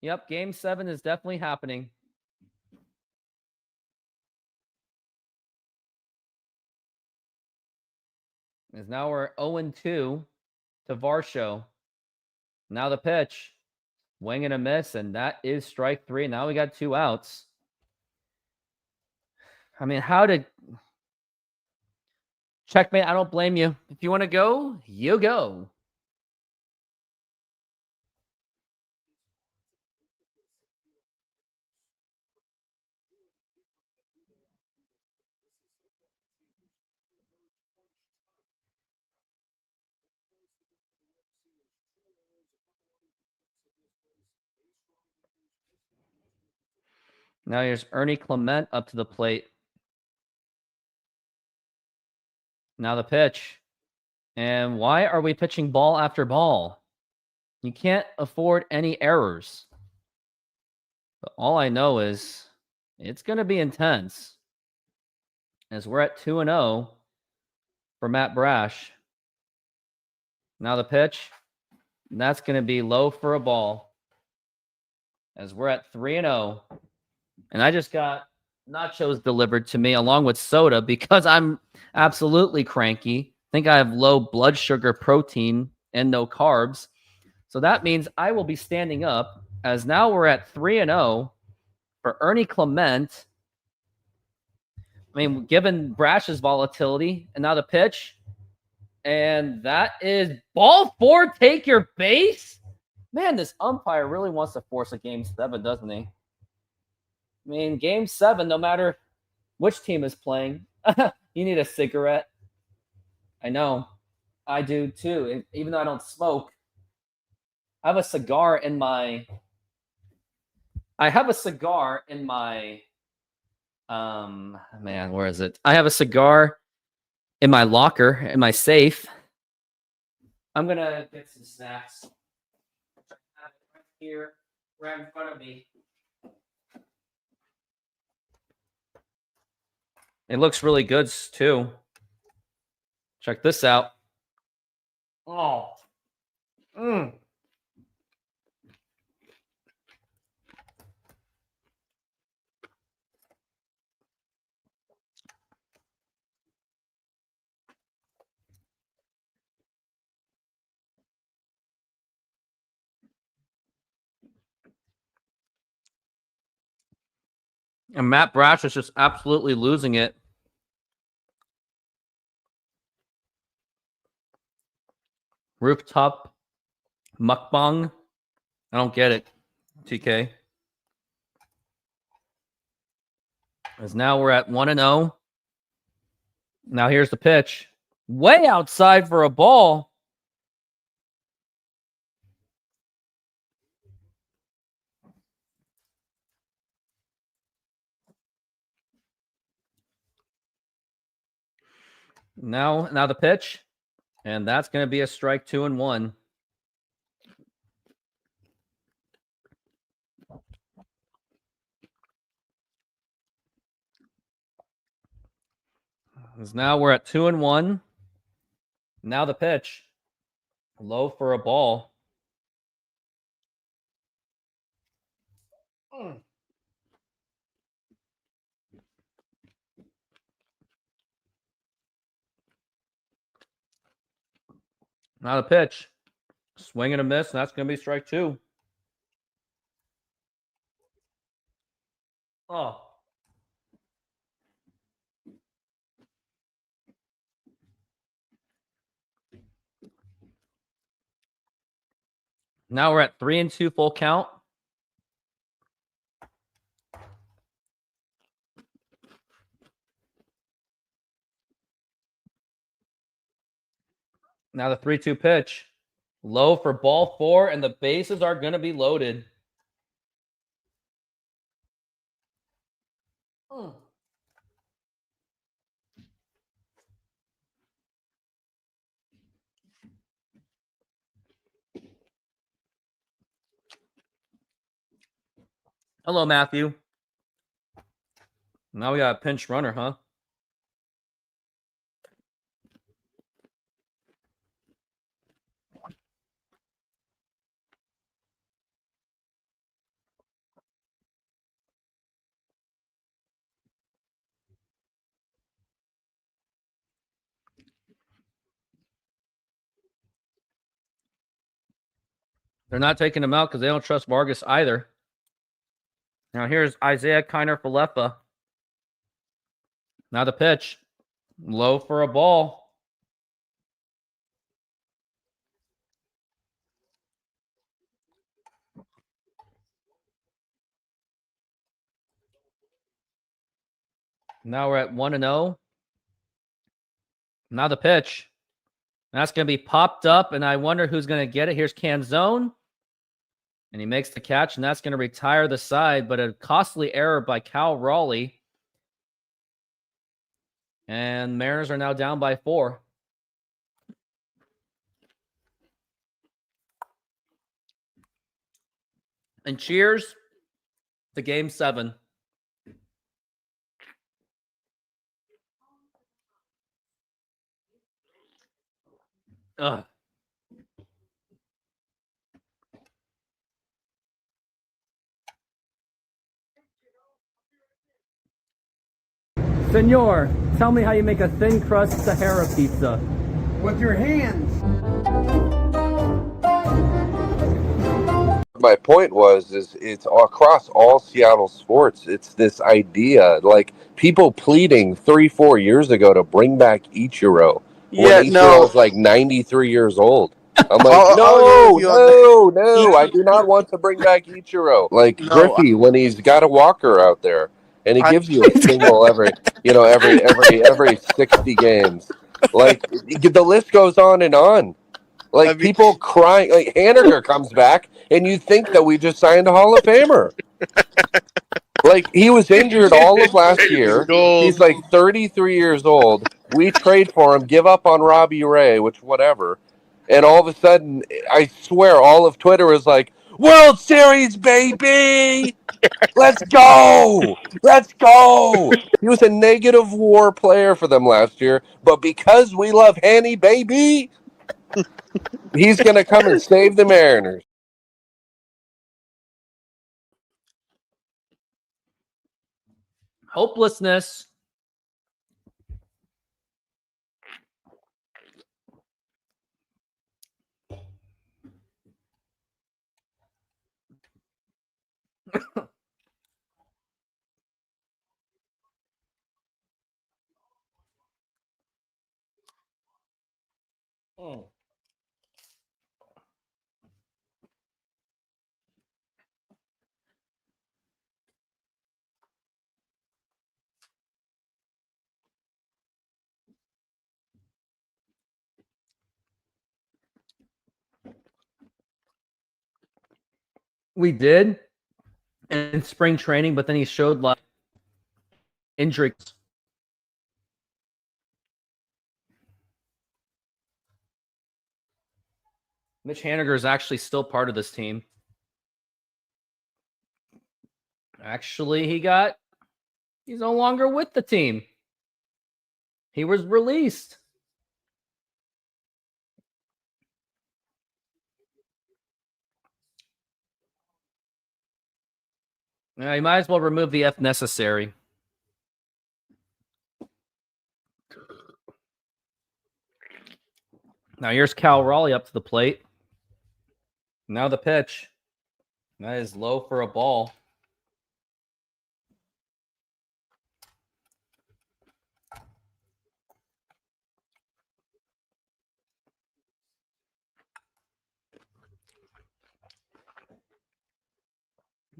Yep, Game 7 is definitely happening. As now we're 0-2 to Varsho. Now the pitch. Swing and a miss, and that is strike 3. Now we got 2 outs. I mean, checkmate, I don't blame you. If you want to go, you go. Now here's Ernie Clement up to the plate. Now the pitch. And why are we pitching ball after ball? You can't afford any errors. But all I know is it's going to be intense. As we're at 2-0 for Matt Brash. Now the pitch. And that's going to be low for a ball. As we're at 3-0. And I just got nachos delivered to me along with soda because I'm absolutely cranky. I think I have low blood sugar protein and no carbs. So that means I will be standing up as now we're at 3-0 for Ernie Clement. I mean, given Brash's volatility, and now the pitch. And that is ball 4, take your base. Man, this umpire really wants to force a Game 7, doesn't he? I mean, Game 7, no matter which team is playing, you need a cigarette. I know. I do too. And even though I don't smoke, I have a cigar in my. Man, where is it? I have a cigar in my locker, in my safe. I'm gonna get some snacks. Right here, right in front of me. It looks really good too. Check this out. Oh. And Matt Brash is just absolutely losing it. Rooftop mukbang. I don't get it, TK. As now we're at 1-0. Now here's the pitch. Way outside for a ball. Now the pitch. And that's going to be a strike 2-1. As now we're at 2-1. Now the pitch. Low for a ball. Now the pitch. Swing and a miss, and that's going to be strike 2. Oh. Now we're at 3-2 full count. Now the 3-2 pitch. Low for ball 4, and the bases are going to be loaded. Hello, Matthew. Now we got a pinch runner, huh? They're not taking him out because they don't trust Vargas either. Now here's Isaiah Kiner-Falefa. Now the pitch. Low for a ball. Now we're at 1-0. Now the pitch. That's going to be popped up, and I wonder who's going to get it. Here's Canzone. And he makes the catch, and that's going to retire the side, but a costly error by Cal Raleigh. And Mariners are now down by 4. And cheers to Game 7. Ugh. Senor, tell me how you make a thin crust Sahara pizza. With your hands. My point is it's across all Seattle sports. It's this idea, like people pleading 3-4 years ago to bring back Ichiro. Yeah, when Ichiro's like 93 years old. I'm like, no, I do not want to bring back Ichiro. Like Griffey when he's got a walker out there and he gives you a single every 60 games. Like, the list goes on and on. Like, I mean- people crying. Like, Haniger comes back, and you think that we just signed a Hall of Famer. Like, he was injured all of last year. Gold. He's like 33 years old. We trade for him, give up on Robbie Ray, which whatever. And all of a sudden, I swear, all of Twitter was like, World Series, baby! Let's go! Let's go! He was a negative WAR player for them last year, but because we love Hanny, baby, he's going to come and save the Mariners. Hopelessness. We did in spring training, but then he showed like injuries. Mitch Haniger is actually still part of this team. Actually, he's no longer with the team. He was released. Yeah, you might as well remove the F necessary. Now here's Cal Raleigh up to the plate. Now the pitch. That is low for a ball.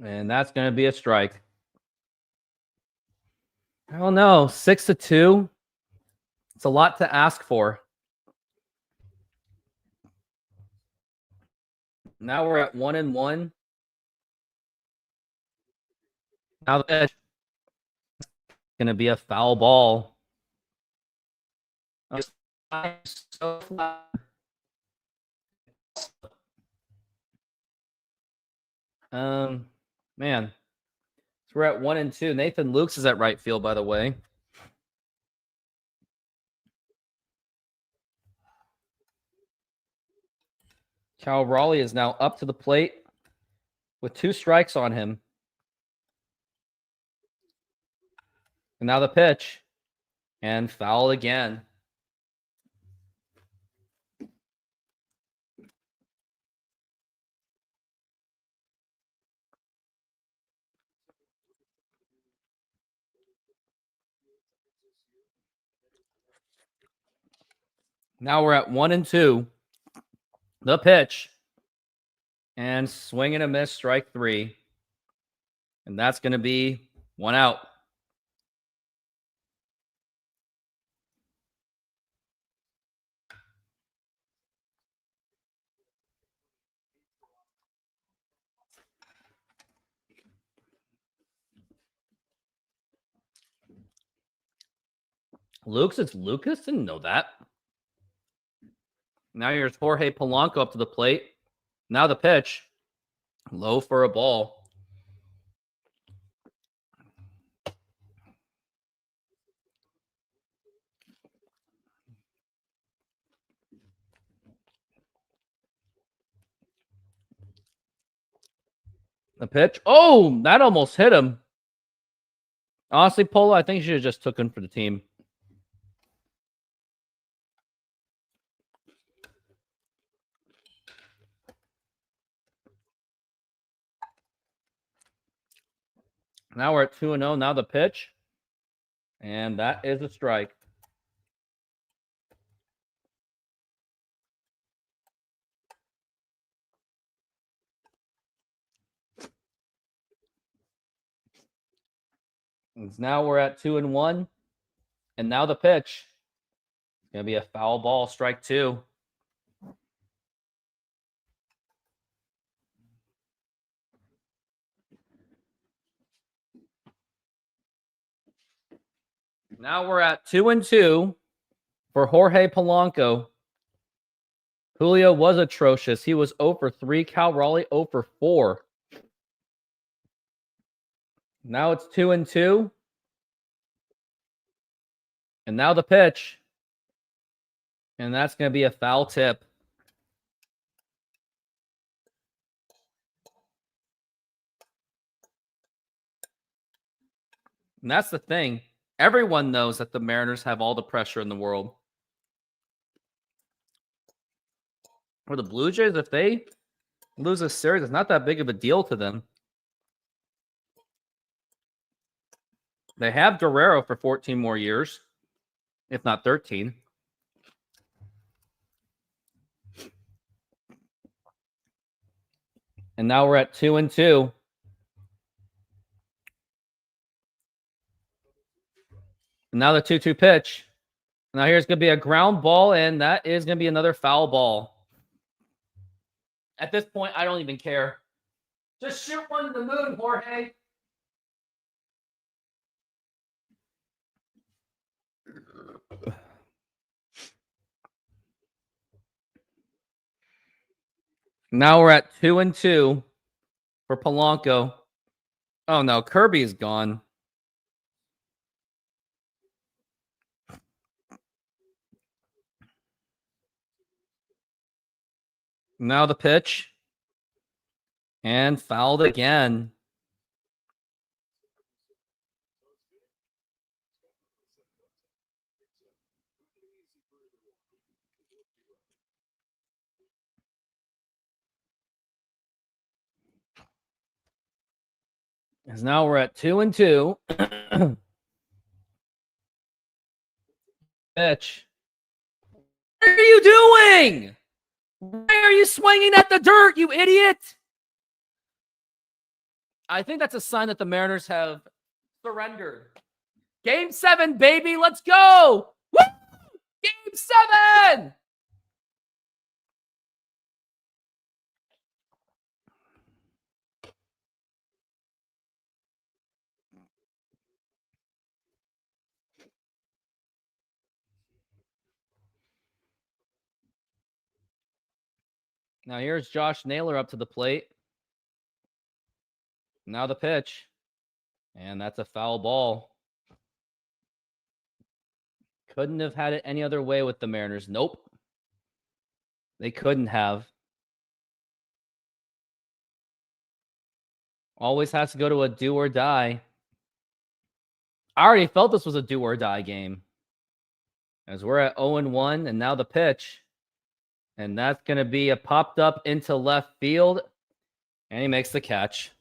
And that's going to be a strike. I don't know. 6-2. It's a lot to ask for. Now we're at 1-1. Now the pitch is going to be a foul ball. So flat. Man. So we're at 1-2. Nathan Lukes is at right field, by the way. Cal Raleigh is now up to the plate with 2 strikes on him. And now the pitch. And foul again. Now we're at 1-2. The pitch. And swing and a miss, strike 3. And that's going to be 1 out. Lukes, it's Lucas? Didn't know that. Now here's Jorge Polanco up to the plate. Now the pitch. Low for a ball. The pitch. Oh, that almost hit him. Honestly, Polo, I think you should have just took him for the team. Now we're at 2-0. Now the pitch. And that is a strike. And now we're at 2-1. And now the pitch. It's going to be a foul ball, strike 2. Now we're at 2-2 for Jorge Polanco. Julio was atrocious. He was 0 for 3. Cal Raleigh 0 for 4. Now it's 2-2. And now the pitch. And that's going to be a foul tip. And that's the thing. Everyone knows that the Mariners have all the pressure in the world. For the Blue Jays, if they lose a series, it's not that big of a deal to them. They have Guerrero for 14 more years, if not 13. And now we're at 2-2. And now the 2-2 pitch. Now here's going to be a ground ball, and that is going to be another foul ball. At this point, I don't even care. Just shoot one to the moon, Jorge. Now we're at 2-2 for Polanco. Oh no, Kirby's gone. Now the pitch. And fouled again. As now we're at 2-2. Pitch. What are you doing? Why are you swinging at the dirt, you idiot? I think that's a sign that the Mariners have surrendered. Game 7, baby. Let's go. Woo! Game 7. Now here's Josh Naylor up to the plate. Now the pitch. And that's a foul ball. Couldn't have had it any other way with the Mariners. Nope. They couldn't have. Always has to go to a do or die. I already felt this was a do or die game. As we're at 0-1, and now the pitch. And that's going to be a popped up into left field. And he makes the catch.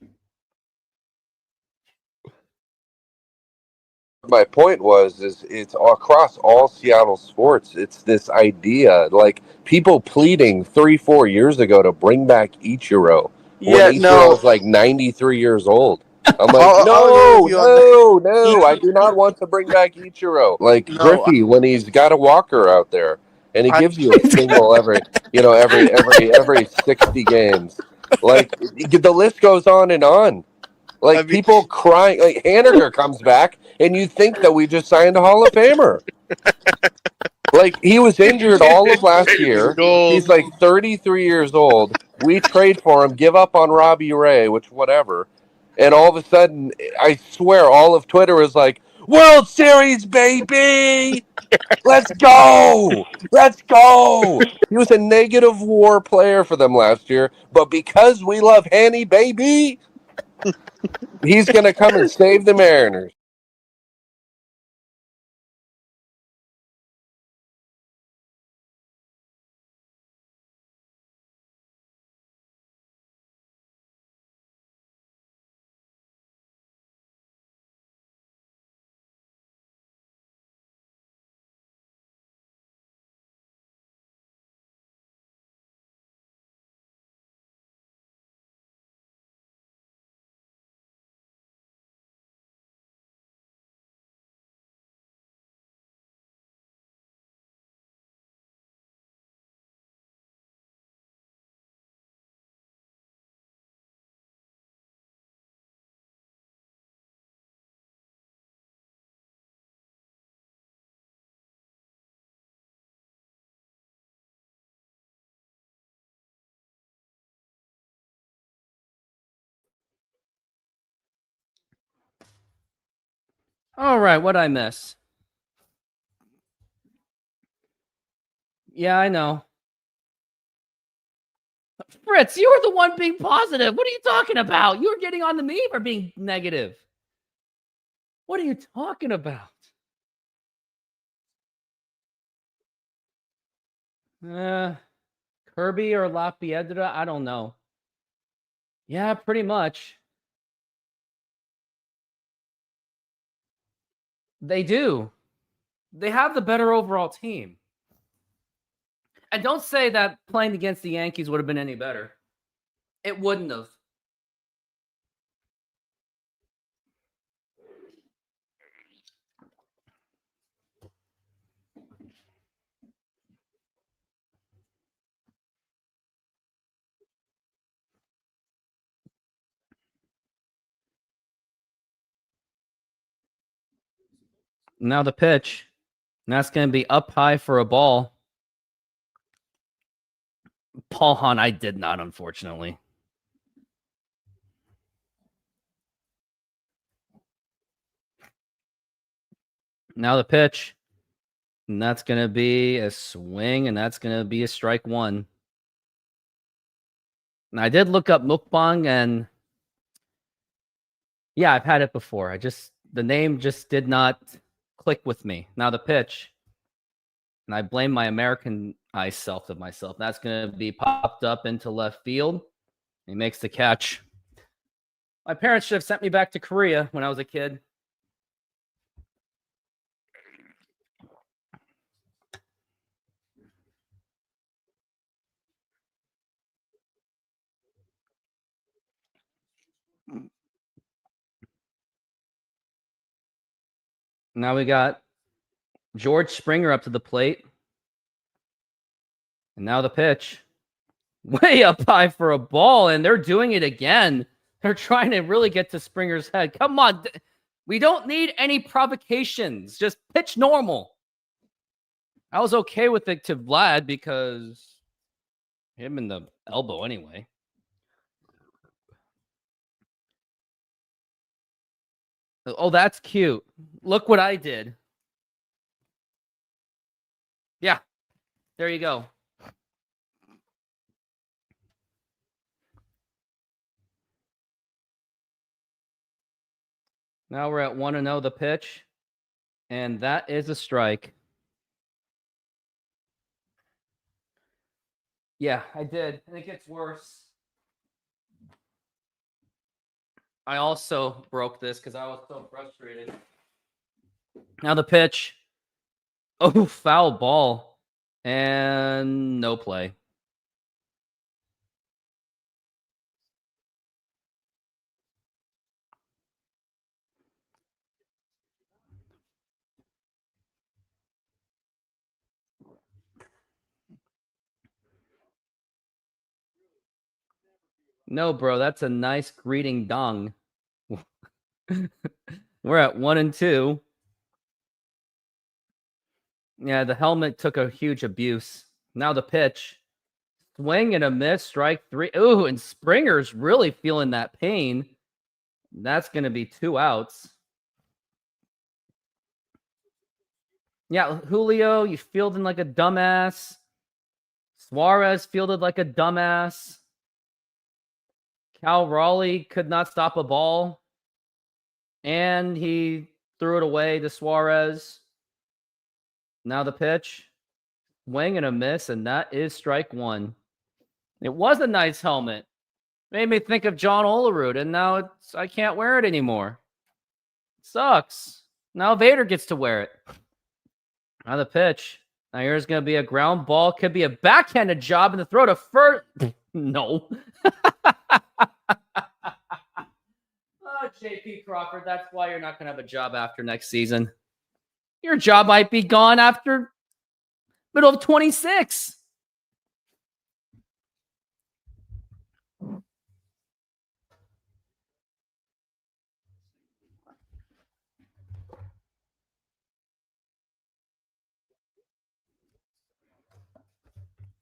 My point is it's across all Seattle sports. It's this idea, like people pleading 3-4 years ago to bring back Ichiro. Yeah, when Ichiro was like 93 years old. I'm like, no, I do not want to bring back Ichiro. Like Griffey when he's got a walker out there and he gives you a single every 60 games. Like the list goes on and on. Like people crying. Like Haniger comes back, and you think that we just signed a Hall of Famer. Like he was injured all of last year. He's like 33 years old. We trade for him, give up on Robbie Ray, which whatever, and all of a sudden, I swear, all of Twitter is like, "World Series, baby! Let's go! Let's go!" He was a negative WAR player for them last year, but because we love Hanny, baby. He's going to come and save the Mariners. All right, what'd I miss? Yeah, I know. Fritz, you were the one being positive. What are you talking about? You were getting on to me for being negative. What are you talking about? Kirby or La Piedra? I don't know. Yeah, pretty much. They do. They have the better overall team. And don't say that playing against the Yankees would have been any better. It wouldn't have. Now the pitch. And that's going to be up high for a ball. Paul Hahn, I did not, unfortunately. Now the pitch. And that's going to be a swing, and that's going to be a strike one. And I did look up mukbang, and yeah, I've had it before. The name just did not click with me. Now the pitch. And I blame my Americanized self of myself. That's going to be popped up into left field. He makes the catch. My parents should have sent me back to Korea when I was a kid. Now we got George Springer up to the plate. And now the pitch. Way up high for a ball, and they're doing it again. They're trying to really get to Springer's head. Come on. We don't need any provocations. Just pitch normal. I was okay with it to Vlad because him in the elbow anyway. Oh, that's cute. Look what I did. Yeah, there you go. Now we're at 1-0 the pitch, and that is a strike. Yeah, I did, and it gets worse. I also broke this because I was so frustrated. Now the pitch. Oh, foul ball. And no play. No, bro, that's a nice greeting dong. We're at 1-2. Yeah, the helmet took a huge abuse. Now the pitch. Swing and a miss, strike three. Ooh, and Springer's really feeling that pain. That's going to be 2 outs. Yeah, Julio, you fielding like a dumbass. Suarez fielded like a dumbass. Cal Raleigh could not stop a ball. And he threw it away to Suarez. Now the pitch. Swing and a miss, and that is strike one. It was a nice helmet. Made me think of John Olerud, and now I can't wear it anymore. Sucks. Now Vader gets to wear it. Now the pitch. Now here's going to be a ground ball. Could be a backhanded job in the throw to first. No. Oh, JP Crawford, that's why you're not going to have a job after next season. Your job might be gone after middle of 26.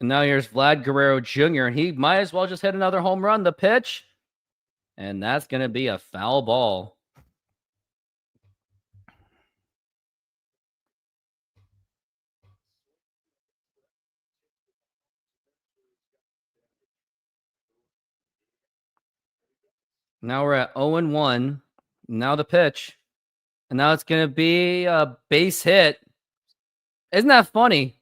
And now here's Vlad Guerrero Jr., and he might as well just hit another home run. The pitch, and that's going to be a foul ball. Now we're at 0-1. Now the pitch. And now it's going to be a base hit. Isn't that funny?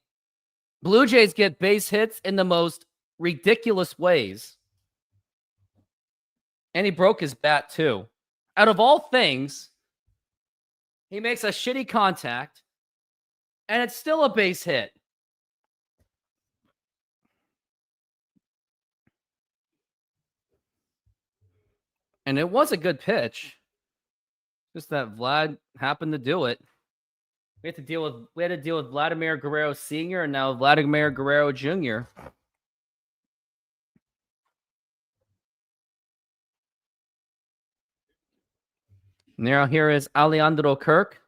Blue Jays get base hits in the most ridiculous ways. And he broke his bat too. Out of all things, he makes a shitty contact, and it's still a base hit. And it was a good pitch. Just that Vlad happened to do it. We had to deal with Vladimir Guerrero Sr. and now Vladimir Guerrero Jr. Now here is Alejandro Kirk.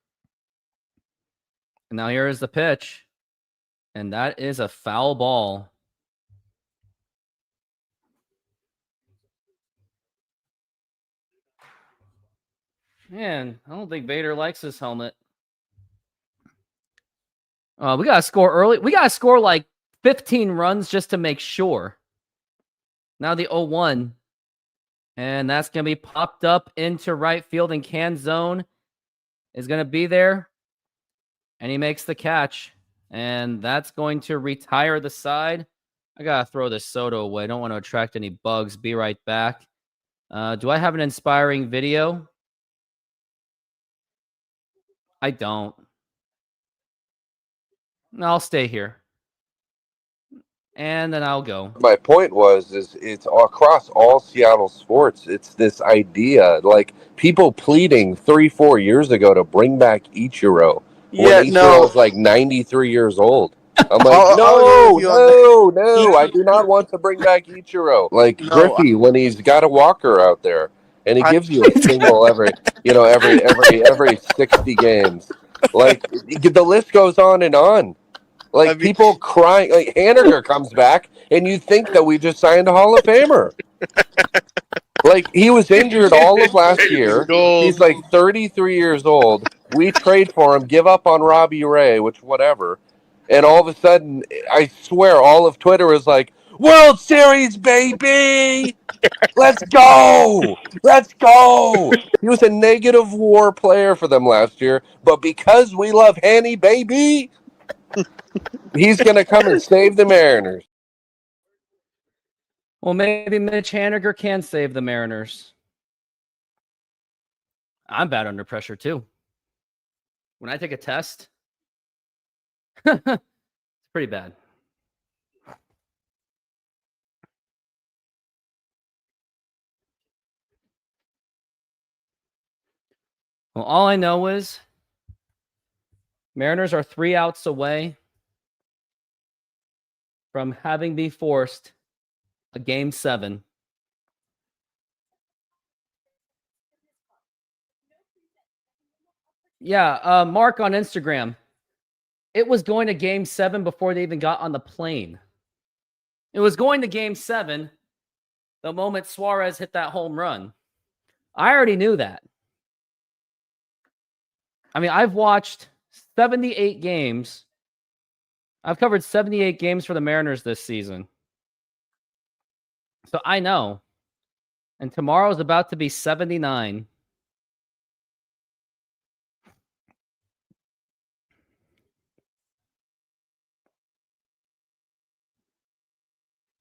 And now here is the pitch. And that is a foul ball. Man, I don't think Vader likes his helmet. We got to score early. We got to score like 15 runs just to make sure. Now the 0-1. And that's going to be popped up into right field, and Can Zone is going to be there. And he makes the catch. And that's going to retire the side. I got to throw this soda away. I don't want to attract any bugs. Be right back. Do I have an inspiring video? I don't. No, I'll stay here. And then I'll go. My point is it's across all Seattle sports. It's this idea, like people pleading 3-4 years ago to bring back Ichiro. Yeah, when Ichiro's like 93 years old. I'm like, no, I do not want to bring back Ichiro. Like Griffey when he's got a walker out there and he gives you a single every 60 games. Like the list goes on and on. Like people crying. Like Haniger comes back, and you think that we just signed a Hall of Famer. Like he was injured all of last year. He's like 33 years old. We trade for him, give up on Robbie Ray, which whatever, and all of a sudden, I swear, all of Twitter is like, "World Series, baby! Let's go! Let's go!" He was a negative WAR player for them last year, but because we love Hanny, baby. He's going to come and save the Mariners. Well, maybe Mitch Haniger can save the Mariners. I'm bad under pressure, too. When I take a test, it's pretty bad. Well, all I know is Mariners are 3 outs away from having been forced a Game 7. Yeah, Mark on Instagram. It was going to Game 7 before they even got on the plane. It was going to Game 7 the moment Suarez hit that home run. I already knew that. I mean, I've watched 78 games. I've covered 78 games for the Mariners this season. So I know. And tomorrow's about to be 79.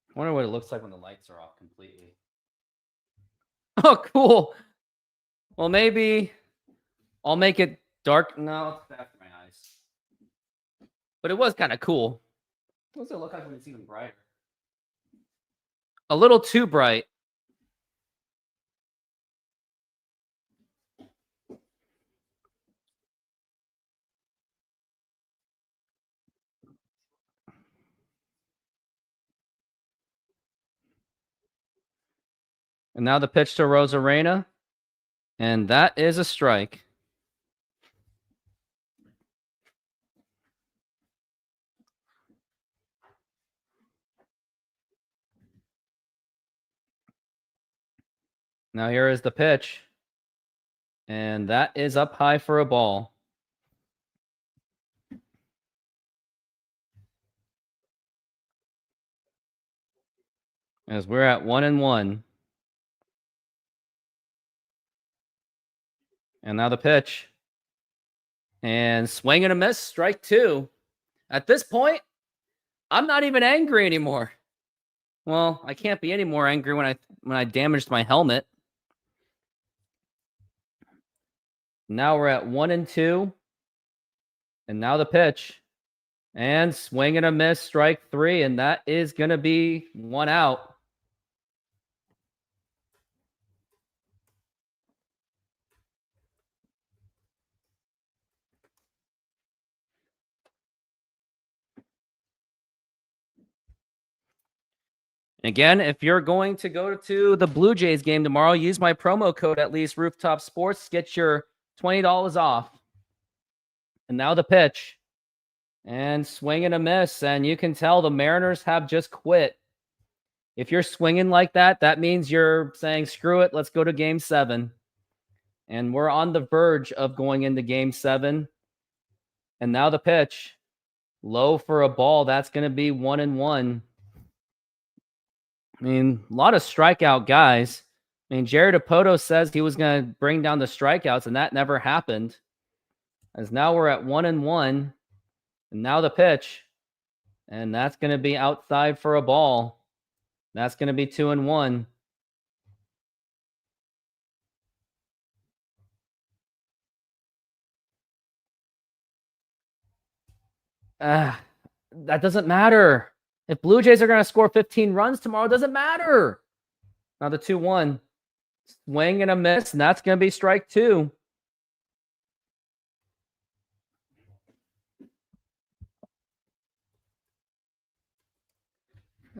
I wonder what it looks like when the lights are off completely. Oh, cool. Well, maybe I'll make it dark. No, it's bad for my eyes. But it was kind of cool. What does it look like when it's even brighter? A little too bright. And now the pitch to Rosarena. And that is a strike. Now here is the pitch. And that is up high for a ball. As we're at 1-1. And now the pitch. And swing and a miss, strike 2. At this point, I'm not even angry anymore. Well, I can't be any more angry when I damaged my helmet. Now we're at 1-2. And now the pitch. And swing and a miss, strike 3. And that is going to be 1 out. Again, if you're going to go to the Blue Jays game tomorrow, use my promo code at least RoofTopSports. Get your $20 off. And now the pitch. And swing and a miss. And you can tell the Mariners have just quit. If you're swinging like that, that means you're saying, screw it, let's go to Game 7. And we're on the verge of going into Game 7. And now the pitch. Low for a ball. That's going to be 1-1. I mean, a lot of strikeout guys. I mean, Jared Apoto says he was going to bring down the strikeouts, and that never happened. As now we're at 1-1. And now the pitch. And that's going to be outside for a ball. That's going to be 2-1. That doesn't matter. If Blue Jays are going to score 15 runs tomorrow, it doesn't matter. Now the 2-1. Swing and a miss, and that's going to be strike 2.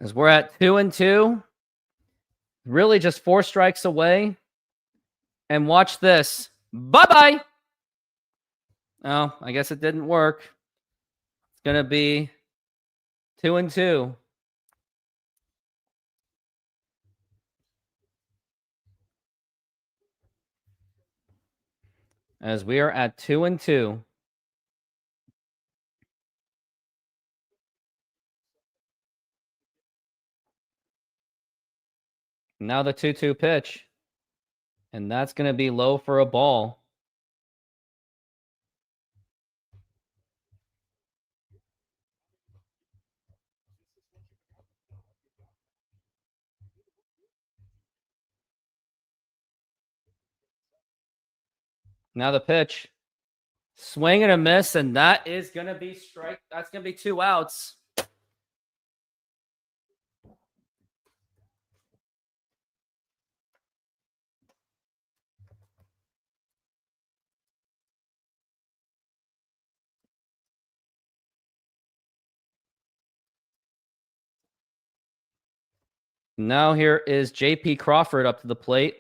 As we're at 2-2. Really just 4 strikes away. And watch this. Bye-bye. Oh, I guess it didn't work. It's going to be 2-2. As we are at 2-2. Now the 2-2 pitch. And that's going to be low for a ball. Now the pitch. Swing and a miss, and that is going to be strike. That's going to be 2 outs. Now here is J.P. Crawford up to the plate.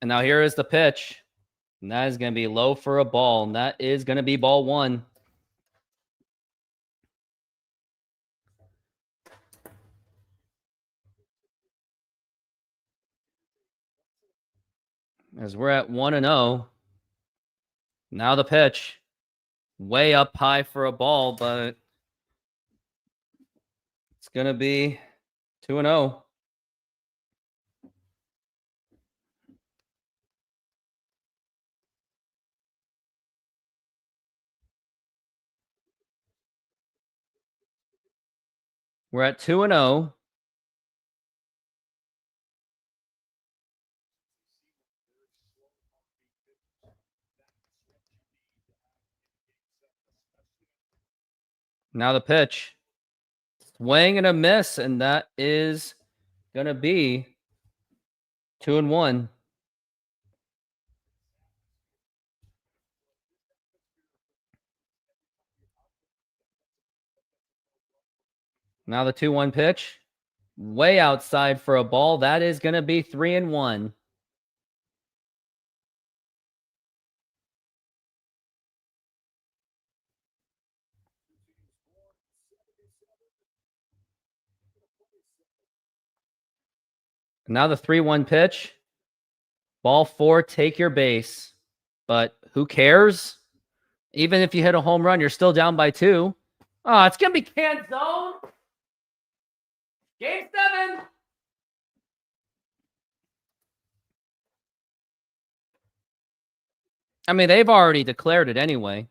And now here is the pitch. And that is going to be low for a ball. And that is going to be ball 1. As we're at 1-0. Now the pitch. Way up high for a ball, but it's going to be 2-0. We're at 2-0. Now the pitch. Swing and a miss, and that is going to be 2-1. Now the 2-1 pitch. Way outside for a ball. That is going to be 3-1. Now the 3-1 pitch. Ball 4, take your base. But who cares? Even if you hit a home run, you're still down by 2. Oh, it's going to be can zone. Game 7. I mean, they've already declared it anyway.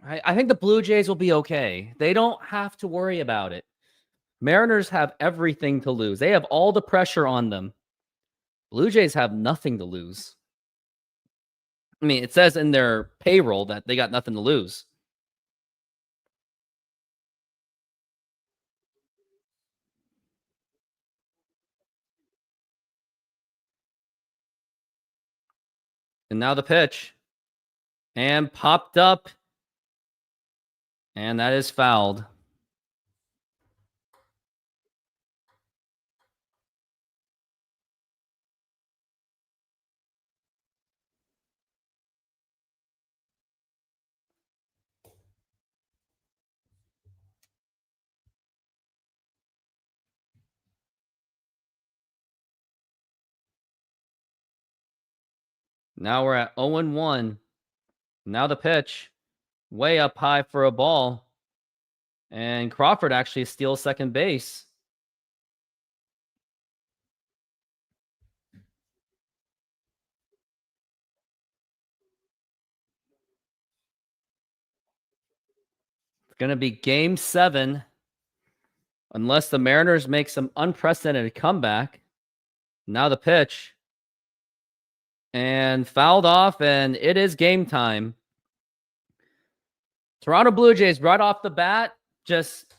I think the Blue Jays will be okay. They don't have to worry about it. Mariners have everything to lose. They have all the pressure on them. Blue Jays have nothing to lose. I mean, it says in their payroll that they got nothing to lose. And now the pitch. And popped up. And that is fouled. Now we're at 0-1. Now the pitch. Way up high for a ball. And Crawford actually steals second base. It's going to be game 7. Unless the Mariners make some unprecedented comeback. Now the pitch. And fouled off, and it is game time. Toronto Blue Jays right off the bat just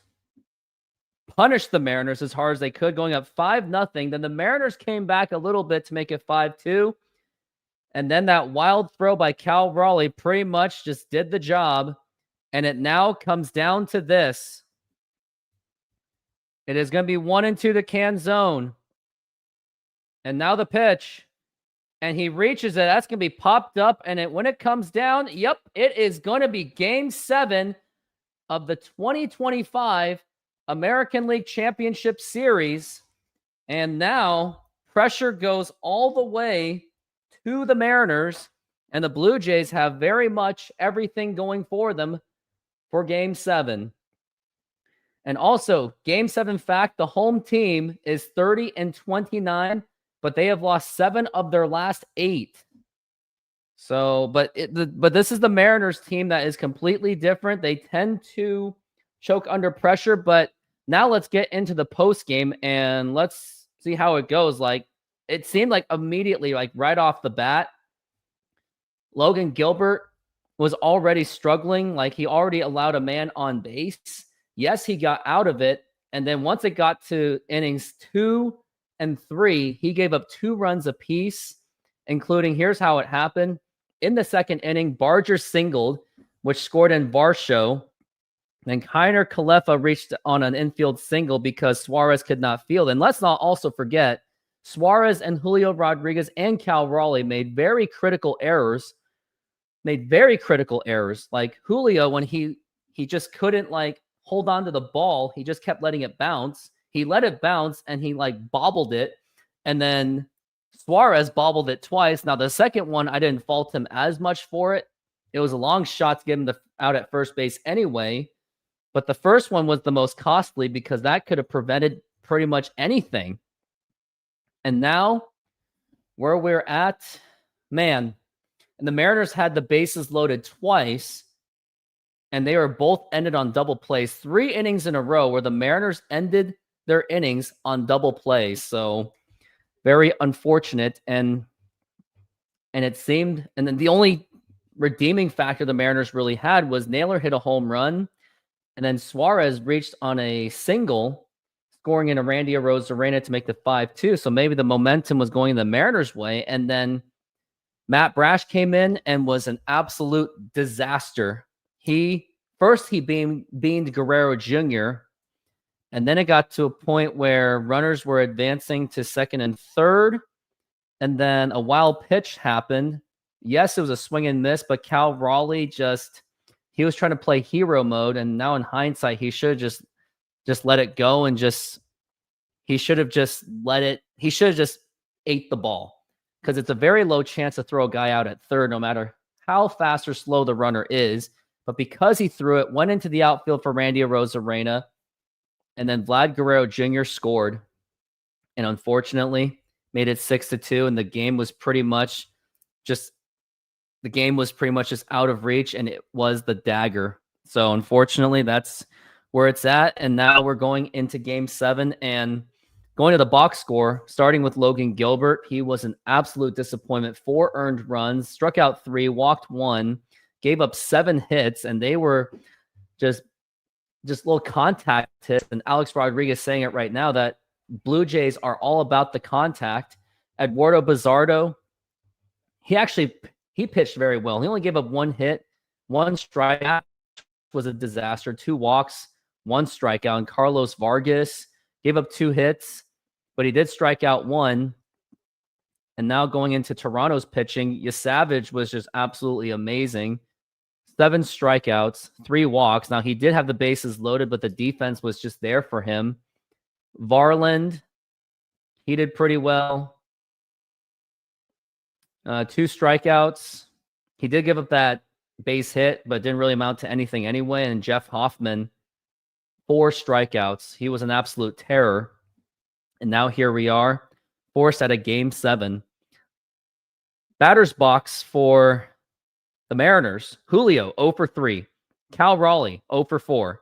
punished the Mariners as hard as they could, going up 5-0. Then the Mariners came back a little bit to make it 5-2. And then that wild throw by Cal Raleigh pretty much just did the job. And it now comes down to this. It is going to be 1-2 to can zone. And now the pitch. And he reaches it. That's going to be popped up. And when it comes down, yep, it is going to be game 7 of the 2025 American League Championship Series. And now pressure goes all the way to the Mariners. And the Blue Jays have very much everything going for them for game 7. And also, game 7 fact, the home team is 30-29. But they have lost 7 of their last 8. So, but this is the Mariners team that is completely different. They tend to choke under pressure. But now let's get into the post game and let's see how it goes. Like, it seemed like immediately, like right off the bat, Logan Gilbert was already struggling. Like, he already allowed a man on base. Yes, he got out of it. And then once it got to innings 2 and 3, he gave up 2 runs apiece, including, here's how it happened. In the second inning, Barger singled, which scored in Varsho. Then Kiner Kalefa reached on an infield single because Suarez could not field. And let's not also forget, Suarez and Julio Rodríguez and Cal Raleigh made very critical errors. Like Julio, when he just couldn't like hold on to the ball, he just kept letting it bounce. He let it bounce and he like bobbled it. And then Suarez bobbled it twice. Now, the second one, I didn't fault him as much for it. It was a long shot to get him out at first base anyway. But the first one was the most costly because that could have prevented pretty much anything. And now, where we're at, man, and the Mariners had the bases loaded twice. And they were both ended on double plays. 3 innings in a row where the Mariners ended their innings on double plays. So very unfortunate. And it seemed, and then the only redeeming factor the Mariners really had was Naylor hit a home run. And then Suarez reached on a single, scoring in a Randy Arozarena to make the 5-2. So maybe the momentum was going the Mariners' way. And then Matt Brash came in and was an absolute disaster. He beamed Guerrero Jr., and then it got to a point where runners were advancing to second and third, and then a wild pitch happened. Yes, it was a swing and miss, but Cal Raleigh he was trying to play hero mode, and now in hindsight, he should have just let it go and he should have just ate the ball. because it's a very low chance to throw a guy out at third, no matter how fast or slow the runner is. But because he threw it, went into the outfield for Randy Arozarena, and then Vlad Guerrero Jr. scored, and unfortunately made it 6-2, and the game was pretty much just out of reach, and it was the dagger. So unfortunately, that's where it's at. And now we're going into game 7 and going to the box score, starting with Logan Gilbert. He was an absolute disappointment. 4 earned runs, struck out 3, walked 1, gave up 7 hits, and they were just little contact hits. And Alex Rodriguez saying it right now that Blue Jays are all about the contact. Eduardo Bazardo, he pitched very well. He only gave up 1 hit, 1 strikeout, was a disaster, 2 walks, 1 strikeout. And Carlos Vargas gave up 2 hits, but he did strike out 1. And now going into Toronto's pitching, Yasavage was just absolutely amazing. 7 strikeouts, 3 walks. Now, he did have the bases loaded, but the defense was just there for him. Varland, he did pretty well. 2 strikeouts. He did give up that base hit, but didn't really amount to anything anyway. And Jeff Hoffman, 4 strikeouts. He was an absolute terror. And now here we are, forced at a game 7. Batter's box for the Mariners: Julio, 0 for 3. Cal Raleigh, 0 for 4.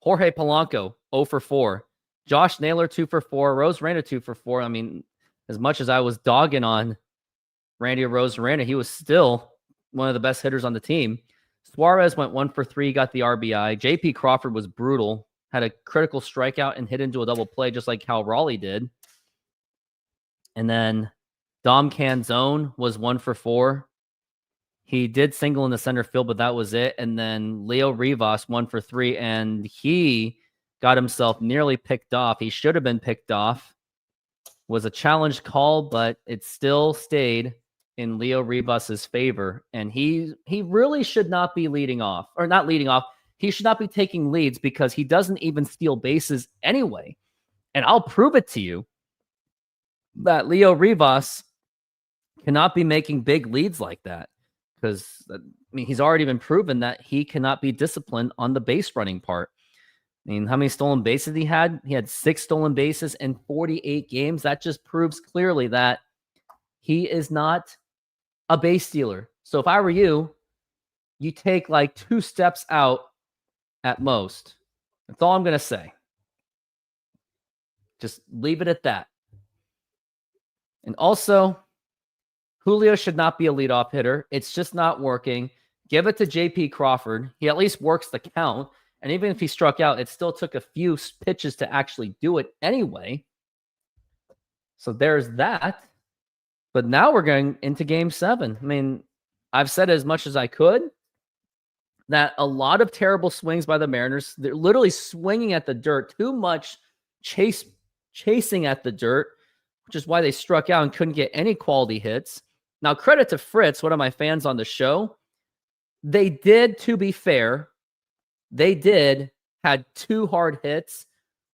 Jorge Polanco, 0 for 4. Josh Naylor, 2 for 4. Arozarena, 2 for 4. I mean, as much as I was dogging on Randy Arozarena, he was still one of the best hitters on the team. Suarez went 1 for 3, got the RBI. JP Crawford was brutal, had a critical strikeout and hit into a double play just like Cal Raleigh did. And then Dom Canzone was 1 for 4. He did single in the center field, but that was it. And then Leo Rivas, 1 for 3, and he got himself nearly picked off. He should have been picked off. Was a challenge call, but it still stayed in Leo Rivas's favor. And he really should not be leading off, or not leading off. He should not be taking leads because he doesn't even steal bases anyway. And I'll prove it to you that Leo Rivas cannot be making big leads like that. Because, I mean, he's already been proven that he cannot be disciplined on the base running part. I mean, how many stolen bases he had? He had 6 stolen bases in 48 games. That just proves clearly that he is not a base stealer. So if I were you, you take like 2 steps out at most. That's all I'm going to say. Just leave it at that. And also, Julio should not be a leadoff hitter. It's just not working. Give it to JP Crawford. He at least works the count. And even if he struck out, it still took a few pitches to actually do it anyway. So there's that. But now we're going into game 7. I mean, I've said as much as I could that a lot of terrible swings by the Mariners. They're literally swinging at the dirt. Too much chasing at the dirt, which is why they struck out and couldn't get any quality hits. Now, credit to Fritz, one of my fans on the show. They did, to be fair, had 2 hard hits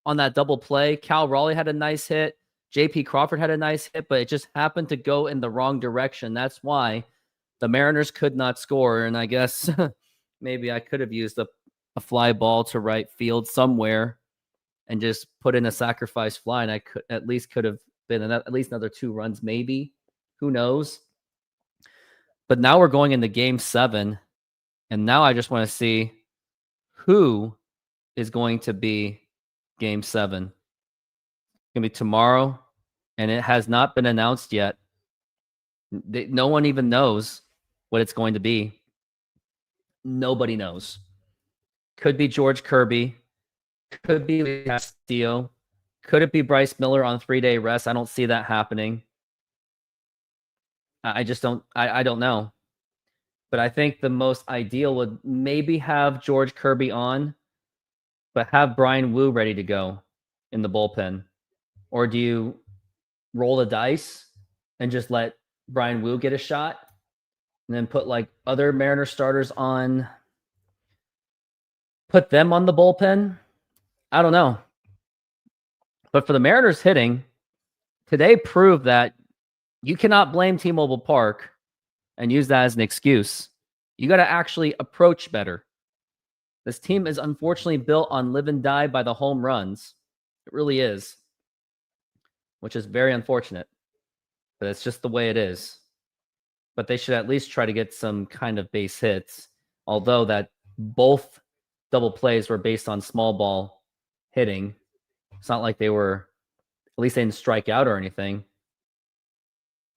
on that double play. Cal Raleigh had a nice hit. JP Crawford had a nice hit, but it just happened to go in the wrong direction. That's why the Mariners could not score. And I guess maybe I could have used a fly ball to right field somewhere and just put in a sacrifice fly, and I could at least have been at least another 2 runs, maybe. Who knows? But now we're going into game 7, and now I just want to see who is going to be game 7. It's going to be tomorrow, and it has not been announced yet. No one even knows what it's going to be. Nobody knows. Could be George Kirby. Could be Luis Castillo. Could it be Bryce Miller on 3-day rest? I don't see that happening. I just don't. I don't know. But I think the most ideal would maybe have George Kirby on, but have Brian Wu ready to go in the bullpen. Or do you roll the dice and just let Brian Wu get a shot and then put like other Mariner starters on, put them on the bullpen? I don't know. But for the Mariners hitting, today proved that You cannot blame T-Mobile Park and use that as an excuse. You got to actually approach better. This team is unfortunately built on live and die by the home runs. It really is, which is very unfortunate. But it's just the way it is. But they should at least try to get some kind of base hits, although that both double plays were based on small ball hitting. It's not like they were, at least they didn't strike out or anything.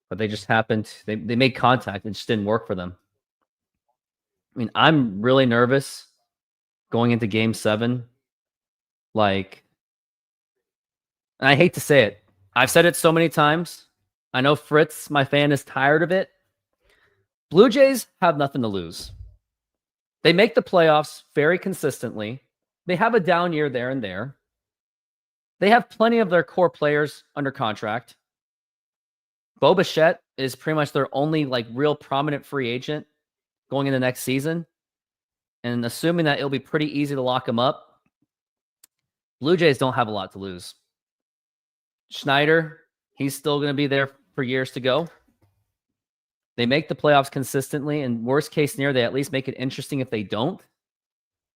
But they just happened, they made contact and it just didn't work for them. I mean, I'm really nervous going into game 7. Like, and I hate to say it. I've said it so many times. I know Fritz, my fan, is tired of it. Blue Jays have nothing to lose. They make the playoffs very consistently. They have a down year there and there. They have plenty of their core players under contract. Bo Bichette is pretty much their only like real prominent free agent going into next season. And assuming that it'll be pretty easy to lock him up, Blue Jays don't have a lot to lose. Schneider, he's still going to be there for years to go. They make the playoffs consistently, and worst case scenario, they at least make it interesting if they don't.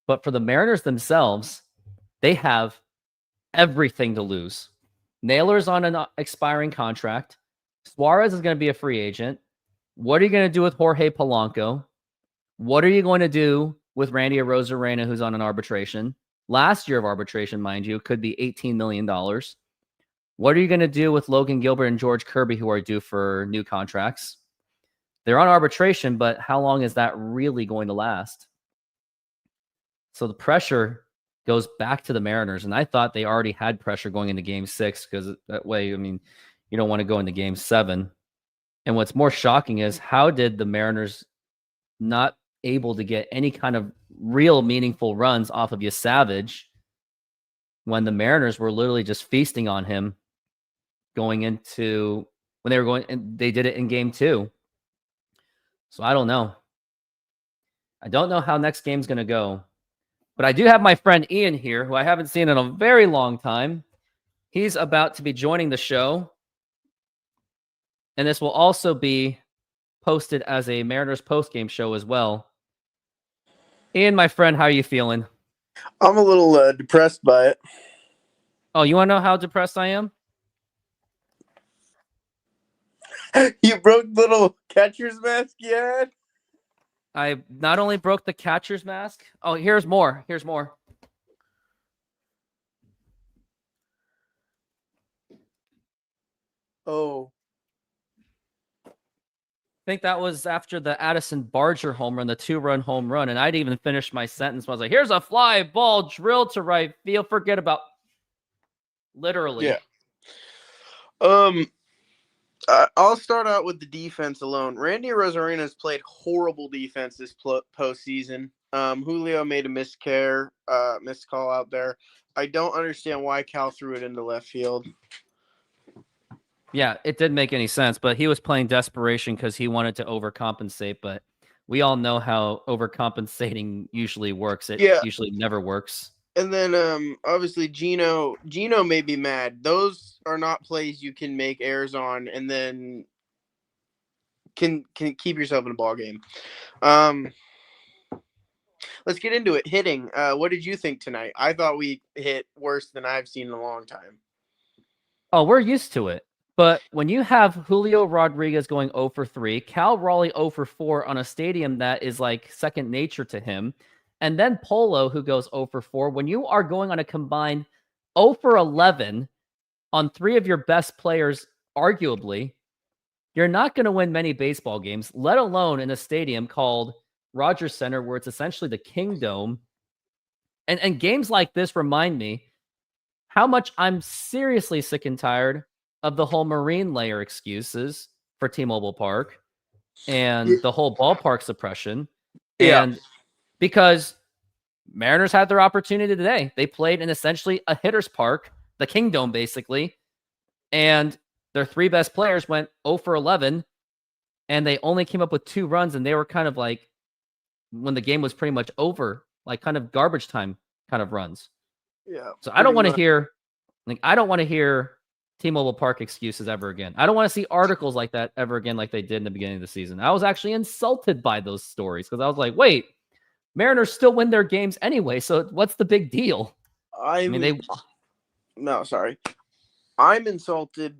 But for the Mariners themselves, they have everything to lose. Naylor's on an expiring contract. Suarez is going to be a free agent. What are you going to do with Jorge Polanco? What are you going to do with Randy Arozarena, who's on an arbitration? Last year of arbitration, mind you, could be $18 million. What are you going to do with Logan Gilbert and George Kirby, who are due for new contracts? They're on arbitration, but how long is that really going to last? So the pressure goes back to the Mariners, and I thought they already had pressure going into Game 6 because that way, I mean, you don't want to go into Game 7. And what's more shocking is how did the Mariners not able to get any kind of real meaningful runs off of Savage when the Mariners were literally just feasting on him going into when they were going, and they did it in Game 2. So I don't know. I don't know how next game's going to go. But I do have my friend Ian here, who I haven't seen in a very long time. He's about to be joining the show. And this will also be posted as a Mariners post-game show as well. Ian, my friend, how are you feeling? I'm a little depressed by it. Oh, you want to know how depressed I am? You broke the little catcher's mask you had? I not only broke the catcher's mask. Oh, here's more. Here's more. Oh. I think that was after the Addison Barger home run, the 2-run home run. And I didn't even finish my sentence. I was like, here's a fly ball drilled to right field. Forget about literally. Yeah. I'll start out with the defense alone. Randy Arozarena has played horrible defense this postseason. Julio made a missed call out there. I don't understand why Cal threw it into left field. Yeah, it didn't make any sense, but he was playing desperation because he wanted to overcompensate. But we all know how overcompensating usually works. It usually never works. And then obviously Gino may be mad. Those are not plays you can make errors on and then can keep yourself in a ball game. Let's get into it. Hitting. What did you think tonight? I thought we hit worse than I've seen in a long time. Oh, we're used to it. But when you have Julio Rodríguez going 0 for 3, Cal Raleigh 0 for 4 on a stadium that is like second nature to him, and then Polo, who goes 0 for 4, when you are going on a combined 0 for 11 on 3 of your best players, arguably, you're not going to win many baseball games, let alone in a stadium called Rogers Center, where it's essentially the Kingdome. And games like this remind me how much I'm seriously sick and tired of the whole marine layer excuses for T-Mobile Park and the whole ballpark suppression. And because Mariners had their opportunity today. They played in essentially a hitter's park, the Kingdome, basically. And their 3 best players went 0 for 11, and they only came up with 2 runs, and they were kind of like, when the game was pretty much over, like kind of garbage time kind of runs. Yeah. So I don't want to hear T-Mobile Park excuses ever again. I don't want to see articles like that ever again like they did in the beginning of the season. I was actually insulted by those stories because I was like, wait, Mariners still win their games anyway, so what's the big deal? I mean, No, sorry. I'm insulted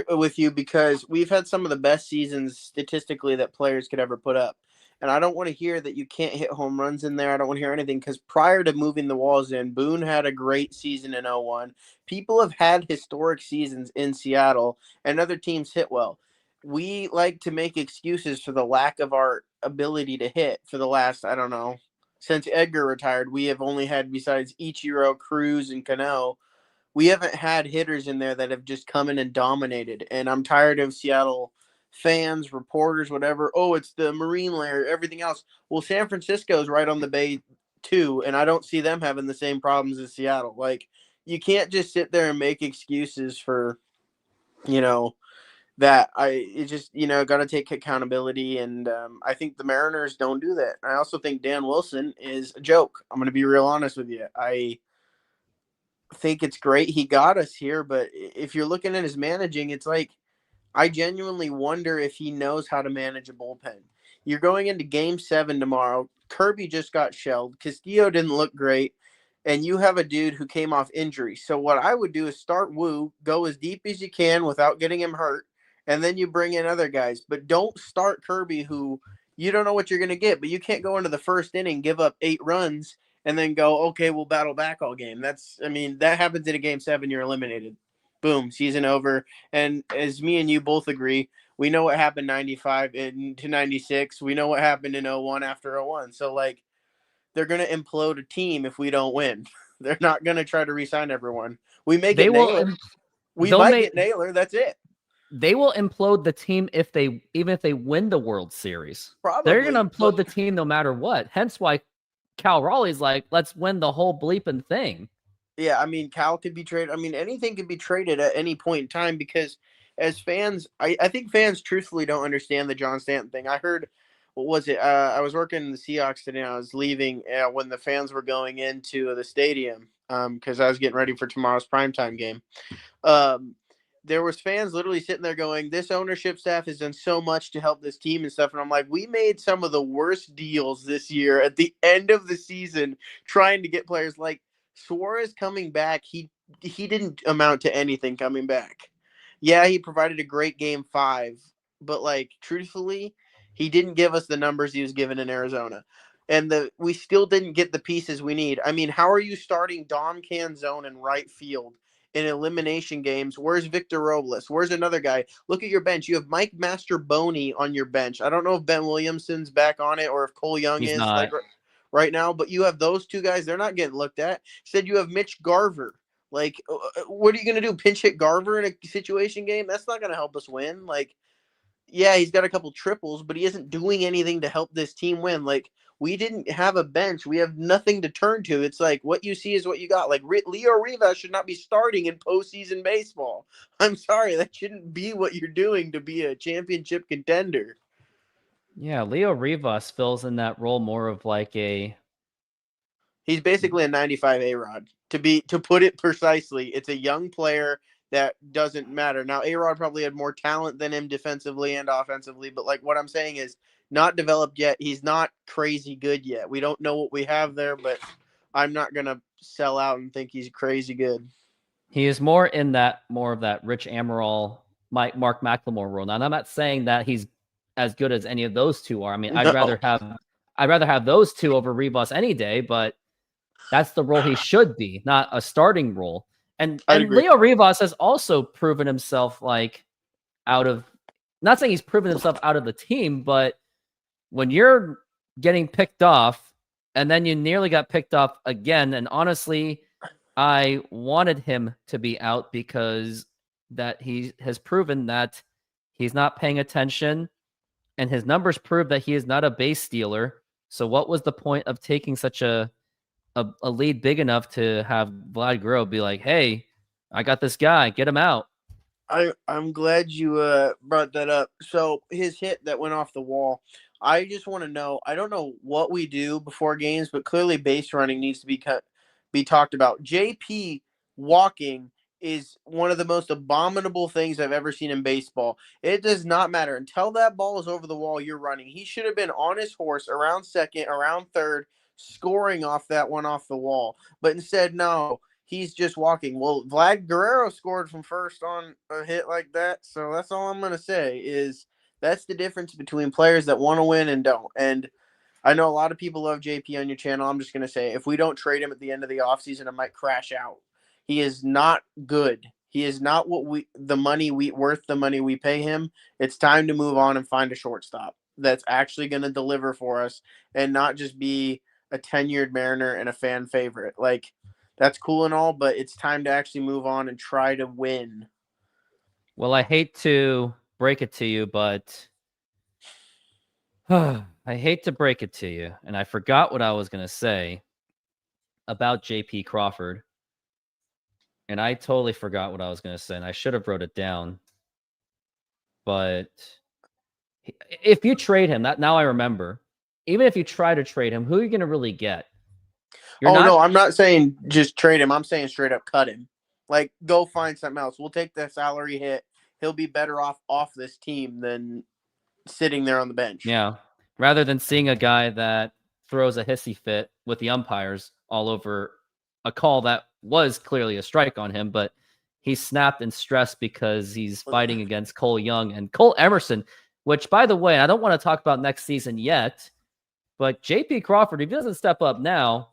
with you because we've had some of the best seasons statistically that players could ever put up. And I don't want to hear that you can't hit home runs in there. I don't want to hear anything because prior to moving the walls in, Boone had a great season in 01. People have had historic seasons in Seattle, and other teams hit well. We like to make excuses for the lack of our ability to hit for the last, I don't know, since Edgar retired. We have only had, besides Ichiro, Cruz, and Cano, we haven't had hitters in there that have just come in and dominated. And I'm tired of Seattle fans, reporters, whatever. Oh, it's the Marine layer, everything else. Well, San Francisco's right on the bay too, and I don't see them having the same problems as Seattle. Like, you can't just sit there and make excuses for, that. Got to take accountability, and I think the Mariners don't do that. I also think Dan Wilson is a joke. I'm going to be real honest with you. I think it's great he got us here, but if you're looking at his managing, it's like I genuinely wonder if he knows how to manage a bullpen. You're going into Game 7 tomorrow. Kirby just got shelled. Castillo didn't look great, and you have a dude who came off injury. So what I would do is start Wu, go as deep as you can without getting him hurt, and then you bring in other guys. But don't start Kirby, who you don't know what you're going to get, but you can't go into the first inning, give up 8 runs, and then go, okay, we'll battle back all game. That happens in a Game 7, you're eliminated. Boom, season over. And as me and you both agree, we know what happened 95 to 96. We know what happened in 01 after 01. So, they're going to implode a team if we don't win. They're not going to try to re-sign everyone. We may get Naylor. We might get Naylor. That's it. They will implode the team even if they win the World Series. Probably. They're going to implode the team no matter what. Hence why Cal Raleigh's like, let's win the whole bleeping thing. Yeah, Cal could be traded. Anything could be traded at any point in time because as fans, I think fans truthfully don't understand the John Stanton thing. I heard, what was it? I was working in the Seahawks today. I was leaving when the fans were going into the stadium because I was getting ready for tomorrow's primetime game. There was fans literally sitting there going, this ownership staff has done so much to help this team and stuff. And I'm like, we made some of the worst deals this year at the end of the season trying to get players like Suarez coming back. He didn't amount to anything coming back. Yeah, he provided a great Game 5, but truthfully, he didn't give us the numbers he was given in Arizona. And we still didn't get the pieces we need. How are you starting Dom Canzone in right field in elimination games? Where's Victor Robles? Where's another guy? Look at your bench. You have Mike Masterboni on your bench. I don't know if Ben Williamson's back on it or if Cole Young is right now, but you have those two guys. They're not getting looked at. Said you have Mitch Garver. What are you going to do? Pinch hit Garver in a situation game? That's not going to help us win. Yeah, he's got a couple triples, but he isn't doing anything to help this team win. We didn't have a bench. We have nothing to turn to. It's what you see is what you got. Leo Rivas should not be starting in postseason baseball. I'm sorry. That shouldn't be what you're doing to be a championship contender. Yeah, Leo Rivas fills in that role more of he's basically a 95 A-Rod. To put it precisely, it's a young player that doesn't matter. Now, A-Rod probably had more talent than him defensively and offensively, but what I'm saying is not developed yet. He's not crazy good yet. We don't know what we have there, but I'm not going to sell out and think he's crazy good. He is more of that Rich Amaral, Mark McLemore role. Now, I'm not saying that he's as good as any of those two are. I'd rather have those two over Rivas any day, but that's the role he should be, not a starting role. And Leo Rivas has also proven himself not saying he's proven himself out of the team, but when you're getting picked off and then you nearly got picked off again, and honestly, I wanted him to be out because that he has proven that he's not paying attention and his numbers prove that he is not a base stealer. So what was the point of taking such a lead big enough to have Vlad Guerrero be like, hey, I got this guy, get him out? I'm glad you brought that up. So his hit that went off the wall, I just want to know, I don't know what we do before games, but clearly base running needs to be talked about. JP walking is one of the most abominable things I've ever seen in baseball. It does not matter. Until that ball is over the wall, you're running. He should have been on his horse around second, around third, scoring off that one off the wall. But instead, no, he's just walking. Well, Vlad Guerrero scored from first on a hit like that. So that's all I'm going to say is that's the difference between players that want to win and don't. And I know a lot of people love JP on your channel. I'm just going to say, if we don't trade him at the end of the offseason, it might crash out. He is not good. He is not worth the money we pay him. It's time to move on and find a shortstop that's actually going to deliver for us and not just be a tenured Mariner and a fan favorite. Like, that's cool and all, but it's time to actually move on and try to win. Well, I hate to break it to you, but I hate to break it to you, and I forgot what I was going to say about JP Crawford. And I totally forgot what I was going to say, and I should have wrote it down. But if you trade him, now I remember. Even if you try to trade him, who are you going to really get? No, I'm not saying just trade him. I'm saying straight up cut him. Like, go find something else. We'll take the salary hit. He'll be better off this team than sitting there on the bench. Yeah. Rather than seeing a guy that throws a hissy fit with the umpires all over a call that was clearly a strike on him, but he's snapped and stressed because he's fighting against Cole Young and Cole Emerson, which, by the way, I don't want to talk about next season yet, but JP Crawford, if he doesn't step up now,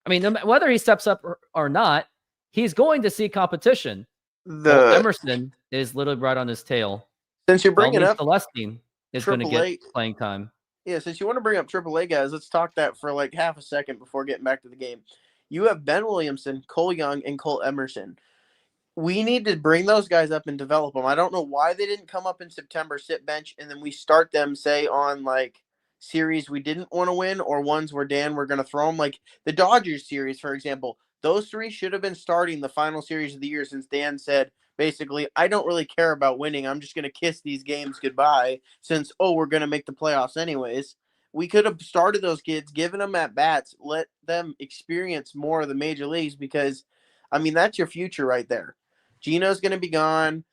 I mean, whether he steps up or not, he's going to see competition. Cole Emerson is literally right on his tail. Since you're bringing up Celestine is going to get playing time. Yeah, since you want to bring up AAA guys, let's talk that for like half a second before getting back to the game. You have Ben Williamson, Cole Young, and Cole Emerson. We need to bring those guys up and develop them. I don't know why they didn't come up in September, sit bench, and then we start them, say, on like series we didn't want to win or ones where Dan we're going to throw them. Like the Dodgers series, for example. Those three should have been starting the final series of the year since Dan said, basically, I don't really care about winning. I'm just going to kiss these games goodbye since, we're going to make the playoffs anyways. We could have started those kids, given them at-bats, let them experience more of the major leagues because, I mean, that's your future right there. Gino's going to be gone.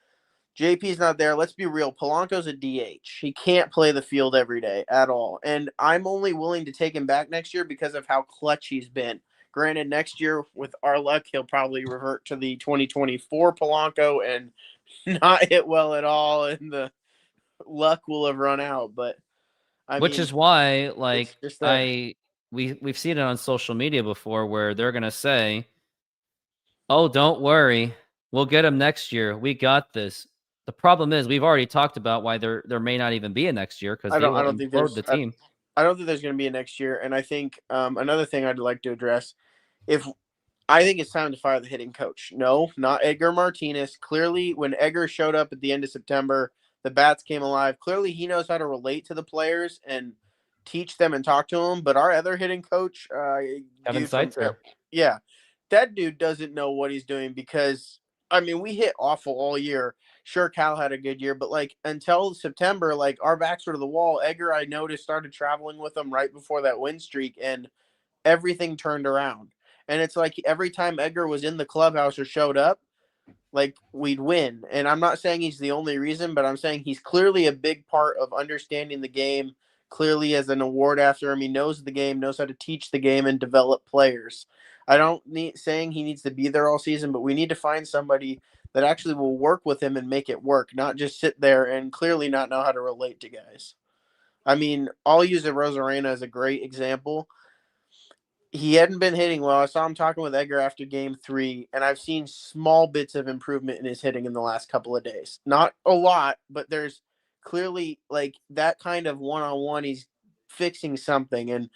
JP's not there. Let's be real. Polanco's a DH. He can't play the field every day at all. And I'm only willing to take him back next year because of how clutch he's been. Granted, next year, with our luck, he'll probably revert to the 2024 Polanco and not hit well at all, and the luck will have run out. But which is why, like, we've seen it on social media before where they're going to say, oh, don't worry, we'll get him next year. We got this. The problem is we've already talked about why there may not even be a next year because I don't think there's the team. I don't think there's going to be a next year. And I think another thing I'd like to address, I think it's time to fire the hitting coach. No, not Edgar Martinez. Clearly, when Edgar showed up at the end of September, the bats came alive. Clearly, he knows how to relate to the players and teach them and talk to them. But our other hitting coach, Kevin Seitzer. Yeah, that dude doesn't know what he's doing because, I mean, we hit awful all year. Sure, Cal had a good year, but like until September, like our backs were to the wall. Edgar, I noticed, started traveling with them right before that win streak, and everything turned around. And it's like every time Edgar was in the clubhouse or showed up, like we'd win. And I'm not saying he's the only reason, but I'm saying he's clearly a big part of understanding the game. Clearly, as an award after him, he knows the game, knows how to teach the game and develop players. I don't need saying he needs to be there all season, but we need to find somebody that actually will work with him and make it work, not just sit there and clearly not know how to relate to guys. I mean, I'll use Rosarena as a great example. He hadn't been hitting well. I saw him talking with Edgar after game 3, and I've seen small bits of improvement in his hitting in the last couple of days. Not a lot, but there's clearly like that kind of one-on-one. He's fixing something, and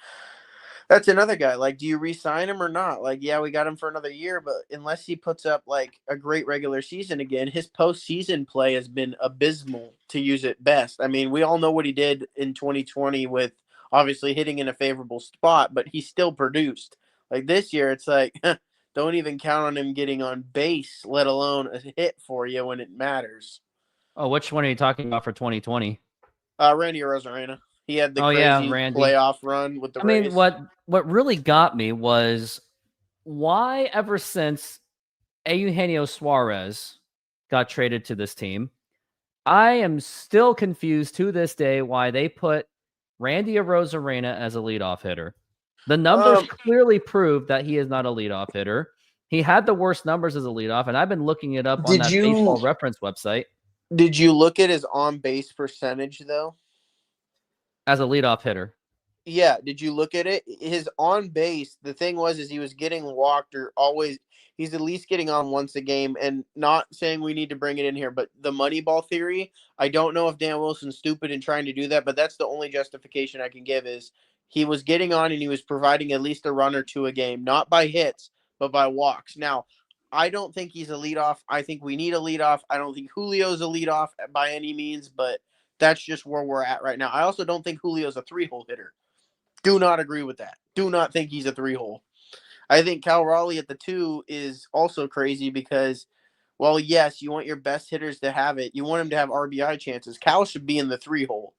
that's another guy. Like, do you re-sign him or not? Like, yeah, we got him for another year, but unless he puts up like a great regular season again, his postseason play has been abysmal, to use it best. I mean, we all know what he did in 2020 with obviously hitting in a favorable spot, but he still produced. Like this year, it's like, don't even count on him getting on base, let alone a hit for you when it matters. Oh, which one are you talking about for 2020? Randy Rosarena. He had the crazy playoff run with the Rays. Mean, what really got me was why ever since Eugenio Suarez got traded to this team. I am still confused to this day why they put Randy Arozarena as a leadoff hitter. The numbers clearly prove that he is not a leadoff hitter. He had the worst numbers as a leadoff, and I've been looking it up on that Baseball Reference website. Did you look at his on-base percentage, though? As a leadoff hitter. Yeah, did you look at it? His on-base, the thing was, is he was getting walked or always – he's at least getting on once a game, and not saying we need to bring it in here, but the Moneyball theory, I don't know if Dan Wilson's stupid in trying to do that, but that's the only justification I can give is he was getting on and he was providing at least a run or two a game, not by hits, but by walks. Now, I don't think he's a leadoff. I think we need a leadoff. I don't think Julio's a leadoff by any means, but that's just where we're at right now. I also don't think Julio's a three-hole hitter. Do not agree with that. Do not think he's a three-hole. I think Cal Raleigh at the 2 is also crazy because, well, yes, you want your best hitters to have it. You want him to have RBI chances. Cal should be in the 3-hole.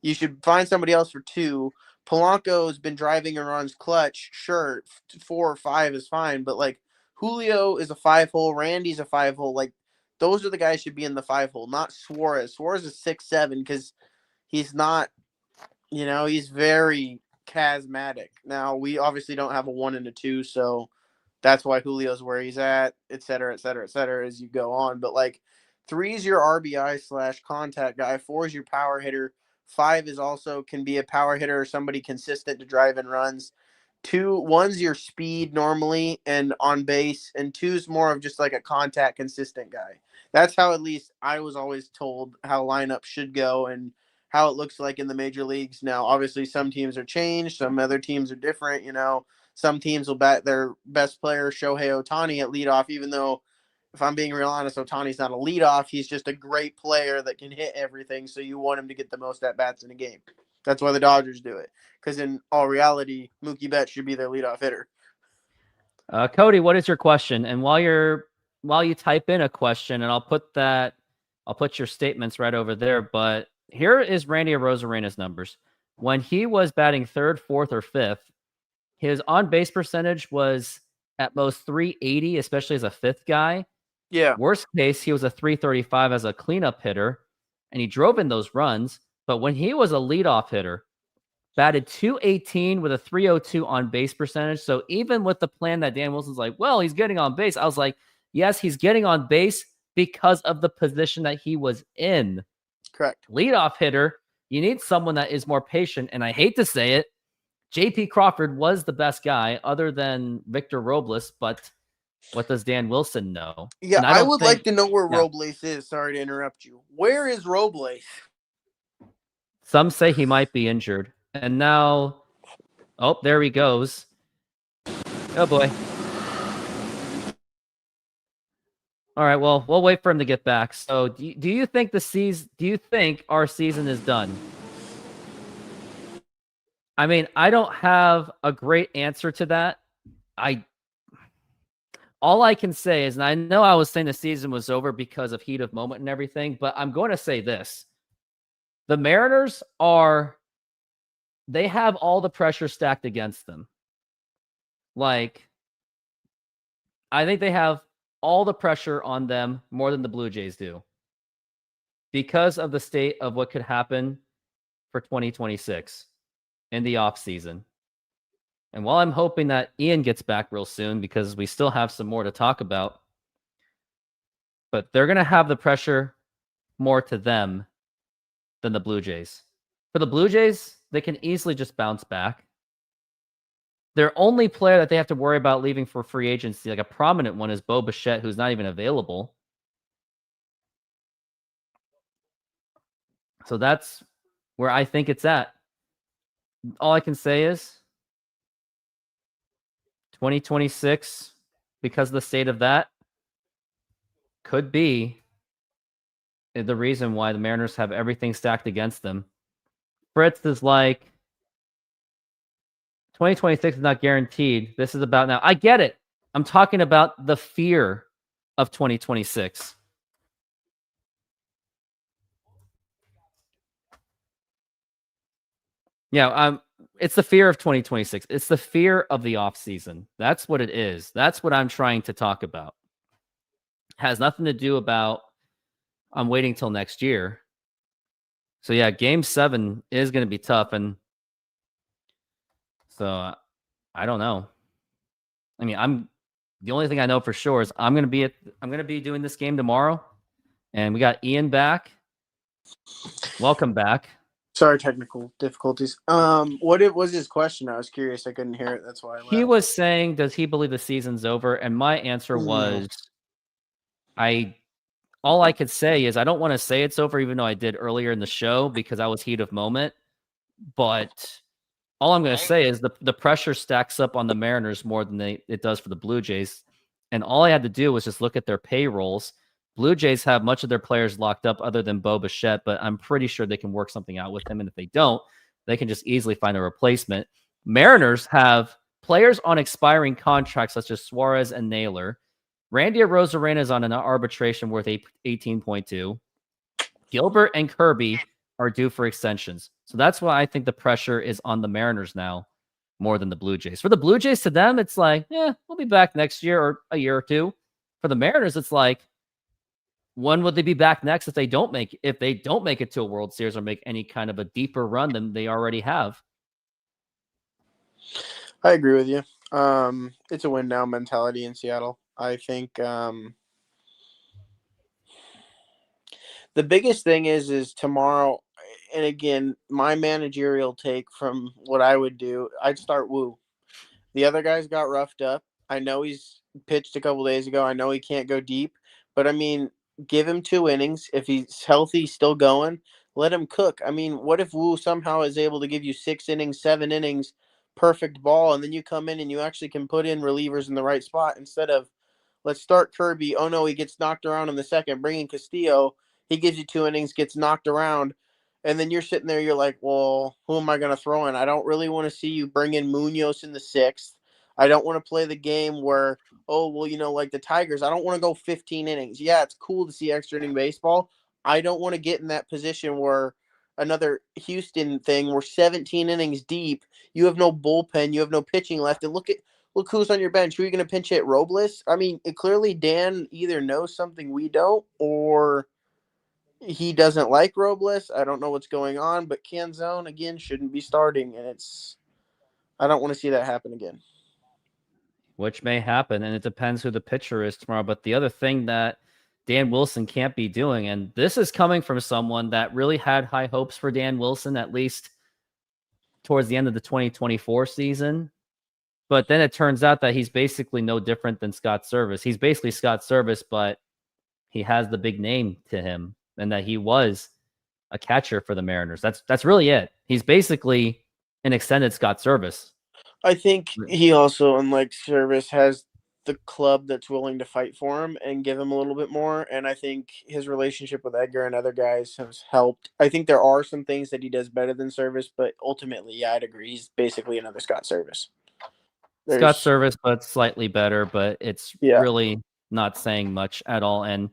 You should find somebody else for 2. Polanco's been driving and runs clutch. Sure, 4 or 5 is fine, but like Julio is a 5-hole. Randy's a 5-hole. Like those are the guys should be in the 5-hole, not Suarez. Suarez is 6'7" because he's not, he's very charismatic. Now, we obviously don't have a 1 and a 2, so that's why Julio's where he's at, et cetera, et cetera, et cetera, as you go on. But, 3 is your RBI/contact guy. 4 is your power hitter. 5 is also can be a power hitter or somebody consistent to drive and runs. 1's your speed normally and on base, and 2's more of just like a contact consistent guy. That's how at least I was always told how lineup should go and how it looks like in the major leagues. Now, obviously, some teams are changed. Some other teams are different. Some teams will bat their best player, Shohei Ohtani, at leadoff, even though, if I'm being real honest, Ohtani's not a leadoff. He's just a great player that can hit everything, so you want him to get the most at-bats in a game. That's why the Dodgers do it, because in all reality, Mookie Betts should be their leadoff hitter. Cody, what is your question? And while you type in a question, and I'll put your statements right over there, but here is Randy Arozarena's numbers. When he was batting 3rd, 4th, or 5th, his on-base percentage was at most 380, especially as a 5th guy. Yeah. Worst case, he was a 335 as a cleanup hitter, and he drove in those runs. But when he was a leadoff hitter, batted 218 with a 302 on-base percentage. So even with the plan that Dan Wilson's like, well, he's getting on base, I was like, yes, he's getting on base because of the position that he was in. Correct. Leadoff hitter, you need someone that is more patient. And I hate to say it, J.P. Crawford was the best guy other than Victor Robles, but what does Dan Wilson know? Yeah, I would like to know where Robles is. Sorry to interrupt you. Where is Robles? Some say he might be injured. And now, there he goes. Oh, boy. All right, well, we'll wait for him to get back. So, do you think our season is done? I mean, I don't have a great answer to that. All I can say is, and I know I was saying the season was over because of heat of moment and everything, but I'm going to say this. The Mariners they have all the pressure stacked against them. I think they have all the pressure on them more than the Blue Jays do because of the state of what could happen for 2026 in the offseason. And while I'm hoping that Ian gets back real soon because we still have some more to talk about, but they're going to have the pressure more to them than the Blue Jays. For the Blue Jays, they can easily just bounce back. Their only player that they have to worry about leaving for free agency, like a prominent one, is Bo Bichette, who's not even available. So that's where I think it's at. All I can say is 2026, because of the state of that, could be the reason why the Mariners have everything stacked against them. Fritz is like, 2026 is not guaranteed. This is about now. I get it. I'm talking about the fear of 2026. Yeah, it's the fear of 2026. It's the fear of the offseason. That's what it is. That's what I'm trying to talk about. Has nothing to do about I'm waiting till next year. So yeah, game 7 is going to be tough. And so I don't know. I mean, the only thing I know for sure is I'm going to be doing this game tomorrow, and we got Ian back. Welcome back. Sorry, technical difficulties. What was his question? I was curious. I couldn't hear it. That's why He was saying, does he believe the season's over? And my answer was, all I could say is I don't want to say it's over, even though I did earlier in the show because I was heat of moment. But all I'm going to say is the pressure stacks up on the Mariners more than it does for the Blue Jays. And all I had to do was just look at their payrolls. Blue Jays have much of their players locked up other than Bo Bichette, but I'm pretty sure they can work something out with him. And if they don't, they can just easily find a replacement. Mariners have players on expiring contracts such as Suarez and Naylor. Randy Arozarena is on an arbitration worth 18.2. Gilbert and Kirby are due for extensions. So that's why I think the pressure is on the Mariners now more than the Blue Jays. For the Blue Jays, to them, it's like, yeah, we'll be back next year or a year or two. For the Mariners, it's like, when would they be back next if they don't make it to a World Series or make any kind of a deeper run than they already have? I agree with you. It's a win now mentality in Seattle. I think the biggest thing is tomorrow, and again, my managerial take from what I would do, I'd start Woo. The other guys got roughed up. I know he's pitched a couple days ago. I know he can't go deep, but I mean, give him 2 innings. If he's healthy, still going, let him cook. I mean, what if Woo somehow is able to give you 6 innings, 7 innings, perfect ball, and then you come in and you actually can put in relievers in the right spot instead of let's start Kirby. Oh, no, he gets knocked around in the second. Bring in Castillo. He gives you 2 innings, gets knocked around. And then you're sitting there, you're like, well, who am I going to throw in? I don't really want to see you bring in Munoz in the 6th. I don't want to play the game where, oh, well, like the Tigers, I don't want to go 15 innings. Yeah, it's cool to see extra inning baseball. I don't want to get in that position where another Houston thing, we're 17 innings deep. You have no bullpen. You have no pitching left. And look who's on your bench. Who are you going to pinch hit? Robles? I mean, clearly Dan either knows something we don't or he doesn't like Robles. I don't know what's going on, but Canzone, again, shouldn't be starting. And I don't want to see that happen again. Which may happen, and it depends who the pitcher is tomorrow. But the other thing that Dan Wilson can't be doing, and this is coming from someone that really had high hopes for Dan Wilson, at least towards the end of the 2024 season. But then it turns out that he's basically no different than Scott Service. He's basically Scott Service, but he has the big name to him, and that he was a catcher for the Mariners. That's really it. He's basically an extended Scott Service. I think he also, unlike Service, has the club that's willing to fight for him and give him a little bit more. And I think his relationship with Edgar and other guys has helped. I think there are some things that he does better than Service, but ultimately, yeah, I'd agree. He's basically another Scott Service. Scott Service, but slightly better, but it's really not saying much at all. And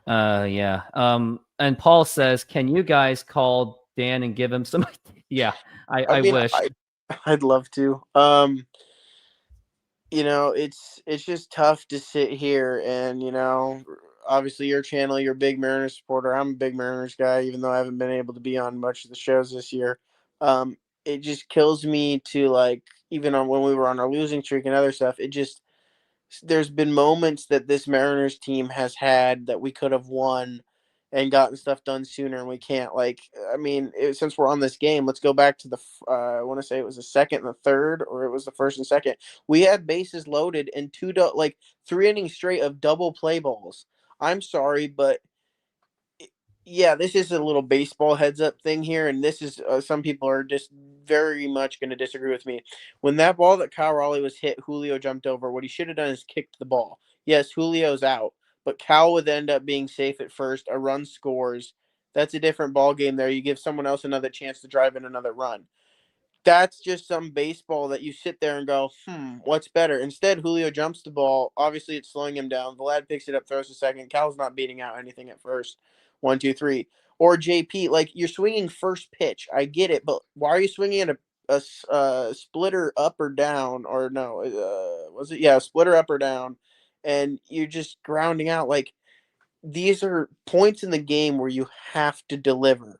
and Paul says, can you guys call Dan and give him some? Yeah, I wish. I'd love to. It's just tough to sit here and, obviously your channel, you're a big Mariners supporter. I'm a big Mariners guy, even though I haven't been able to be on much of the shows this year. It just kills me to even when we were on our losing streak and other stuff, there's been moments that this Mariners team has had that we could have won and gotten stuff done sooner, and we can't. Since we're on this game, let's go back to the I want to say it was the second and the third, or it was the first and second. We had bases loaded and 3 innings straight of double play balls. I'm sorry, but yeah, this is a little baseball heads up thing here, and this is some people are just very much going to disagree with me. When that ball that Cal Raleigh was hit, Julio jumped over. What he should have done is kicked the ball. Yes, Julio's out, but Cal would end up being safe at first. A run scores. That's a different ball game there. You give someone else another chance to drive in another run. That's just some baseball that you sit there and go, what's better? Instead, Julio jumps the ball. Obviously, it's slowing him down. Vlad picks it up, throws a second. Cal's not beating out anything at first. 1, 2, 3. Or JP, you're swinging first pitch. I get it, but why are you swinging at a splitter up or down? Or no, was it? Yeah, splitter up or down. and you're just grounding out. Like, these are points in the game where you have to deliver.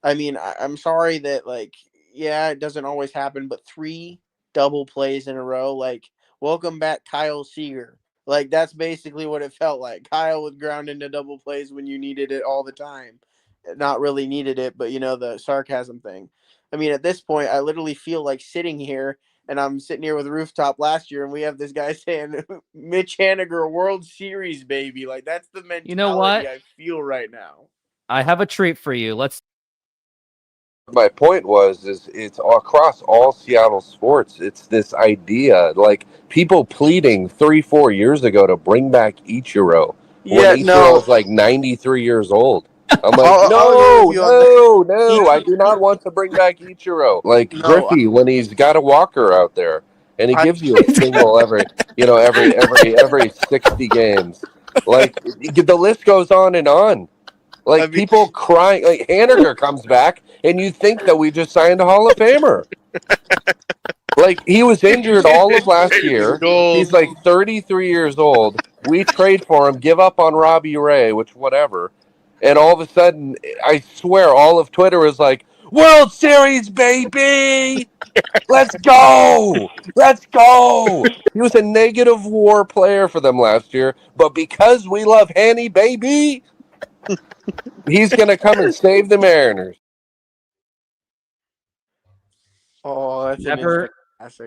I mean, I'm sorry that, like, yeah, it doesn't always happen, but 3 double plays in a row, like, welcome back Kyle Seager. Like, that's basically what it felt like. Kyle would ground into double plays when you needed it all the time. Not really needed it, but, the sarcasm thing. I mean, at this point, I literally feel like sitting here, and I'm sitting here with Rooftop last year, and we have this guy saying, Mitch Haniger, World Series, baby. Like, that's the mentality You know what? I feel right now. I have a treat for you. My point is it's across all Seattle sports. It's this idea, like people pleading 3-4 years ago to bring back Ichiro when Yeah, Ichiro is like 93 years old. I'm like, I'll agree with you on no, I do not want to bring back Ichiro. Like No. Griffey when he's got a walker out there and he gives you a single every 60 games. Like the list goes on and on. Like people crying. Like Haniger comes back, and you think that we just signed a Hall of Famer. Like he was injured all of last year. He's like 33 years old. We trade for him, give up on Robbie Ray, which whatever, and all of a sudden, I swear, all of Twitter is like, "World Series, baby! Let's go! Let's go!" He was a negative WAR player for them last year, but because we love Hanny, baby. He's going to come and save the Mariners. Oh, that's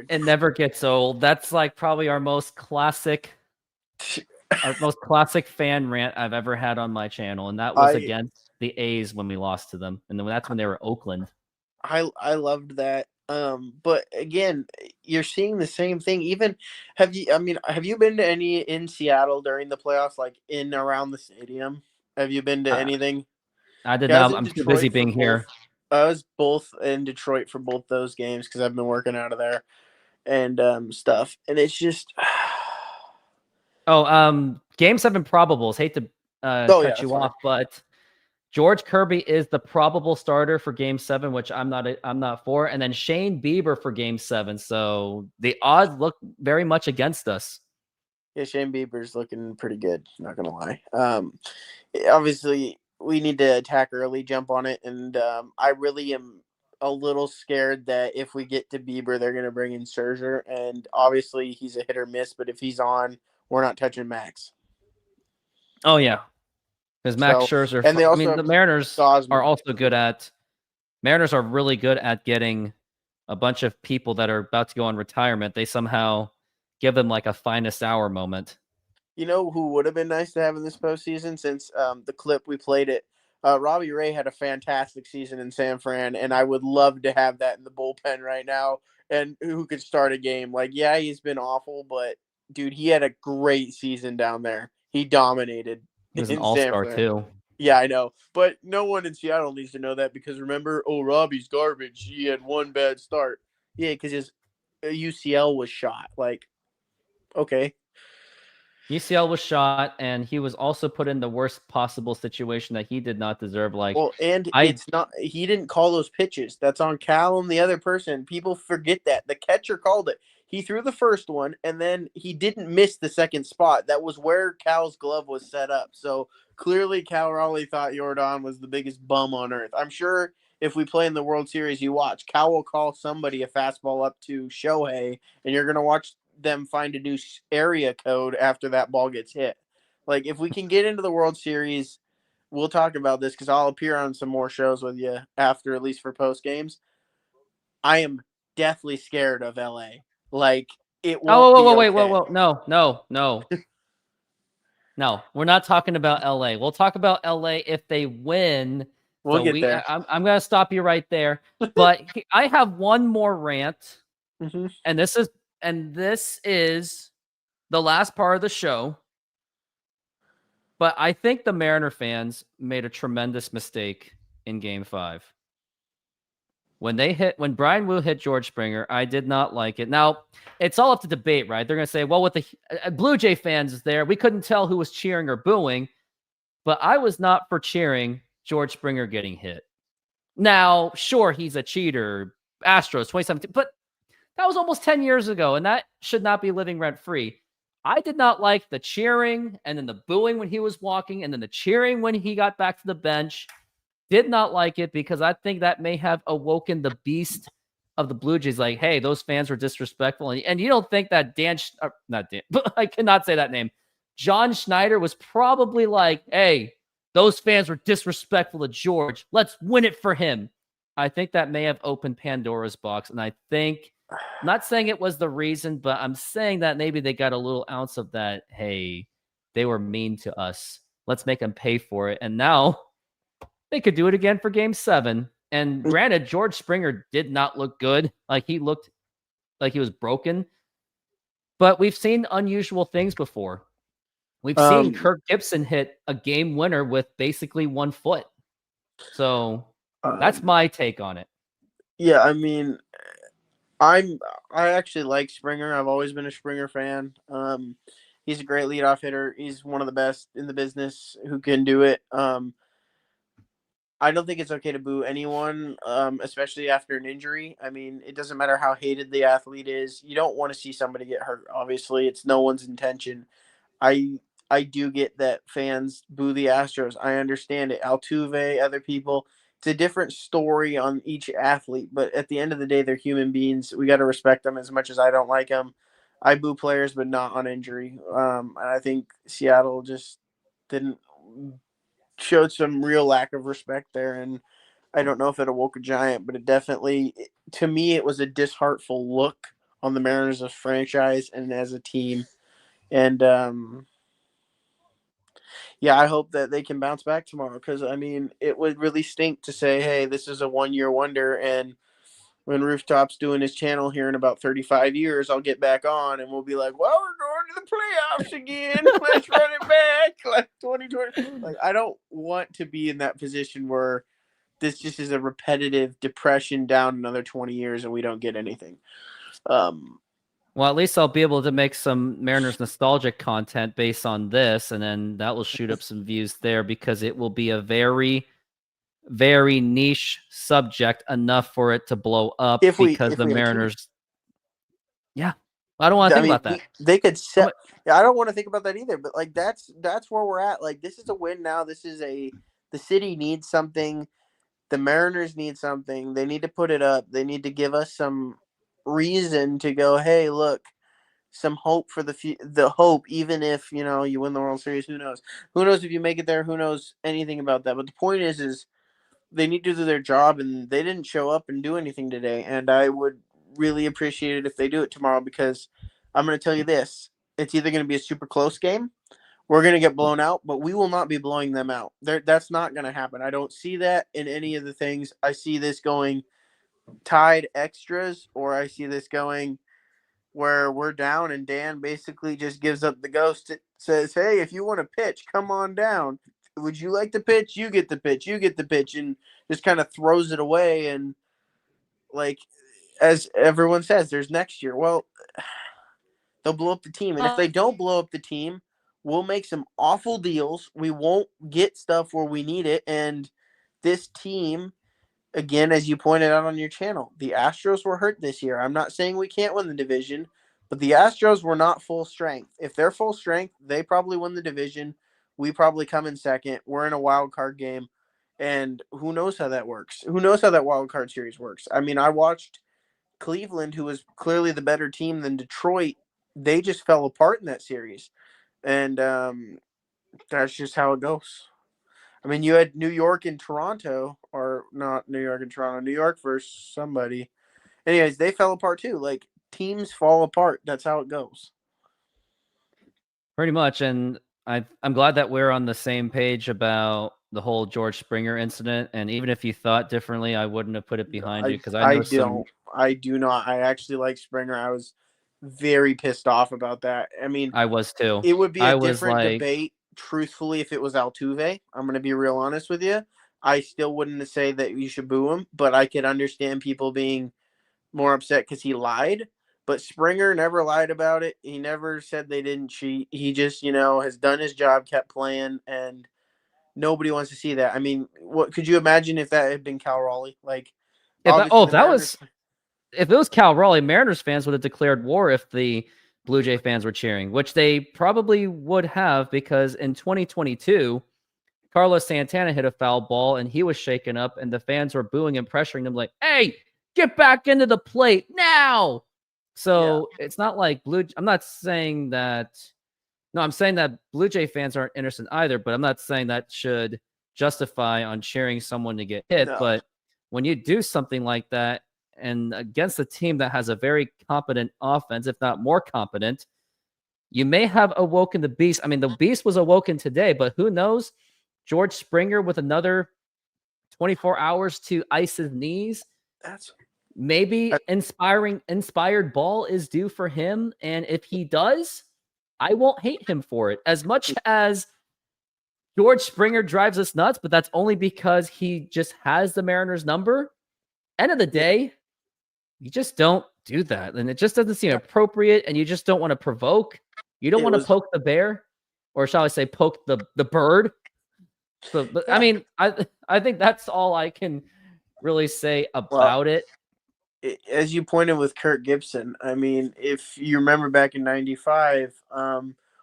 It never gets old. That's like probably our most classic fan rant I've ever had on my channel, and that was against the A's when we lost to them, and then that's when they were Oakland. I loved that. But again, you're seeing the same thing. Even have you been to any in Seattle during the playoffs, like in around the stadium? Have you been to anything? I did not. I'm too busy being here. I was both in Detroit for both those games because I've been working out of there and stuff. And it's just Game 7 probables. Hate to cut you off, but George Kirby is the probable starter for Game 7, which I'm not for. And then Shane Bieber for Game 7. So the odds look very much against us. Yeah, Shane Bieber's looking pretty good. Not gonna lie. Obviously, we need to attack early, jump on it, and I really am a little scared that if we get to Bieber, they're gonna bring in Scherzer, and obviously he's a hit or miss. But if he's on, we're not touching Max. Oh yeah, because Max Scherzer. And they also the Mariners are also good at. Mariners are really good at getting a bunch of people that are about to go on retirement. They somehow give them like a finest hour moment. You know who would have been nice to have in this postseason since the clip we played it? Robbie Ray had a fantastic season in San Fran, and I would love to have that in the bullpen right now. And who could start a game? Like, yeah, he's been awful, but dude, he had a great season down there. He dominated. He was an all-star too. Yeah, I know. But no one in Seattle needs to know that because remember, Robbie's garbage. He had one bad start. Yeah, because his UCL was shot. Like, okay. UCL was shot, and he was also put in the worst possible situation that he did not deserve. It's not. He didn't call those pitches. That's on Cal and the other person. People forget that the catcher called it. He threw the first one, and then he didn't miss the second spot. That was where Cal's glove was set up. So clearly, Cal Raleigh thought Jordan was the biggest bum on earth. I'm sure if we play in the World Series, you watch Cal will call somebody a fastball up to Shohei, and you're gonna watch them find a new area code after that ball gets hit. Like, if we can get into the World Series, we'll talk about this because I'll appear on some more shows with you after, at least for post games. I am deathly scared of LA. Like, it won't wait, no. No, we're not talking about LA. We'll talk about LA if they win. We'll get there. I'm going to stop you right there. But I have one more rant, and this is the last part of the show. But I think the Mariner fans made a tremendous mistake in Game 5. When Brian Wu hit George Springer, I did not like it. Now, it's all up to debate, right? They're going to say, well, with the Blue Jay fans there, we couldn't tell who was cheering or booing. But I was not for cheering George Springer getting hit. Now, sure, he's a cheater. Astros, 2017. But that was almost 10 years ago, and that should not be living rent-free. I did not like the cheering and then the booing when he was walking and then the cheering when he got back to the bench. Did not like it because I think that may have awoken the beast of the Blue Jays. Like, hey, those fans were disrespectful. And you don't think that not Dan, but I cannot say that name. John Schneider was probably like, hey, those fans were disrespectful to George. Let's win it for him. I think that may have opened Pandora's box. And I think, I'm not saying it was the reason, but I'm saying that maybe they got a little ounce of that. Hey, they were mean to us. Let's make them pay for it. And now they could do it again for game 7. And granted, George Springer did not look good. Like he looked like he was broken. But we've seen unusual things before. We've seen Kirk Gibson hit a game winner with basically 1 foot. So that's my take on it. Yeah, I mean, I actually like Springer. I've always been a Springer fan. He's a great leadoff hitter. He's one of the best in the business who can do it. I don't think it's okay to boo anyone, especially after an injury. I mean, it doesn't matter how hated the athlete is. You don't want to see somebody get hurt. Obviously, it's no one's intention. I do get that fans boo the Astros. I understand it. Altuve, other people. It's a different story on each athlete, but at the end of the day, they're human beings. We got to respect them as much as I don't like them. I boo players, but not on injury. And I think Seattle just didn't showed some real lack of respect there. And I don't know if it awoke a giant, but it definitely, to me, it was a disheartful look on the Mariners as franchise and as a team. And, yeah, I hope that they can bounce back tomorrow because, I mean, it would really stink to say, hey, this is a one-year wonder, and when Rooftop's doing his channel here in about 35 years, I'll get back on, and we'll be like, well, we're going to the playoffs again. Let's run it back like 2020. Like, I don't want to be in that position where this just is a repetitive depression down another 20 years and we don't get anything. Well, at least I'll be able to make some Mariners nostalgic content based on this, and then that will shoot up some views there because it will be a very, very niche subject enough for it to blow up because the Mariners. Yeah, I don't want to think about that. They could set. I don't want to think about that either. But like that's where we're at. Like this is a win now. The city needs something. The Mariners need something. They need to put it up. They need to give us some reason to go, hey, look, some hope for the hope, even if, you win the World Series, who knows if you make it there, who knows anything about that. But the point is they need to do their job, and they didn't show up and do anything today. And I would really appreciate it if they do it tomorrow, because I'm going to tell you this, it's either going to be a super close game, we're going to get blown out, but we will not be blowing them out. That's not going to happen. I don't see that in any of the things. I see this going tied extras, or I see this going where we're down and Dan basically just gives up the ghost. It says, hey, if you want to pitch, come on down. Would you like the pitch? You get the pitch. You get the pitch, and just kind of throws it away. And like, as everyone says, there's next year. Well, they'll blow up the team. And if they don't blow up the team, we'll make some awful deals. We won't get stuff where we need it. And this team, again, as you pointed out on your channel, the Astros were hurt this year. I'm not saying we can't win the division, but the Astros were not full strength. If they're full strength, they probably win the division. We probably come in second. We're in a wild card game, and who knows how that works? Who knows how that wild card series works? I mean, I watched Cleveland, who was clearly the better team than Detroit. They just fell apart in that series, and that's just how it goes. I mean, you had New York and Toronto, or not New York and Toronto, New York versus somebody. Anyways, they fell apart too. Like, teams fall apart. That's how it goes. Pretty much. And I'm glad that we're on the same page about the whole George Springer incident. And even if you thought differently, I wouldn't have put it behind you, because I do not. I actually like Springer. I was very pissed off about that. I mean, I was too. It would be a different debate, truthfully, if it was Altuve. I'm going to be real honest with you. I still wouldn't say that you should boo him, but I could understand people being more upset because he lied. But Springer never lied about it. He never said they didn't cheat. He just, has done his job, kept playing, and nobody wants to see that. I mean, what could you imagine if that had been Cal Raleigh? Like, if it was Cal Raleigh, Mariners fans would have declared war if the Blue Jay fans were cheering, which they probably would have because in 2022, Carlos Santana hit a foul ball and he was shaken up and the fans were booing and pressuring him like, hey, get back into the plate now. So it's not like I'm not saying that. No, I'm saying that Blue Jay fans aren't innocent either, but I'm not saying that should justify on cheering someone to get hit. No. But when you do something like that and against a team that has a very competent offense, if not more competent, you may have awoken the beast. I mean, the beast was awoken today, but who knows? George Springer with another 24 hours to ice his knees. Maybe inspired ball is due for him. And if he does, I won't hate him for it. As much as George Springer drives us nuts, but that's only because he just has the Mariners number. End of the day, you just don't do that. And it just doesn't seem appropriate. And you just don't want to provoke. You don't want to poke the bear, or shall I say poke the bird. So, but I mean, I think that's all I can really say about it. As you pointed with Kirk Gibson, I mean, if you remember back in '95,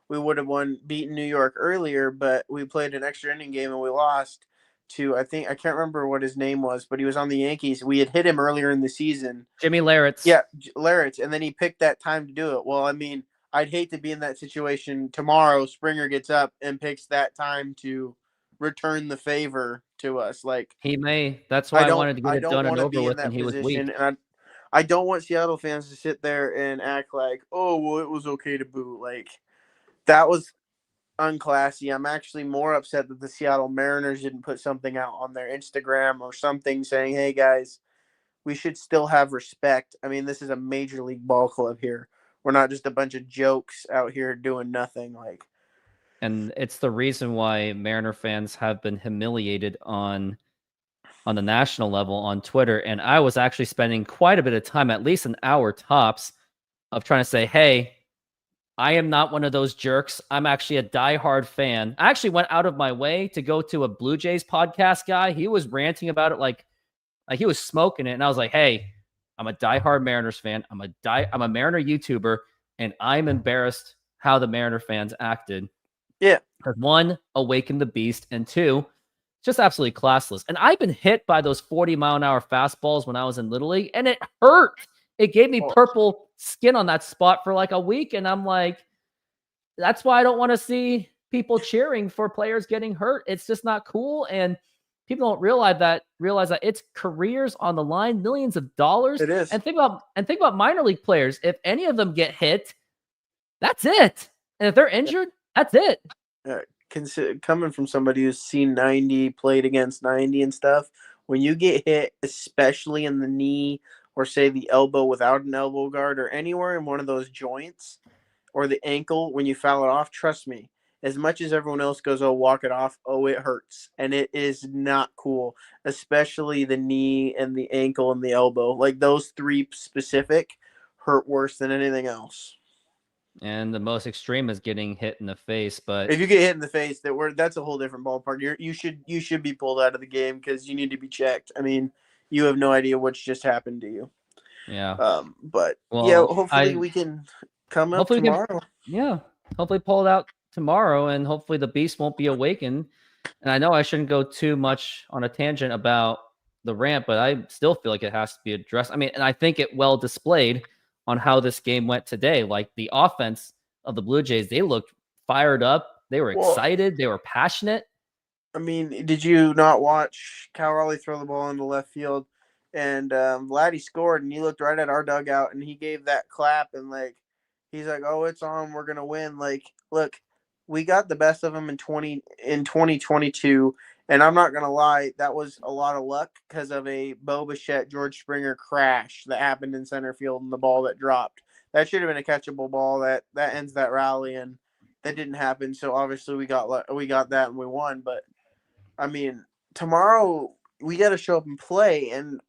we would have beaten New York earlier, but we played an extra inning game and we lost to, I can't remember what his name was, but he was on the Yankees. We had hit him earlier in the season. Jimmy Laritz. Yeah, Laritz, and then he picked that time to do it. Well, I mean, I'd hate to be in that situation tomorrow. Springer gets up and picks that time to return the favor to us. Like, he may. That's why I wanted to get it done and over with, and he was weak. And I don't want Seattle fans to sit there and act like, oh, well, it was okay to boo. Like, that was unclassy. I'm actually more upset that the Seattle Mariners didn't put something out on their Instagram or something saying, hey, guys, we should still have respect. I mean, this is a major league ball club here. We're not just a bunch of jokes out here doing nothing. Like, and it's the reason why Mariner fans have been humiliated on the national level on Twitter. And I was actually spending quite a bit of time, at least an hour tops, of trying to say, hey, I am not one of those jerks. I'm actually a diehard fan. I actually went out of my way to go to a Blue Jays podcast guy. He was ranting about it like he was smoking it. And I was like, hey, I'm a diehard Mariners fan. I'm a Mariner YouTuber, and I'm embarrassed how the Mariner fans acted. Yeah. Because one, awaken the beast, and two, just absolutely classless. And I've been hit by those 40-mile-an-hour fastballs when I was in Little League, and it hurt. It gave me purple skin on that spot for like a week, and I'm like, that's why I don't want to see people cheering for players getting hurt. It's just not cool, and people don't realize that it's careers on the line, millions of dollars. It is. And think about minor league players. If any of them get hit, that's it. And if they're injured, that's it. Coming from somebody who's seen 90, played against 90 and stuff, when you get hit, especially in the knee or say the elbow without an elbow guard or anywhere in one of those joints or the ankle, when you foul it off, trust me, as much as everyone else goes, oh, walk it off, oh, it hurts. And it is not cool, especially the knee and the ankle and the elbow. Like, those three specific hurt worse than anything else. And the most extreme is getting hit in the face. But if you get hit in the face, that's a whole different ballpark. You should be pulled out of the game because you need to be checked. I mean, you have no idea what's just happened to you. Yeah. But yeah, hopefully we can come up tomorrow. Hopefully pull it out tomorrow, and hopefully the beast won't be awakened. And I know I shouldn't go too much on a tangent about the rant, but I still feel like it has to be addressed. I mean, and I think it well displayed on how this game went today. Like, the offense of the Blue Jays, they looked fired up. They were excited. They were passionate. I mean, did you not watch Cal Raleigh throw the ball into left field? And Vladdy scored, and he looked right at our dugout, and he gave that clap, and like, he's like, "Oh, it's on. We're gonna win." Like, look, we got the best of them in 2022, and I'm not gonna lie, that was a lot of luck because of a Bo Bichette, George Springer crash that happened in center field and the ball that dropped. That should have been a catchable ball that ends that rally, and that didn't happen. So obviously we got that and we won. But I mean, tomorrow we got to show up and play, and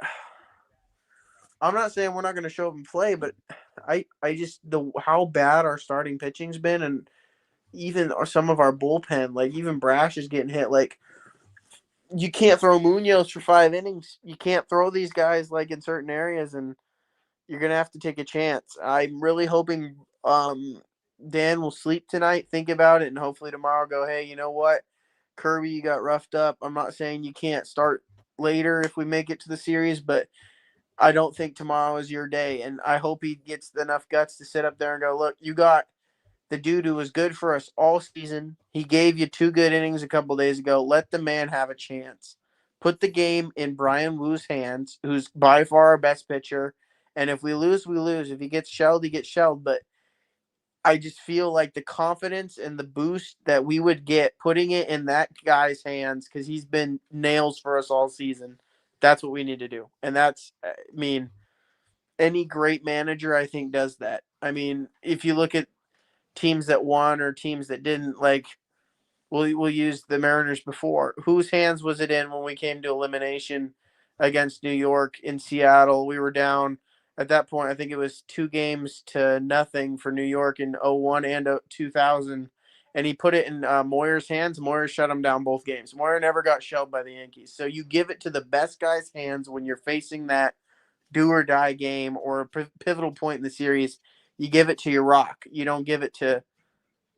I'm not saying we're not going to show up and play, but I just how bad our starting pitching's been, and even some of our bullpen, like even Brash is getting hit. Like, you can't throw Munoz for 5 innings. You can't throw these guys like in certain areas, and you're going to have to take a chance. I'm really hoping Dan will sleep tonight, think about it, and hopefully tomorrow go, hey, you know what? Kirby, you got roughed up. I'm not saying you can't start later if we make it to the series, but I don't think tomorrow is your day. And I hope he gets enough guts to sit up there and go, look, you got the dude who was good for us all season. He gave you 2 good innings a couple days ago. Let the man have a chance. Put the game in Brian Wu's hands, who's by far our best pitcher. And if we lose, we lose. If he gets shelled, he gets shelled. But I just feel like the confidence and the boost that we would get putting it in that guy's hands, because he's been nails for us all season. That's what we need to do. And that's, I mean, any great manager, I think, does that. I mean, if you look at teams that won or teams that didn't, like, we'll use the Mariners before. Whose hands was it in when we came to elimination against New York in Seattle? We were down at that point. I think it was 2-0 for New York in 01 and 2000. And he put it in Moyer's hands. Moyer shut him down both games. Moyer never got shelled by the Yankees. So you give it to the best guy's hands when you're facing that do or die game or a pivotal point in the series. You give it to your rock. You don't give it to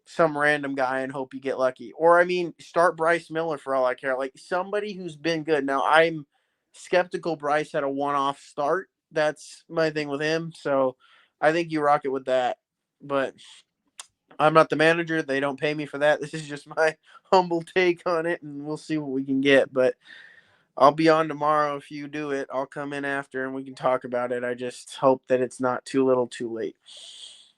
some random guy and hope you get lucky. Or, I mean, start Bryce Miller for all I care. Like, somebody who's been good. Now, I'm skeptical Bryce had a one-off start. That's my thing with him. So I think you rock it with that. But I'm not the manager. They don't pay me for that. This is just my humble take on it, and we'll see what we can get. But I'll be on tomorrow. If you do it, I'll come in after and we can talk about it. I just hope that it's not too little too late.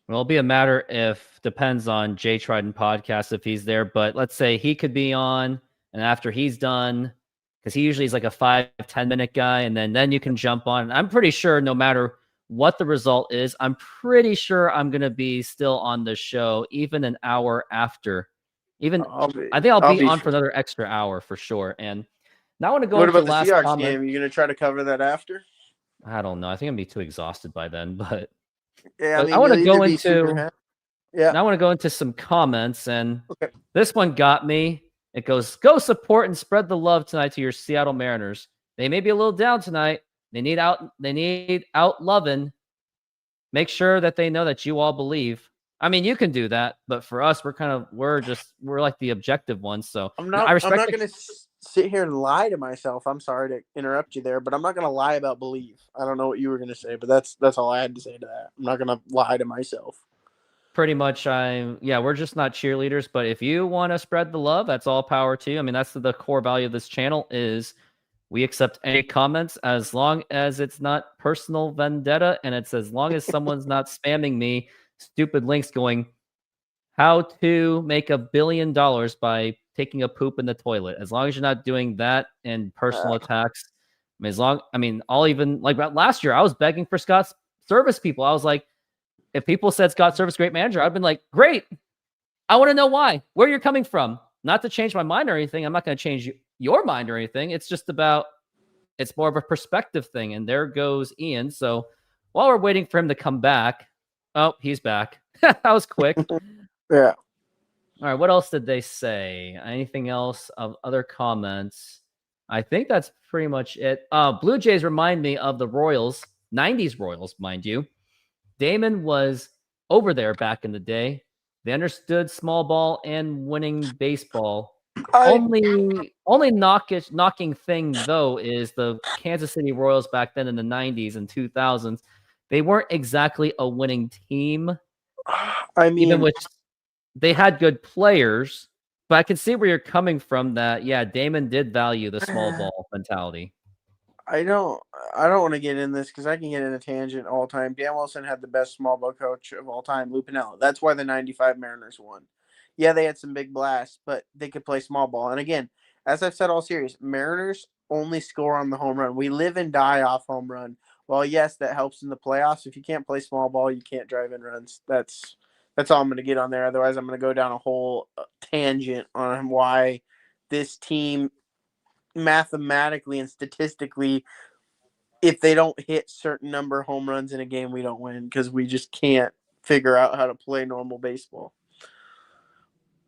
Well, it'll be a matter if depends on Jay Trident podcast if he's there. But let's say he could be on, and after he's done, because he usually is like a 5-10 minute guy, and then you can jump on. And I'm pretty sure no matter what the result is, I'm pretty sure I'm gonna be still on the show even an hour after. I think I'll be on for another extra hour for sure. And now I want to go. What into about the last Seahawks comment. game? Are you gonna try to cover that after? I don't know. I think I'm gonna be too exhausted by then, but. Yeah, I want to go into some comments, and This one got me. It goes, go support and spread the love tonight to your Seattle Mariners. They may be a little down tonight. They need out loving. Make sure that they know that you all believe. I mean, you can do that, but for us, we're like the objective ones. So I'm not going to sit here and lie to myself. I'm sorry to interrupt you there, but I'm not going to lie about believe. I don't know what you were going to say, but that's all I had to say to that. I'm not going to lie to myself. Pretty much, we're just not cheerleaders, but if you want to spread the love, that's all power to you. I mean, that's the core value of this channel is we accept any comments as long as it's not personal vendetta, and it's as long as someone's not spamming me stupid links going, how to make $1 billion by taking a poop in the toilet. As long as you're not doing that and personal attacks. I'll even like last year, I was begging for Scott's service people. I was like, if people said Scott Service great manager, I've been like, great. I want to know why, where you're coming from. Not to change my mind or anything. I'm not going to change your mind or anything. It's just it's more of a perspective thing. And there goes Ian. So while we're waiting for him to come back, oh, he's back. That was quick. Yeah. All right. What else did they say? Anything else of other comments? I think that's pretty much it. Blue Jays remind me of the Royals, 90s Royals, mind you. Damon was over there back in the day. They understood small ball and winning baseball. Only knocking thing, though, is the Kansas City Royals back then in the 90s and 2000s. They weren't exactly a winning team. I mean, even which they had good players, but I can see where you're coming from that, yeah, Damon did value the small ball mentality. I don't want to get in this because I can get in a tangent all time. Dan Wilson had the best small ball coach of all time, Lou Piniella. That's why the 95 Mariners won. Yeah, they had some big blasts, but they could play small ball. And again, as I've said all series, Mariners only score on the home run. We live and die off home run. Well, yes, that helps in the playoffs. If you can't play small ball, you can't drive in runs. That's all I'm going to get on there. Otherwise, I'm going to go down a whole tangent on why this team mathematically and statistically, if they don't hit certain number of home runs in a game, we don't win because we just can't figure out how to play normal baseball.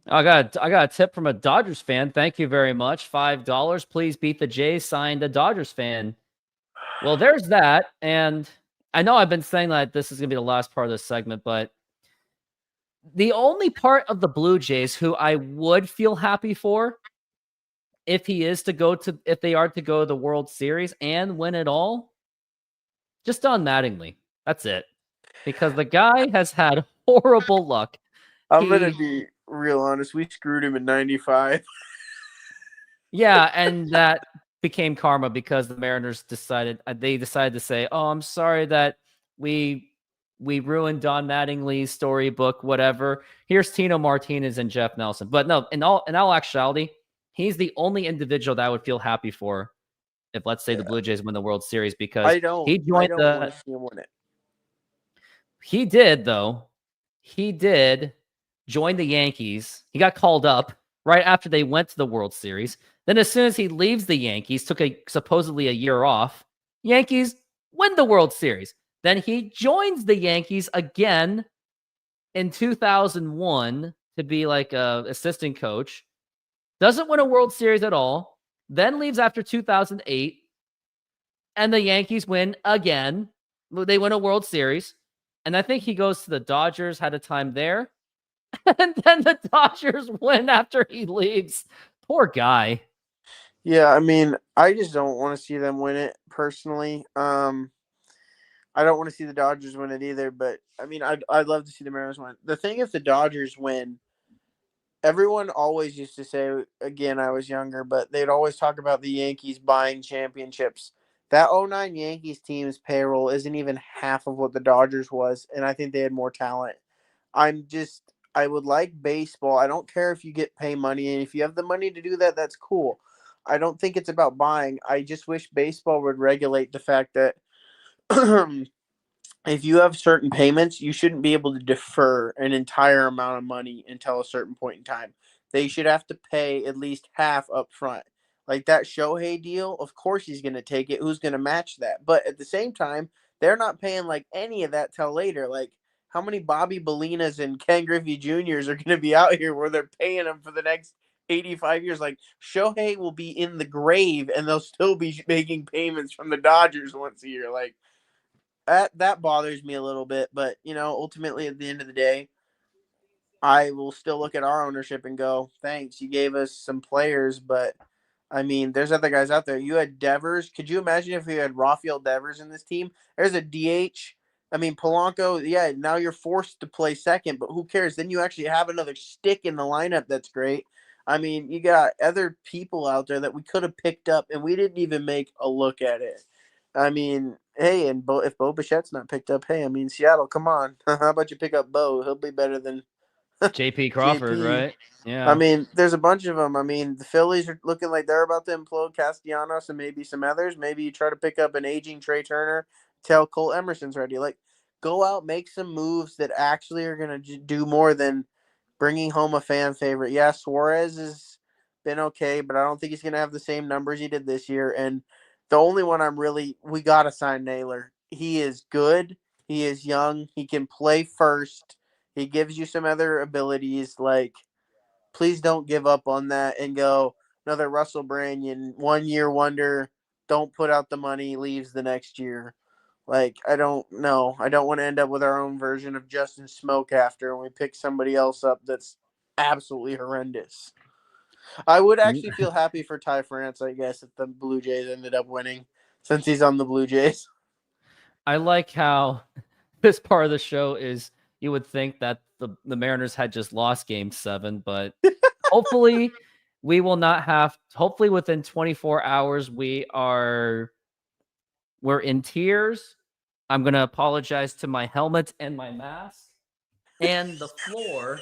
I got a tip from a Dodgers fan. Thank you very much. $5. Please beat the Jays. Signed a Dodgers fan. Well, there's that. And I know I've been saying that this is going to be the last part of this segment, but The only part of the Blue Jays who I would feel happy for if they are to go to the World Series and win it all, just Don Mattingly. That's it. Because the guy has had horrible luck. I'm going to be real honest. We screwed him in 95. Yeah, and that became karma because the Mariners decided to say, "Oh, I'm sorry that we ruined Don Mattingly's storybook, whatever. Here's Tino Martinez and Jeff Nelson." But no, in all actuality, he's the only individual that I would feel happy for if, let's say, the Blue Jays win the World Series, because I don't he want joined to see him win it. He did, though. He did join the Yankees. He got called up right after they went to the World Series. Then as soon as he leaves the Yankees, took supposedly a year off, Yankees win the World Series. Then he joins the Yankees again in 2001 to be like a assistant coach. Doesn't win a World Series at all. Then leaves after 2008. And the Yankees win again. They win a World Series. And I think he goes to the Dodgers, had a time there. And then the Dodgers win after he leaves. Poor guy. Yeah, I mean, I just don't want to see them win it personally. I don't want to see the Dodgers win it either, but I mean, I'd love to see the Mariners win. The thing, if the Dodgers win, everyone always used to say, again, I was younger, but they'd always talk about the Yankees buying championships. That 09 Yankees team's payroll isn't even half of what the Dodgers was, and I think they had more talent. I would like baseball. I don't care if you get pay money, and if you have the money to do that, that's cool. I don't think it's about buying. I just wish baseball would regulate the fact that if you have certain payments, you shouldn't be able to defer an entire amount of money until a certain point in time. They should have to pay at least half up front. Like that Shohei deal, of course he's going to take it. Who's going to match that? But at the same time, they're not paying like any of that till later. Like, how many Bobby Bolinas and Ken Griffey Jr.'s are going to be out here where they're paying them for the next 85 years? Like, Shohei will be in the grave and they'll still be making payments from the Dodgers once a year. Like, that bothers me a little bit, but ultimately at the end of the day, I will still look at our ownership and go, thanks, you gave us some players, but I mean, there's other guys out there. You had Devers. Could you imagine if you had Rafael Devers in this team? There's a DH. I mean, Polanco, yeah, now you're forced to play second, but who cares? Then you actually have another stick in the lineup that's great. I mean, you got other people out there that we could have picked up, and we didn't even make a look at it. I mean, hey, and if Bo Bichette's not picked up, hey, I mean, Seattle, come on. How about you pick up Bo? He'll be better than JP Crawford, JP. right? Yeah. I mean, there's a bunch of them. I mean, the Phillies are looking like they're about to implode. Castellanos and maybe some others. Maybe you try to pick up an aging Trey Turner. Tell Cole Emerson's ready. Like, go out, make some moves that actually are going to do more than bringing home a fan favorite. Yeah, Suarez has been okay, but I don't think he's going to have the same numbers he did this year. And the only one we got to sign Naylor. He is good. He is young. He can play first. He gives you some other abilities. Like, please don't give up on that and go another Russell Branyan, 1 year wonder, don't put out the money, leaves the next year. Like, I don't know. I don't want to end up with our own version of Justin Smoke after and we pick somebody else up that's absolutely horrendous. I would actually feel happy for Ty France, I guess, if the Blue Jays ended up winning since he's on the Blue Jays. I like how this part of the show is, you would think that the Mariners had just lost Game 7, but hopefully we will not have. Hopefully within 24 hours we're in tears. I'm gonna apologize to my helmet and my mask and the floor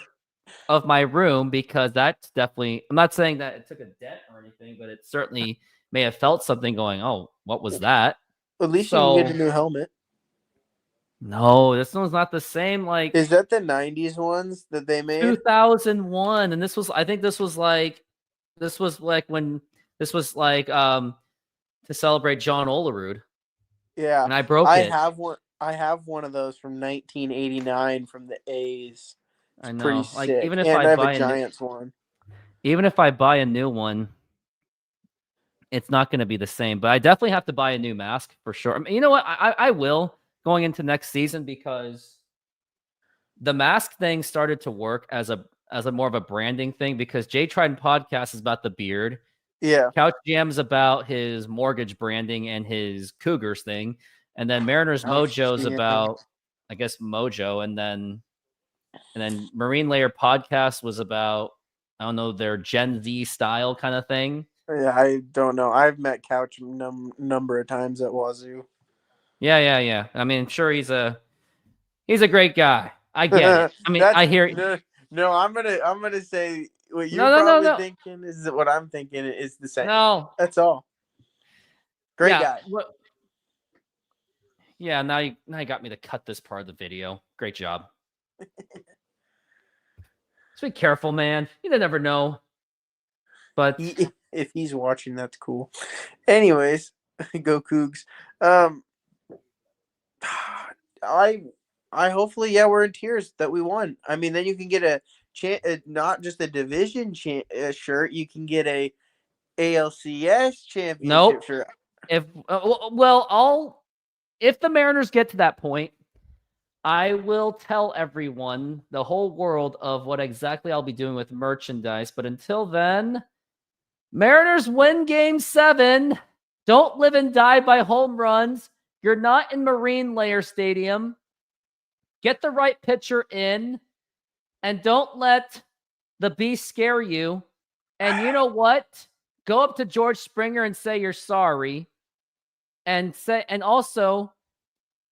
of my room, because that's definitely. I'm not saying that it took a dent or anything, but it certainly may have felt something going, "Oh, what was that?" At least you can get a new helmet. No, this one's not the same. Like, is that the 90s ones that they made? 2001, and this was like to celebrate John Olerud. Yeah, and I broke it. I have one of those from 1989 from the A's. It's I know. pretty Like, sick. even if and I have buy a Giants one. Even if I buy a new one, it's not going to be the same. But I definitely have to buy a new mask for sure. I mean, you know what? I will going into next season, because the mask thing started to work as a more of a branding thing because Jay Trident podcast is about the beard. Yeah. Couch Jam's about his mortgage branding and his Cougars thing. And then Mariners Mojo's about, I guess, Mojo. And then Marine Layer podcast was about, I don't know, their Gen Z style kind of thing. Yeah, I don't know. I've met Couch number of times at Wazoo. Yeah. I mean, sure, he's a great guy. I get it. I mean, I hear. No, I'm gonna say what you're thinking is what I'm thinking is the same. No, that's all. Great guy. Yeah, now you got me to cut this part of the video. Great job. Just be careful, man. You never know. But if he's watching, that's cool. Anyways, go Cougs. I hopefully, we're in tears that we won. I mean, then you can get not just a division shirt. You can get a ALCS championship shirt. If the Mariners get to that point, I will tell everyone, the whole world, of what exactly I'll be doing with merchandise. But until then, Mariners win Game 7. Don't live and die by home runs. You're not in Marine Layer Stadium. Get the right pitcher in, and don't let the beast scare you. And you know what? Go up to George Springer and say you're sorry. And also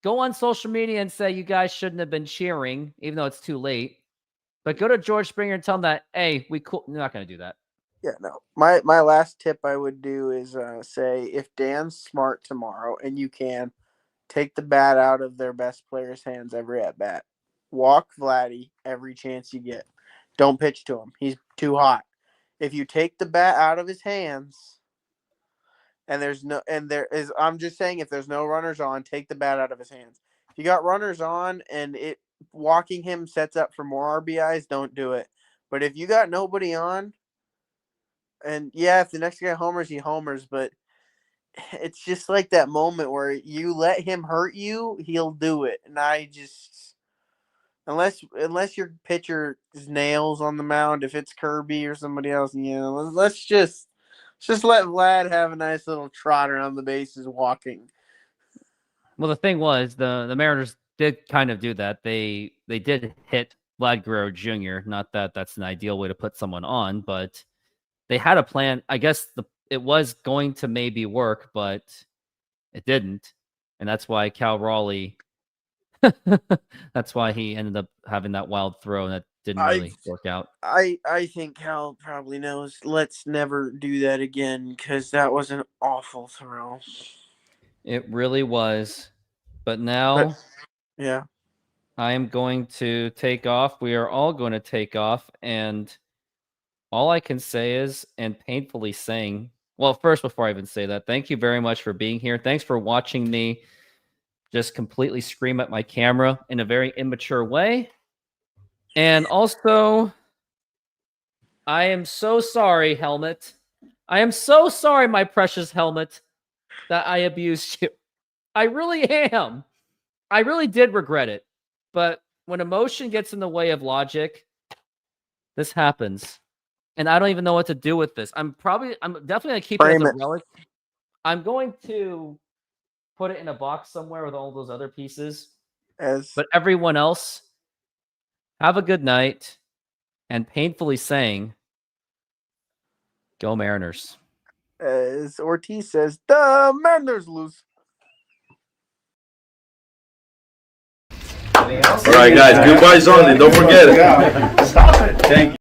go on social media and say you guys shouldn't have been cheering, even though it's too late. But go to George Springer and tell him that, hey, we're not going to do that. Yeah, no. My last tip I would do is say, if Dan's smart tomorrow and you can, take the bat out of their best player's hands every at bat. Walk Vladdy every chance you get. Don't pitch to him. He's too hot. If you take the bat out of his hands, I'm just saying, if there's no runners on, take the bat out of his hands. If you got runners on and walking him sets up for more RBIs, don't do it. But if you got nobody on, and if the next guy homers, he homers, but it's just like that moment where you let him hurt you, he'll do it. And I just, unless your pitcher nails on the mound, if it's Kirby or somebody else, let's just let Vlad have a nice little trot around the bases walking. Well, the thing was, the Mariners did kind of do that. They did hit Vlad Guerrero Jr. Not that that's an ideal way to put someone on, but they had a plan. I guess it was going to maybe work, but it didn't. And that's why Cal Raleigh, that's why he ended up having that wild throw, and that didn't really work out. I think Cal probably knows, let's never do that again, because that was an awful throw. It really was. But now, I am going to take off. We are all going to take off. And all I can say is, and painfully saying, well, first, before I even say that, thank you very much for being here. Thanks for watching me just completely scream at my camera in a very immature way. And also, I am so sorry, Helmet. I am so sorry, my precious Helmet, that I abused you. I really am. I really did regret it. But when emotion gets in the way of logic, this happens. And I don't even know what to do with this. I'm definitely going to keep it as a relic. I'm going to put it in a box somewhere with all those other pieces. But everyone else, have a good night. And painfully saying, go Mariners. As Ortiz says, the Mariners lose. All right, guys. Goodbyes only. Don't forget it. Stop it. Thank you.